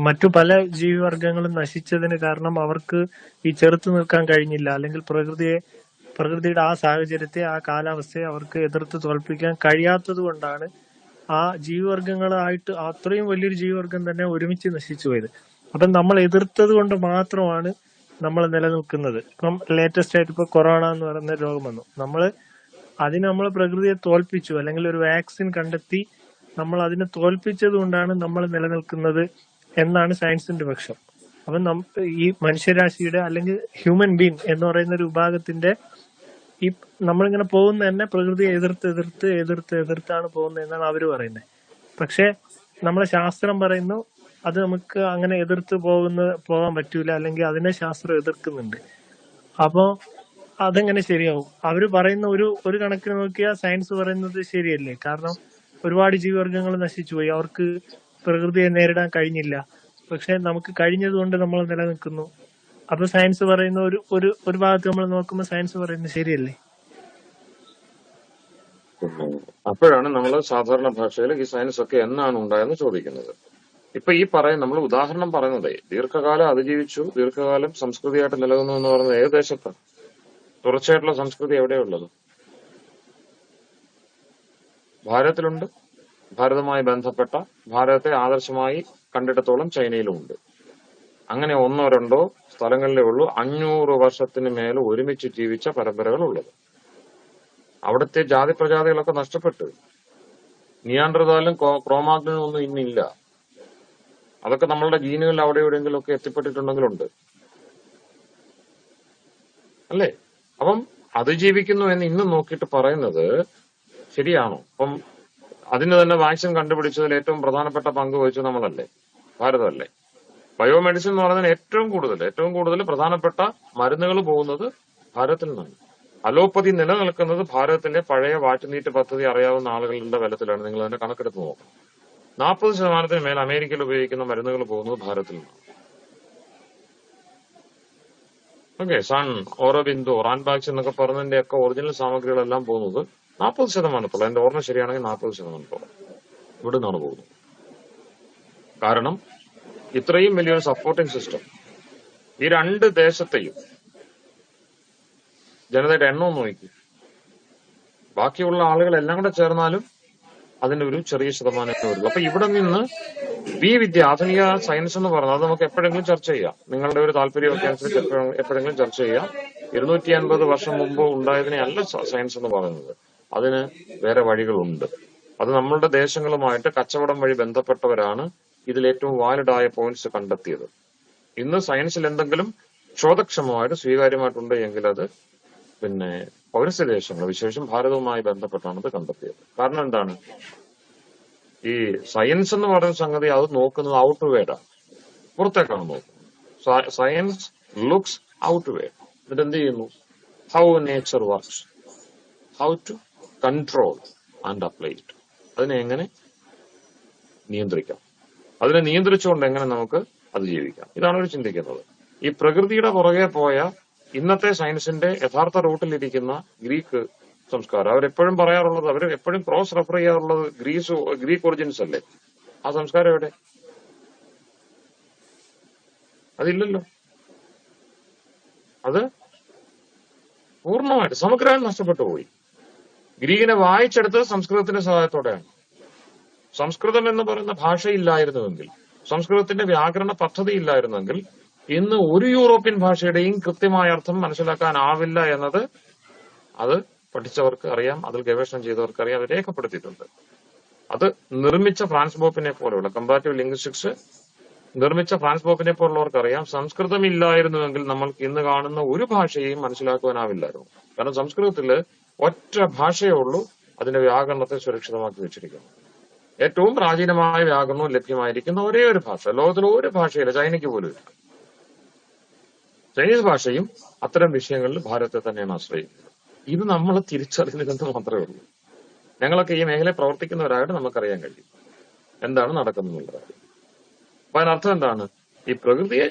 മറ്റു പല ജീവിവർഗങ്ങളും നശിച്ചതിന് കാരണം അവർക്ക് ഈ ചെറുത്ത് നിൽക്കാൻ കഴിഞ്ഞില്ല, അല്ലെങ്കിൽ പ്രകൃതിയുടെ ആ സാഹചര്യത്തെ, ആ കാലാവസ്ഥയെ അവർക്ക് എതിർത്ത് തോൽപ്പിക്കാൻ കഴിയാത്തത് കൊണ്ടാണ് ആ ജീവിവർഗങ്ങളായിട്ട് അത്രയും വലിയൊരു ജീവിവർഗം തന്നെ ഒരുമിച്ച് നശിച്ചു പോയത്. അപ്പം നമ്മൾ എതിർത്തത് കൊണ്ട് മാത്രമാണ് നമ്മൾ നിലനിൽക്കുന്നത്. ഇപ്പം ലേറ്റസ്റ്റ് ആയിട്ട് ഇപ്പൊ കൊറോണ എന്ന് പറയുന്ന രോഗം വന്നു. നമ്മൾ പ്രകൃതിയെ തോൽപ്പിച്ചു, അല്ലെങ്കിൽ ഒരു വാക്സിൻ കണ്ടെത്തി നമ്മൾ അതിനെ തോൽപ്പിച്ചത് കൊണ്ടാണ് നമ്മൾ നിലനിൽക്കുന്നത് എന്നാണ് സയൻസിന്റെ പക്ഷം. അപ്പം ഈ മനുഷ്യരാശിയുടെ, അല്ലെങ്കിൽ ഹ്യൂമൻ ബീങ് എന്ന് പറയുന്ന ഒരു വിഭാഗത്തിന്റെ ഈ നമ്മളിങ്ങനെ പോകുന്ന തന്നെ പ്രകൃതിയെ എതിർത്താണ് പോകുന്നത് എന്നാണ് അവര് പറയുന്നത്. പക്ഷെ നമ്മളെ ശാസ്ത്രം പറയുന്നു അത് നമുക്ക് അങ്ങനെ എതിർത്ത് പോകാൻ പറ്റൂല, അല്ലെങ്കിൽ അതിനെ ശാസ്ത്രം എതിർക്കുന്നുണ്ട്. അപ്പോ അതെങ്ങനെ ശരിയാവും? അവര് പറയുന്ന ഒരു കണക്കിന് നോക്കിയാൽ സയൻസ് പറയുന്നത് ശരിയല്ലേ? കാരണം ഒരുപാട് ജീവിവർഗങ്ങൾ നശിച്ചുപോയി, അവർക്ക് പ്രകൃതിയെ നേരിടാൻ കഴിഞ്ഞില്ല. പക്ഷെ നമുക്ക് കഴിഞ്ഞത് കൊണ്ട് നമ്മൾ നിലനിൽക്കുന്നു. അപ്പൊ സയൻസ് പറയുന്ന ഒരു ഭാഗത്ത് നമ്മൾ നോക്കുമ്പോൾ സയൻസ് പറയുന്നത് ശരിയല്ലേ? അപ്പോഴാണ് നമ്മൾ സാധാരണ ഭാഷയിൽ ഈ സയൻസ് ഒക്കെ എന്നാണ് ഉണ്ടായെന്ന് ചോദിക്കുന്നത്. ഇപ്പൊ ഈ നമ്മൾ ഉദാഹരണം പറയുന്നതേ, ദീർഘകാലം അതിജീവിച്ചു, ദീർഘകാലം സംസ്കൃതിയായിട്ട് നിലനിന്നു എന്ന് പറയുന്നത് ഏത് ദേശത്താണ്? തുടർച്ചയായിട്ടുള്ള സംസ്കൃതി എവിടെയുള്ളത്? ഭാരതത്തിലുണ്ട്. ഭാരതവുമായി ബന്ധപ്പെട്ട, ഭാരതത്തെ ആദർശമായി കണ്ടിടത്തോളം ചൈനയിലുമുണ്ട്. അങ്ങനെ ഒന്നോ രണ്ടോ സ്ഥലങ്ങളിലേ ഉള്ളൂ 500 വർഷത്തിന് മേൽ ഒരുമിച്ച് ജീവിച്ച പരമ്പരകൾ ഉള്ളത്. അവിടുത്തെ ജാതി പ്രജാതികളൊക്കെ നഷ്ടപ്പെട്ടു. നിയാൻഡർതാലും ക്രോമാഗ്നും ഒന്നും ഇന്നില്ല. അതൊക്കെ നമ്മളുടെ ജീനുകളിൽ അവിടെ എവിടെയെങ്കിലും ഒക്കെ എത്തിപ്പെട്ടിട്ടുണ്ടെങ്കിലുണ്ട്, അല്ലേ? അപ്പം അതിജീവിക്കുന്നു എന്ന് ഇന്ന് നോക്കിയിട്ട് പറയുന്നത് ശരിയാണോ? അപ്പം അതിന് തന്നെ വാക്സിൻ കണ്ടുപിടിച്ചതിൽ ഏറ്റവും പ്രധാനപ്പെട്ട പങ്ക് വഹിച്ചത് നമ്മളല്ലേ, ഭാരതമല്ലേ? ബയോമെഡിസിൻ എന്ന് പറയുന്നതിന് ഏറ്റവും കൂടുതൽ പ്രധാനപ്പെട്ട മരുന്നുകൾ പോകുന്നത് ഭാരതത്തിൽ നിന്നാണ്. അലോപ്പതി നിലനിൽക്കുന്നത് ഭാരതത്തിലെ പഴയ വാറ്റുനീറ്റ് പദ്ധതി അറിയാവുന്ന ആളുകളുടെ ബലത്തിലാണ്. നിങ്ങൾ അതിന്റെ കണക്കെടുത്ത് നോക്കണം. 40% മേൽ അമേരിക്കയിൽ ഉപയോഗിക്കുന്ന മരുന്നുകൾ പോകുന്നത് ഭാരതത്തിൽ നിന്നാണ്. ഓക്കെ, സൺ, ഓറോബിന്ദു, റാൻബാക്സ് എന്നൊക്കെ പറഞ്ഞതിന്റെ ഒക്കെ ഒറിജിനൽ സാമഗ്രികളെല്ലാം പോകുന്നത് 40%. എന്റെ ഓർമ്മ ശരിയാണെങ്കിൽ 40% ഇവിടെ നിന്നാണ് പോകുന്നത്. കാരണം ഇത്രയും വലിയൊരു സപ്പോർട്ടിംഗ് സിസ്റ്റം ഈ രണ്ട് ദേശത്തെയും ജനതയുടെ എണ്ണവും നോക്കി, ബാക്കിയുള്ള ആളുകളെല്ലാം കൂടെ ചേർന്നാലും അതിന്റെ ഒരു ചെറിയ ശതമാനമേ വരുള്ളൂ. അപ്പൊ ഇവിടെ നിന്ന് ഈ വിദ്യ, ആധുനിക സയൻസ് എന്ന് പറഞ്ഞാൽ അത് നമുക്ക് എപ്പോഴെങ്കിലും ചർച്ച ചെയ്യാം. നിങ്ങളുടെ ഒരു താല്പര്യമൊക്കെ അനുസരിച്ച് എപ്പോഴെങ്കിലും ചർച്ച ചെയ്യാം. 250 വർഷം മുമ്പ് ഉണ്ടായതിനെ അല്ല സയൻസ് എന്ന് പറയുന്നത്. അതിന് വേറെ വഴികളുണ്ട്. അത് നമ്മളുടെ ദേശങ്ങളുമായിട്ട് കച്ചവടം വഴി ബന്ധപ്പെട്ടവരാണ് ഇതിൽ ഏറ്റവും വാലിഡായ പോയിന്റ്സ് കണ്ടെത്തിയത്. ഇന്ന് സയൻസിൽ എന്തെങ്കിലും ക്ഷോധക്ഷമമായിട്ട് സ്വീകാര്യമായിട്ടുണ്ട് എങ്കിൽ അത് പൗരസ്ത്യ ദേശങ്ങൾ, വിശേഷം ഭാരതവുമായി ബന്ധപ്പെട്ടാണ് ഇത് കണ്ടെത്തിയത്. കാരണം എന്താണ്? ഈ സയൻസ് എന്ന് പറയുന്ന സംഗതി അത് നോക്കുന്നത് ഔട്ട്വേർഡാണ്, പുറത്തേക്കാണ് നോക്കുന്നത്. Science looks outward. എന്നിട്ട് എന്ത് ചെയ്യുന്നു? How nature works, how to control and apply it. അതിനെ എങ്ങനെ നിയന്ത്രിക്കാം, അതിനെ നിയന്ത്രിച്ചുകൊണ്ട് എങ്ങനെ നമുക്ക് അത് ജീവിക്കാം, ഇതാണ് അവർ ചിന്തിക്കുന്നത്. ഈ പ്രകൃതിയുടെ പുറകെ പോയ ഇന്നത്തെ സയൻസിന്റെ യഥാർത്ഥ റൂട്ടിലിരിക്കുന്ന ഗ്രീക്ക് സംസ്കാരം, അവരെപ്പോഴും പറയാറുള്ളത്, അവർ എപ്പോഴും ക്രോസ് റെഫർ ചെയ്യാറുള്ളത് ഗ്രീക്ക് ഒറിജിൻസ് അല്ലേ? ആ സംസ്കാരം എവിടെ? അതില്ലല്ലോ. അത് പൂർണ്ണമായിട്ട് സമഗ്രമായി നഷ്ടപ്പെട്ടു പോയി. ഗ്രീക്കിനെ വായിച്ചെടുത്തത് സംസ്കൃതത്തിന്റെ സഹായത്തോടെയാണ്. സംസ്കൃതം എന്ന് പറയുന്ന ഭാഷയില്ലായിരുന്നുവെങ്കിൽ, സംസ്കൃതത്തിന്റെ വ്യാകരണ പദ്ധതി ഇല്ലായിരുന്നെങ്കിൽ ഇന്ന് ഒരു യൂറോപ്യൻ ഭാഷയുടെയും കൃത്യമായ അർത്ഥം മനസ്സിലാക്കാനാവില്ല എന്നത് അത് പഠിച്ചവർക്ക് അറിയാം, അതിൽ ഗവേഷണം ചെയ്തവർക്ക് അറിയാം, അത് രേഖപ്പെടുത്തിയിട്ടുണ്ട്. അത് നിർമ്മിച്ച ഫ്രാൻസ് ബോപ്പിനെ പോലെയുള്ള കമ്പാരിറ്റീവ് ലിംഗ്വിസ്റ്റിക്സ് നിർമ്മിച്ച ഫ്രാൻസ് പോപ്പിനെ പോലുള്ളവർക്ക് അറിയാം, സംസ്കൃതം ഇല്ലായിരുന്നുവെങ്കിൽ നമ്മൾക്ക് ഇന്ന് കാണുന്ന ഒരു ഭാഷയെയും മനസ്സിലാക്കുവാനാവില്ലായിരുന്നു. കാരണം സംസ്കൃതത്തില് ഒറ്റ ഭാഷയേ ഉള്ളൂ, അതിന്റെ വ്യാകരണത്തെ സുരക്ഷിതമാക്കി വെച്ചിരിക്കുന്നു. ഏറ്റവും പ്രാചീനമായ വ്യാകരണവും ലഭ്യമായിരിക്കുന്ന ഒരേ ഒരു ഭാഷ ലോകത്തിലെ ഒരു ഭാഷയില്ല, ചൈനയ്ക്ക് പോലും ഇല്ല. ചൈനീസ് ഭാഷയും അത്തരം വിഷയങ്ങളിൽ ഭാരതത്തെ തന്നെയാണ് ആശ്രയിക്കുന്നത്. ഇത് നമ്മൾ തിരിച്ചറിയുന്നതെന്ന് മാത്രമേ ഉള്ളൂ. ഞങ്ങളൊക്കെ ഈ മേഖലയിൽ പ്രവർത്തിക്കുന്നവരായിട്ട് നമുക്കറിയാൻ കഴിയും എന്താണ് നടക്കുന്നത്. അപ്പൊ അതിനർത്ഥം എന്താണ്? ഈ പ്രകൃതിയെ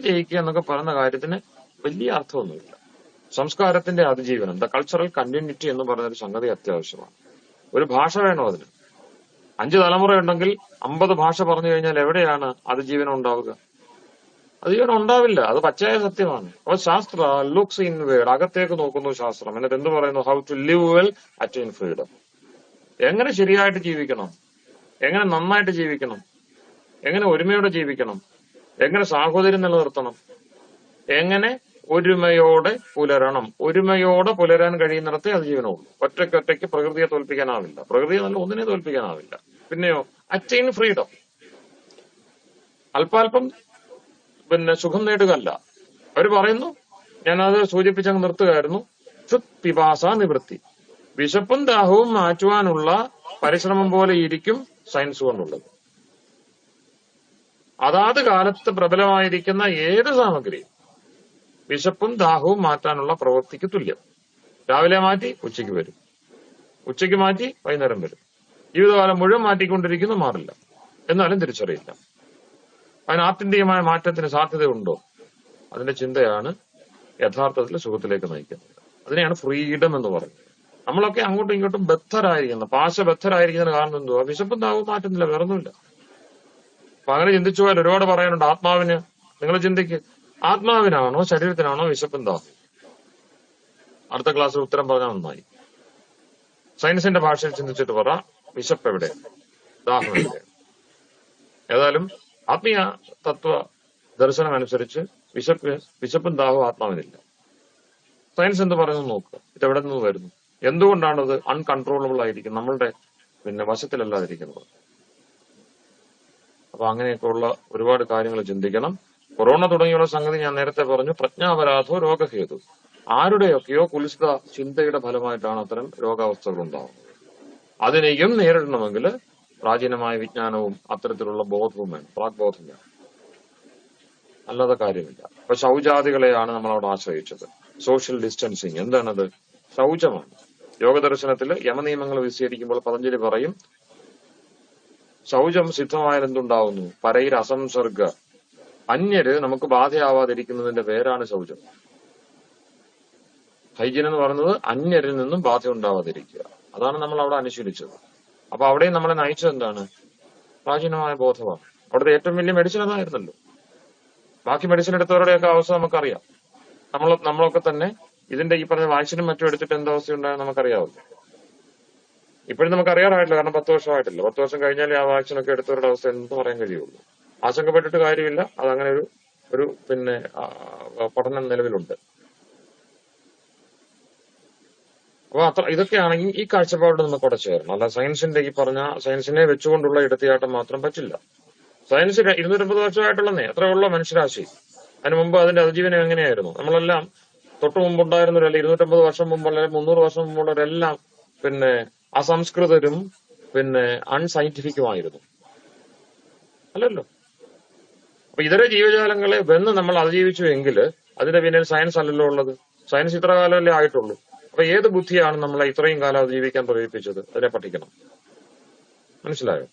ജയിക്കുക എന്നൊക്കെ പറയുന്ന കാര്യത്തിന് വലിയ അർത്ഥമൊന്നുമില്ല. സംസ്കാരത്തിന്റെ അതിജീവനം, ദ കൾച്ചറൽ കണ്ടിന്യൂറ്റി എന്ന് പറയുന്ന ഒരു സംഗതി അത്യാവശ്യമാണ്. ഒരു ഭാഷ വേണോ അതിന്? 5 തലമുറ ഉണ്ടെങ്കിൽ 50 ഭാഷ പറഞ്ഞു കഴിഞ്ഞാൽ എവിടെയാണ് അതിജീവനം ഉണ്ടാവുക? അതിജീവനം ഉണ്ടാവില്ല. അത് പച്ചയായ സത്യമാണ്. അപ്പൊ ശാസ്ത്ര ലുക്സ് ഇൻവേർഡ്, അകത്തേക്ക് നോക്കുന്നു ശാസ്ത്രം. എന്നിട്ട് എന്ത് പറയുന്നു? How to live well, attain freedom. എങ്ങനെ ശരിയായിട്ട് ജീവിക്കണം, എങ്ങനെ നന്നായിട്ട് ജീവിക്കണം, എങ്ങനെ ഒരുമയോടെ ജീവിക്കണം, എങ്ങനെ സാഹോദര്യം നിലനിർത്തണം, എങ്ങനെ ഒരുമയോടെ പുലരണം. ഒരുമയോടെ പുലരാൻ കഴിയുന്നിടത്തേ അതിജീവനമുള്ളൂ. ഒറ്റയ്ക്കൊറ്റയ്ക്ക് പ്രകൃതിയെ തോൽപ്പിക്കാനാവില്ല. പ്രകൃതിയെ നല്ല ഒന്നിനെ തോൽപ്പിക്കാനാവില്ല. പിന്നെയോ അറ്റൈൻ ഫ്രീഡം, അല്പാൽപ്പം സുഖം നേടുകയല്ല. അവർ പറയുന്നു, ഞാനത് സൂചിപ്പിച്ചങ്ങ് നിർത്തുകയായിരുന്നു, ക്ഷുത് പിപാസ നിവൃത്തി. വിശപ്പും ദാഹവും മാറ്റുവാനുള്ള പരിശ്രമം പോലെ ഇരിക്കും സയൻസ് കൊണ്ടുള്ളത്. അതാത് കാലത്ത് പ്രബലമായിരിക്കുന്ന ഏത് സാമഗ്രിയും വിശപ്പും ദാഹവും മാറ്റാനുള്ള പ്രവൃത്തിക്ക് തുല്യം. രാവിലെ മാറ്റി ഉച്ചയ്ക്ക് വരും, ഉച്ചയ്ക്ക് മാറ്റി വൈകുന്നേരം വരും. ജീവിതകാലം മുഴുവൻ മാറ്റിക്കൊണ്ടിരിക്കുന്നു, മാറില്ല. എന്നാലും തിരിച്ചറിയില്ല. അതിന് ആത്യന്തികമായ മാറ്റത്തിന് സാധ്യതയുണ്ടോ? അതിന്റെ ചിന്തയാണ് യഥാർത്ഥത്തിൽ സുഖത്തിലേക്ക് നയിക്കുന്നത്. അതിനെയാണ് ഫ്രീഡം എന്ന് പറയുന്നത്. നമ്മളൊക്കെ അങ്ങോട്ടും ഇങ്ങോട്ടും ബദ്ധരായിരിക്കുന്നത്, പാശബദ്ധരായിരിക്കുന്നതിന് കാരണം എന്തുവാ? വിശപ്പും ദാഹവും മാറ്റുന്നില്ല, വേറൊന്നുമില്ല. അപ്പൊ അങ്ങനെ ചിന്തിച്ചു പോയാൽ ഒരുപാട് പറയാനുണ്ട്. ആത്മാവിന് നിങ്ങൾ ചിന്തിക്ക്, ആത്മാവിനാണോ ശരീരത്തിനാണോ വിശപ്പും ദാഹം? അടുത്ത ക്ലാസ്സിൽ ഉത്തരം പറഞ്ഞാൽ നന്നായി. സയൻസിന്റെ ഭാഷയിൽ ചിന്തിച്ചിട്ട് പറ, വിശപ്പ് എവിടെയാണ്, ദാഹം എവിടെയാണ്? ഏതായാലും ആത്മീയ തത്വ ദർശനം അനുസരിച്ച് വിശപ്പും ദാഹവും ആത്മാവിനില്ല. സയൻസ് എന്ത് പറയുന്നു നോക്കുക. ഇതെവിടെ നിന്ന് വരുന്നു? എന്തുകൊണ്ടാണത് അൺകൺട്രോളബിൾ ആയിരിക്കും, നമ്മളുടെ വശത്തിലല്ലാതിരിക്കുന്നത്? അപ്പൊ അങ്ങനെയൊക്കെയുള്ള ഒരുപാട് കാര്യങ്ങൾ ചിന്തിക്കണം. കൊറോണ തുടങ്ങിയുള്ള സംഗതി ഞാൻ നേരത്തെ പറഞ്ഞു, പ്രജ്ഞാപരാധോ രോഗഹേതു. ആരുടെയൊക്കെയോ കുൽസിത ചിന്തയുടെ ഫലമായിട്ടാണ് അത്തരം രോഗാവസ്ഥകൾ ഉണ്ടാവുന്നത്. അതിനെയും നേരിടണമെങ്കിൽ പ്രാചീനമായ വിജ്ഞാനവും അത്തരത്തിലുള്ള ബോധവും വേണം, പ്രാഗ്ബോധം വേണം. അല്ലാതെ കാര്യമില്ല. അപ്പൊ ശൗചാദികളെയാണ് നമ്മൾ അവിടെ ആശ്രയിച്ചത്. സോഷ്യൽ ഡിസ്റ്റൻസിങ് എന്താണത്? ശൗചമാണ്. യോഗദർശനത്തിൽ യമനിയമങ്ങൾ വിശദീകരിക്കുമ്പോൾ പതഞ്ജലി പറയും, ശൗചം സിദ്ധമായാൽ എന്തുണ്ടാവുന്നു? പരയിൽ അസംസർഗ, അന്യര് നമുക്ക് ബാധയാവാതിരിക്കുന്നതിന്റെ പേരാണ് ശൗചം. ഹൈജീൻ എന്ന് പറയുന്നത് അന്യരിൽ നിന്നും ബാധ ഉണ്ടാവാതിരിക്കുക. അതാണ് നമ്മൾ അവിടെ അനുശീലിച്ചത്. അപ്പൊ അവിടെയും നമ്മളെ നയിച്ചത് എന്താണ്? പ്രാചീനമായ ബോധമാണ്. അവിടുത്തെ ഏറ്റവും വലിയ മെഡിസിൻ അതായിരുന്നല്ലോ. ബാക്കി മെഡിസിൻ എടുത്തവരുടെയൊക്കെ അവസ്ഥ നമുക്കറിയാം. നമ്മളൊക്കെ തന്നെ ഇതിന്റെ ഈ പറഞ്ഞ വാക്സിനും മറ്റും എടുത്തിട്ട് എന്താ അവസ്ഥ ഉണ്ടായെന്ന് നമുക്കറിയാമല്ലോ. ഇപ്പോഴും നമുക്കറിയാറായിട്ടില്ല, കാരണം 10 വർഷമായിട്ടില്ല. 10 വർഷം കഴിഞ്ഞാലേ ആ വാക്സിനൊക്കെ എടുത്തവരുടെ അവസ്ഥ എന്ന് പറയാൻ കഴിയുള്ളൂ. ആശങ്കപ്പെട്ടിട്ട് കാര്യമില്ല. അതങ്ങനെ ഒരു പഠനം നിലവിലുണ്ട്. അപ്പൊ ഇതൊക്കെയാണെങ്കിൽ ഈ കാഴ്ചപ്പാട് നമുക്ക് അവിടെ ചേരണം. അല്ല സയൻസിന്റെ ഈ പറഞ്ഞ സയൻസിനെ വെച്ചുകൊണ്ടുള്ള എടുത്തിയാട്ടം മാത്രം പറ്റില്ല. സയൻസ് 250 വർഷമായിട്ടുള്ളതേ അത്രയുള്ള മനുഷ്യരാശി. അതിന് മുമ്പ് അതിന്റെ അതിജീവനം എങ്ങനെയായിരുന്നു? നമ്മളെല്ലാം തൊട്ടു മുമ്പുണ്ടായിരുന്നവരല്ല, 250 വർഷം മുമ്പുള്ള 300 വർഷം മുമ്പുള്ളവരെല്ലാം അസംസ്കൃതരും അൺസയന്റിഫിക്കുമായിരുന്നു, അല്ലല്ലോ. അപ്പൊ ഇതര ജീവജാലങ്ങളെ വെന്ന് നമ്മൾ അതിജീവിച്ചു എങ്കിൽ അതിന്റെ പിന്നിൽ സയൻസ് അല്ലല്ലോ ഉള്ളത്. സയൻസ് ഇത്ര കാലമല്ലേ ആയിട്ടുള്ളൂ. അപ്പൊ ഏത് ബുദ്ധിയാണ് നമ്മളെ ഇത്രയും കാലം അതിജീവിക്കാൻ പ്രേരിപ്പിച്ചത്? അതിനെ പഠിക്കണം. മനസ്സിലായോ?